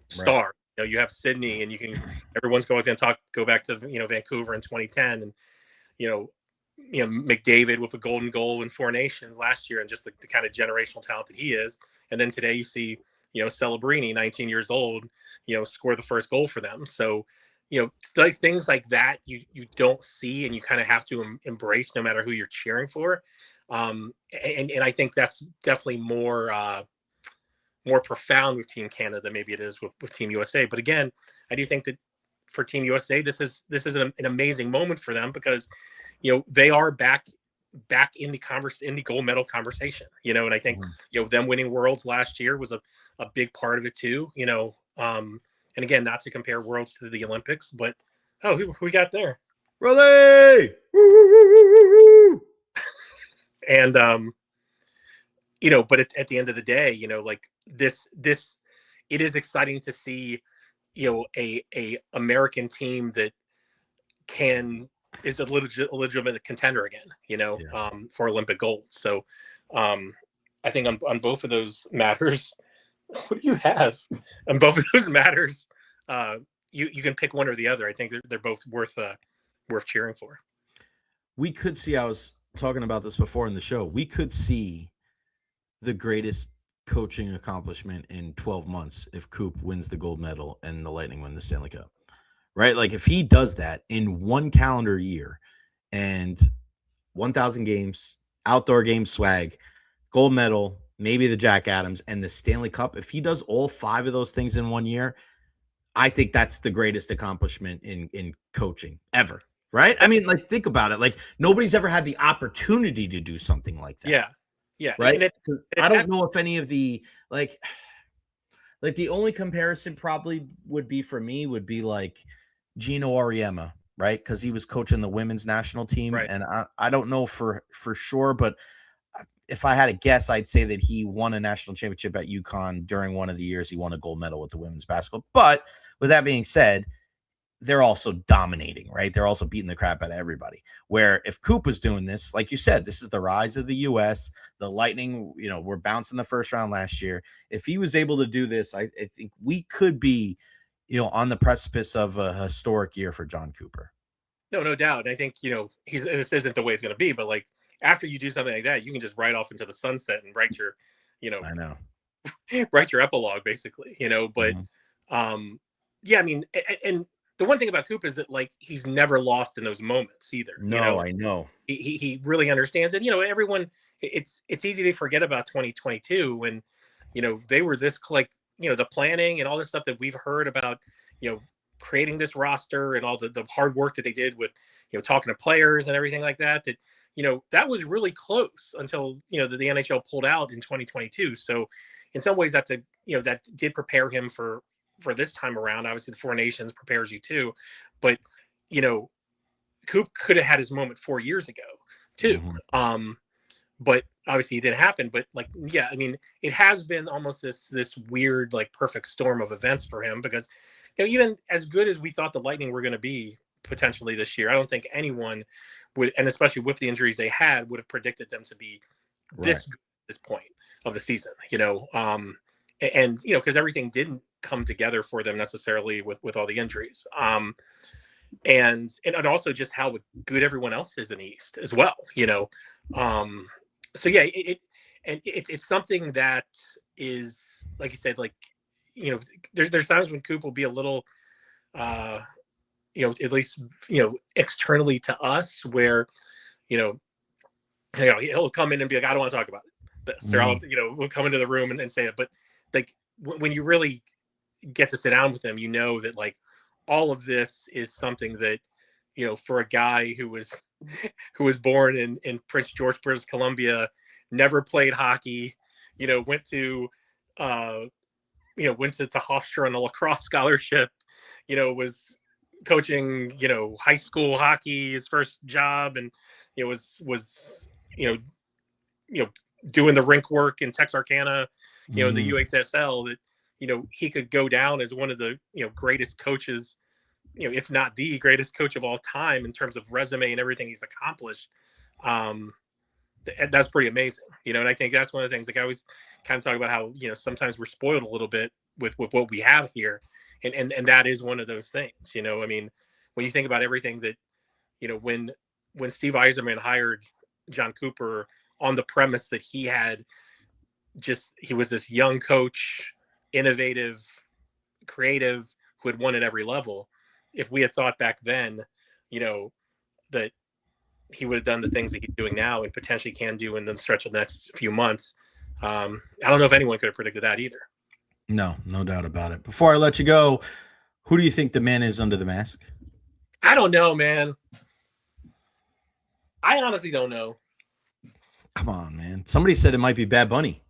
stars. You have Sydney, and everyone's always going to go back to, Vancouver in 2010, and, McDavid with a golden goal in 4 Nations last year, and just the kind of generational talent that he is. And then today you see, Celebrini, 19 years old, score the first goal for them. So, like things like that, you don't see, and you kind of have to embrace no matter who you're cheering for. And I think that's definitely more profound with Team Canada than maybe it is with Team USA. But again, I do think that for Team USA, this is an amazing moment for them, because they are back in the gold medal conversation, and I think them winning Worlds last year was a big part of it too. And again, not to compare Worlds to the Olympics, but who we got there? Rolly! And but at the end of the day, like this it is exciting to see, a American team that is a legitimate contender again, for Olympic gold. So I think on both of those matters, what do you have? On both of those matters, you can pick one or the other. I think they're both worth cheering for. We could see, I was talking about this before in the show, we could see the greatest coaching accomplishment in 12 months if Coop wins the gold medal and the Lightning win the Stanley Cup. Right? Like if he does that in 1 calendar year and 1,000 games, outdoor game swag, gold medal, maybe the Jack Adams, and the Stanley Cup, if he does all 5 of those things in 1 year, I think that's the greatest accomplishment in coaching ever. Right? I mean, like, think about it. Like, nobody's ever had the opportunity to do something like that. Yeah. Right? I don't know if any of the, like the only comparison probably would be for me would be like Gino Auriemma, right? Because he was coaching the women's national team. Right. And I don't know for sure, but if I had a guess, I'd say that he won a national championship at UConn during one of the years he won a gold medal with the women's basketball. But with that being said, they're also dominating, right? They're also beating the crap out of everybody. Where if Coop was doing this, like you said, this is the rise of the U.S. The Lightning, we're bouncing the first round last year. If he was able to do this, I think we could be, on the precipice of a historic year for John Cooper. No doubt. And I think, this isn't the way it's going to be, but like after you do something like that, you can just ride off into the sunset and write your, I know, write your epilogue basically, but yeah, I mean, and the one thing about Coop is that like he's never lost in those moments either. No, I know. He really understands it. Everyone, it's easy to forget about 2022 when, they were this like, the planning and all this stuff that we've heard about, creating this roster and all the hard work that they did with, talking to players and everything like that, that was really close until, the NHL pulled out in 2022. So in some ways that's that did prepare him for this time around. Obviously the 4 Nations prepares you too, but Coop could have had his moment 4 years ago too. But obviously it didn't happen. But like, yeah, I mean, it has been almost this weird, like perfect storm of events for him, because even as good as we thought the Lightning were going to be potentially this year, I don't think anyone would, and especially with the injuries they had, would have predicted them to be this good at this point of the season, and because everything didn't come together for them necessarily with all the injuries, and also just how good everyone else is in the East as well, so yeah, it's something that is, like you said, like there's times when Coop will be a little at least, externally to us, where, he'll come in and be like, I don't want to talk about this, or I'll, we'll come into the room and say it. But like when you really get to sit down with him, that like all of this is something that, for a guy who was born in Prince George, British Columbia, never played hockey, went to Hofstra on a lacrosse scholarship, was coaching, high school hockey, his first job, and was doing the rink work in Texarkana, in the USSL, that he could go down as one of the greatest coaches, if not the greatest coach of all time in terms of resume and everything he's accomplished. That's pretty amazing, and I think that's one of the things, like I always kind of talk about how sometimes we're spoiled a little bit with what we have here, and that is one of those things. I mean, when you think about everything that when Steve Yzerman hired John Cooper on the premise that he was this young coach, innovative, creative, who had won at every level. If we had thought back then, that he would have done the things that he's doing now and potentially can do in the stretch of the next few months, I don't know if anyone could have predicted that either. No doubt about it. Before I let you go, who do you think the man is under the mask? I don't know, man. I honestly don't know. Come on, man. Somebody said it might be Bad Bunny.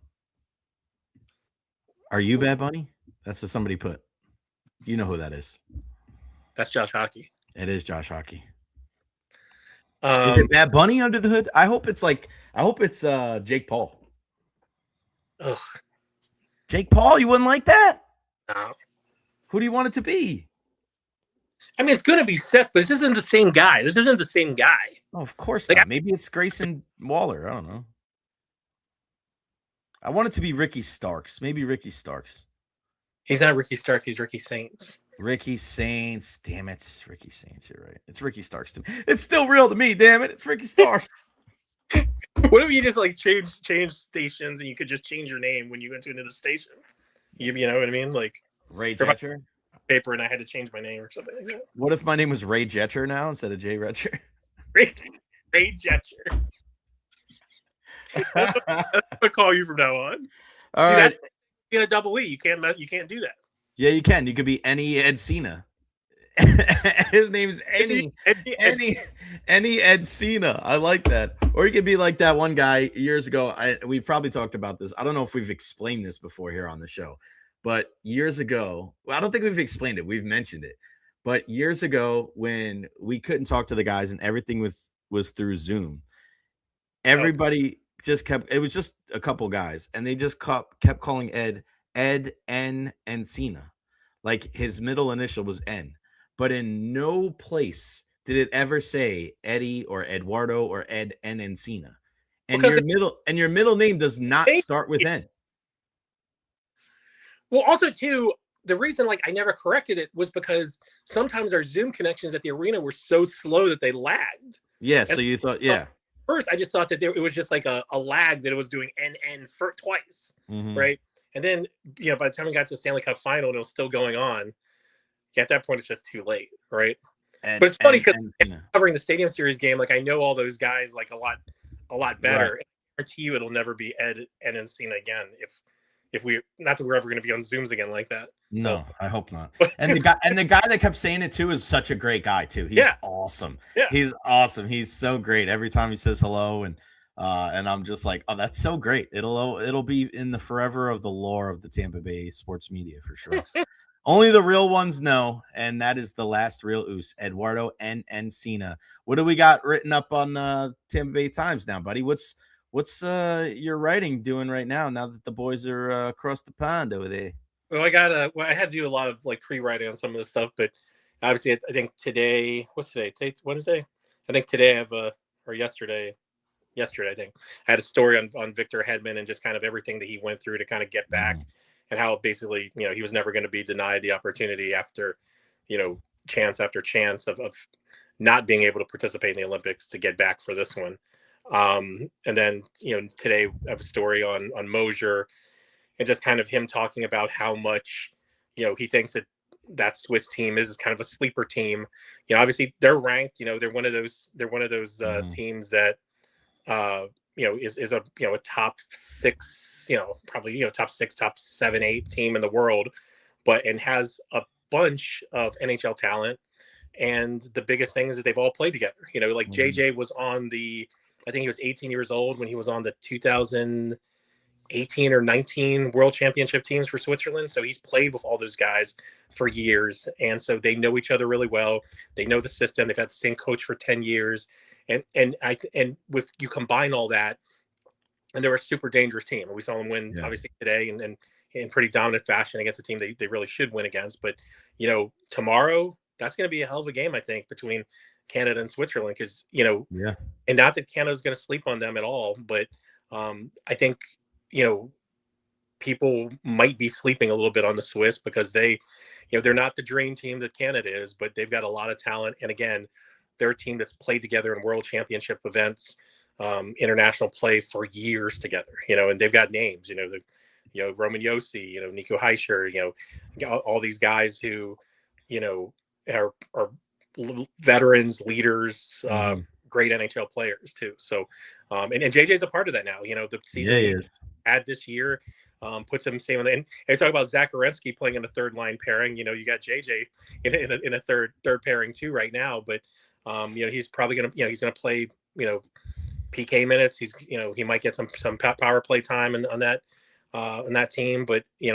Are you Bad Bunny? That's what somebody put. You know who that is. That's Josh Hockey. It is Josh Hockey. Is it Bad Bunny under the hood? I hope it's Jake Paul. Ugh. Jake Paul, you wouldn't like that? No. Who do you want it to be? I mean, it's going to be Seth, but this isn't the same guy. Oh, of course not. Maybe it's Grayson Waller. I don't know. I want it to be Ricky Starks. Maybe Ricky Starks. He's not Ricky Starks. He's Ricky Saints. Ricky Saints. Damn it. Ricky Saints. You're right. It's Ricky Starks. It's still real to me. Damn it. It's Ricky Starks. What if you just like change stations and you could just change your name when you went to another station? You know what I mean? Like Ray Jetcher? Paper and I had to change my name or something like that. What if my name was Ray Jetcher now instead of Jay Recher? Ray Jetcher. That's what I call you from now on. All right. In a double E, you can't do that. Yeah, you can. You could be any Encina. His name's any Encina. I like that. Or you could be like that one guy years ago. We probably talked about this. I don't know if we've explained this before here on the show, but years ago, I don't think we've explained it. We've mentioned it, but years ago when we couldn't talk to the guys and everything was through Zoom, everybody just kept. It was just a couple guys, and they just kept calling Ed N Encina, like his middle initial was N. But in no place did it ever say Eddie or Eduardo or Ed N Encina. And your middle name does not start with N. Well, also too, the reason like I never corrected it was because sometimes our Zoom connections at the arena were so slow that they lagged. Yeah, so you thought, yeah. First, I just thought that it was just like a lag that it was doing NN for twice, right? And then, by the time we got to the Stanley Cup final and it was still going on, at that point, it's just too late, right? But it's funny because covering the Stadium Series game, like I know all those guys like a lot better. Right. I guarantee you it'll never be Ed and Encina again if we, not that we're ever going to be on Zooms again like that. No, I hope not. And the guy that kept saying it too is such a great guy too. He's awesome. Yeah. He's awesome. He's so great. Every time he says hello and I'm just like, oh, that's so great. It'll be in the forever of the lore of the Tampa Bay sports media for sure. Only the real ones know, and that is the last real Oos, Eduardo N. Encina. What do we got written up on Tampa Bay Times now, buddy? What's your writing doing right now that the boys are across the pond over there? Well, I had to do a lot of like pre-writing on some of this stuff, but obviously I think today, what's today? Today's Wednesday? I think today I have or yesterday, I think I had a story on Victor Hedman and just kind of everything that he went through to kind of get back. And how basically, he was never going to be denied the opportunity after, chance after chance of not being able to participate in the Olympics to get back for this one. And then, today I have a story on Mosier and just kind of him talking about how much, he thinks that that Swiss team is kind of a sleeper team. You know, obviously they're ranked. You know, they're one of those teams that you know is a a top 6, probably top 6, top 7, 8 team in the world, and has a bunch of NHL talent. And the biggest thing is that they've all played together. You know, like JJ was on I think he was 18 years old when he was on the 2018 or 19 World Championship teams for Switzerland. So he's played with all those guys for years, and so they know each other really well. They know the system. They've had the same coach for 10 years, and with you combine all that, and they're a super dangerous team. And we saw them win obviously today, and in pretty dominant fashion against a team they really should win against. But tomorrow, that's going to be a hell of a game, I think, between Canada and Switzerland, because and not that Canada's going to sleep on them at all, but I think people might be sleeping a little bit on the Swiss because they're not the dream team that Canada is, but they've got a lot of talent. And again, they're a team that's played together in World Championship events, international play for years together. And they've got names. Roman Yossi, Nico Heischer, all these guys who are veterans, leaders, great NHL players too. So, and JJ's a part of that now. The season he had this year puts him same. And talk about Zach Werenski playing in a third line pairing. You got JJ in a third pairing too right now. But he's probably gonna he's gonna play PK minutes. He might get some power play time on that team. But he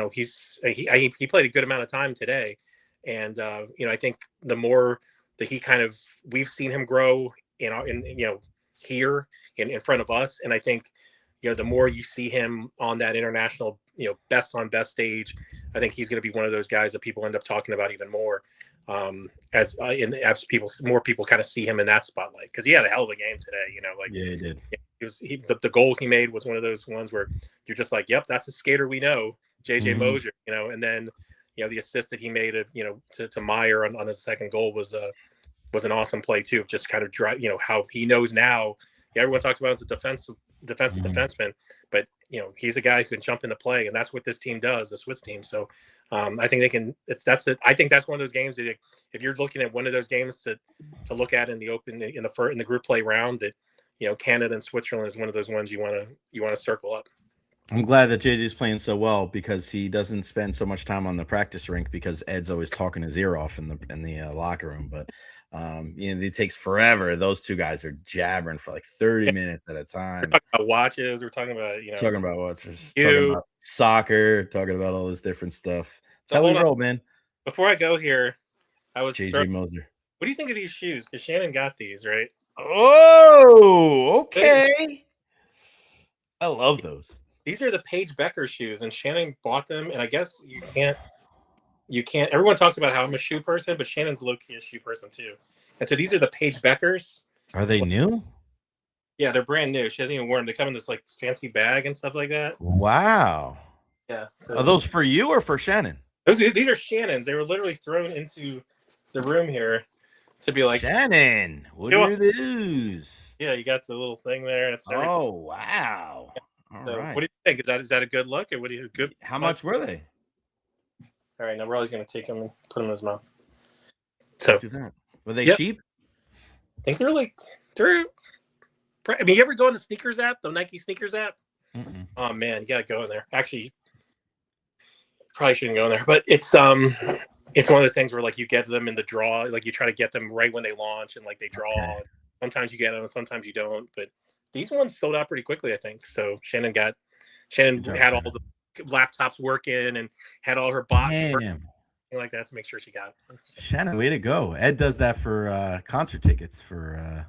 played a good amount of time today. And I think the more that we've seen him grow here in front of us, and I think the more you see him on that international best on best stage, I think he's going to be one of those guys that people end up talking about even more as more people kind of see him in that spotlight, because he had a hell of a game today. He did. The goal he made was one of those ones where you're just like, yep, that's a skater we know, JJ Mosier. And then the assist that he made to Meyer on his second goal was an awesome play too, of just kind of drive, how he knows now. Everyone talks about him as a defensive defenseman, but he's a guy who can jump into play, and that's what this team does, the Swiss team. So I think they can. I think that's one of those games that if you're looking at one of those games to look at in the group play round, that Canada and Switzerland is one of those ones you want to circle up. I'm glad that JJ's playing so well, because he doesn't spend so much time on the practice rink, because Ed's always talking his ear off in the locker room. But it takes forever. Those two guys are jabbering for like 30 minutes at a time. We're talking about watches. We're talking about talking about watches, talking about soccer, talking about all this different stuff. That's how we roll, man. Before I go here, I was JJ Moser. What do you think of these shoes? Because Shannon got these, right? Oh, okay. I love those. These are the Paige Becker shoes, and Shannon bought them. And I guess you can't. Everyone talks about how I'm a shoe person, but Shannon's low-key a shoe person too. And so these are the Paige Beckers. Are they new? Yeah, they're brand new. She hasn't even worn them. They come in this like fancy bag and stuff like that. Wow. Yeah. So are those for you or for Shannon? These are Shannon's. They were literally thrown into the room here to be like, Shannon, what are those? Yeah, you got the little thing there. It's oh, wow. All right. What do you think? Is that a good look? Or what do you good? How much were they? All right, now Riley's going to take them and put them in his mouth. So, were they cheap? I think they're. I mean, you ever go on the sneakers app, the Nike sneakers app? Mm-mm. Oh man, you got to go in there. Actually, probably shouldn't go in there, but it's one of those things where like you get them in the draw, like you try to get them right when they launch, and like they draw. Okay. Sometimes you get them, sometimes you don't. But these ones sold out pretty quickly, I think. So Shannon had all the laptops working and had all her boxes like that to make sure she got it. So. Shannon, way to go. Ed does that for concert tickets for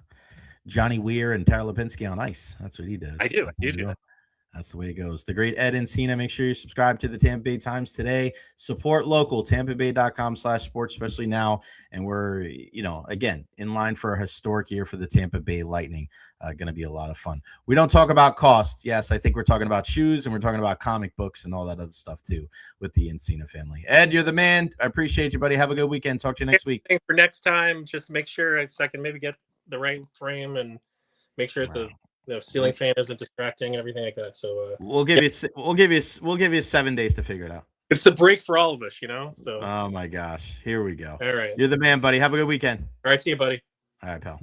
Johnny Weir and Tara Lipinski on ice. That's what he does. I do. You do. That's the way it goes. The great Ed Encina. Make sure you subscribe to the Tampa Bay Times today. Support local, tampabay.com/sports, especially now. And we're, again, in line for a historic year for the Tampa Bay Lightning. Going to be a lot of fun. We don't talk about cost. Yes, I think we're talking about shoes, and we're talking about comic books and all that other stuff too with the Encina family. Ed, you're the man. I appreciate you, buddy. Have a good weekend. Talk to you next week. For next time, just make sure I can maybe get the right frame and make sure the ceiling fan isn't distracting and everything like that. So we'll give you 7 days to figure it out. It's the break for all of us, So. Oh my gosh, here we go. All right. You're the man, buddy. Have a good weekend. All right, see you, buddy. All right, pal.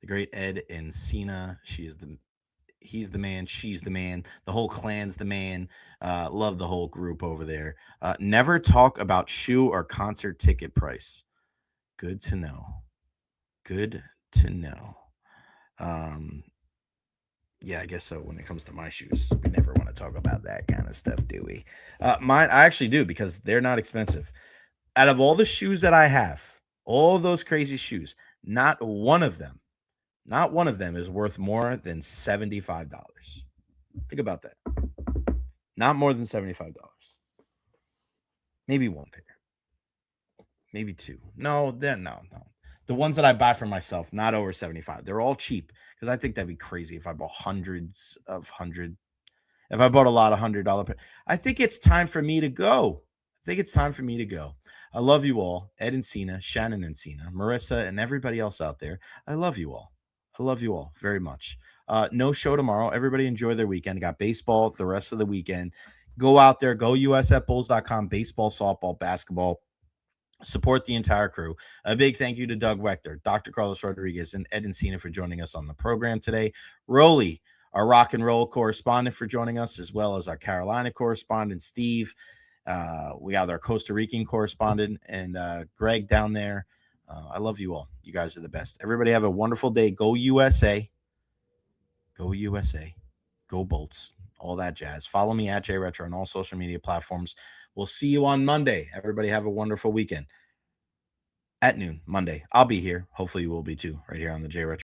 The great Ed Encina. He's the man. She's the man. The whole clan's the man. Love the whole group over there. Never talk about shoe or concert ticket price. Good to know. Good to know. Yeah, I guess so. When it comes to my shoes, we never want to talk about that kind of stuff, do we? Mine, I actually do, because they're not expensive. Out of all the shoes that I have, all those crazy shoes, not one of them is worth more than $75. Think about that. Not more than $75. Maybe one pair. Maybe two. No. The ones that I buy for myself, not over 75. They're all cheap, because I think that'd be crazy if I bought if I bought a lot of $100. I think it's time for me to go. I love you all. Ed Encina, Shannon Encina, Marissa, and everybody else out there. I love you all. I love you all very much. No show tomorrow. Everybody enjoy their weekend. Got baseball the rest of the weekend. Go out there. Go usfbulls.com. Baseball, softball, basketball. Support the entire crew. A big thank you to Doug Waechter, Dr. Carlos Rodriguez, and Ed Encina for joining us on the program today. Rolly, our rock and roll correspondent, for joining us, as well as our Carolina correspondent, Steve. We have our Costa Rican correspondent, and Greg down there. I love you all. You guys are the best. Everybody have a wonderful day. Go USA. Go USA. Go Bolts. All that jazz. Follow me at Recher on all social media platforms. We'll see you on Monday. Everybody have a wonderful weekend. At noon, Monday. I'll be here. Hopefully you will be too, right here on the Recher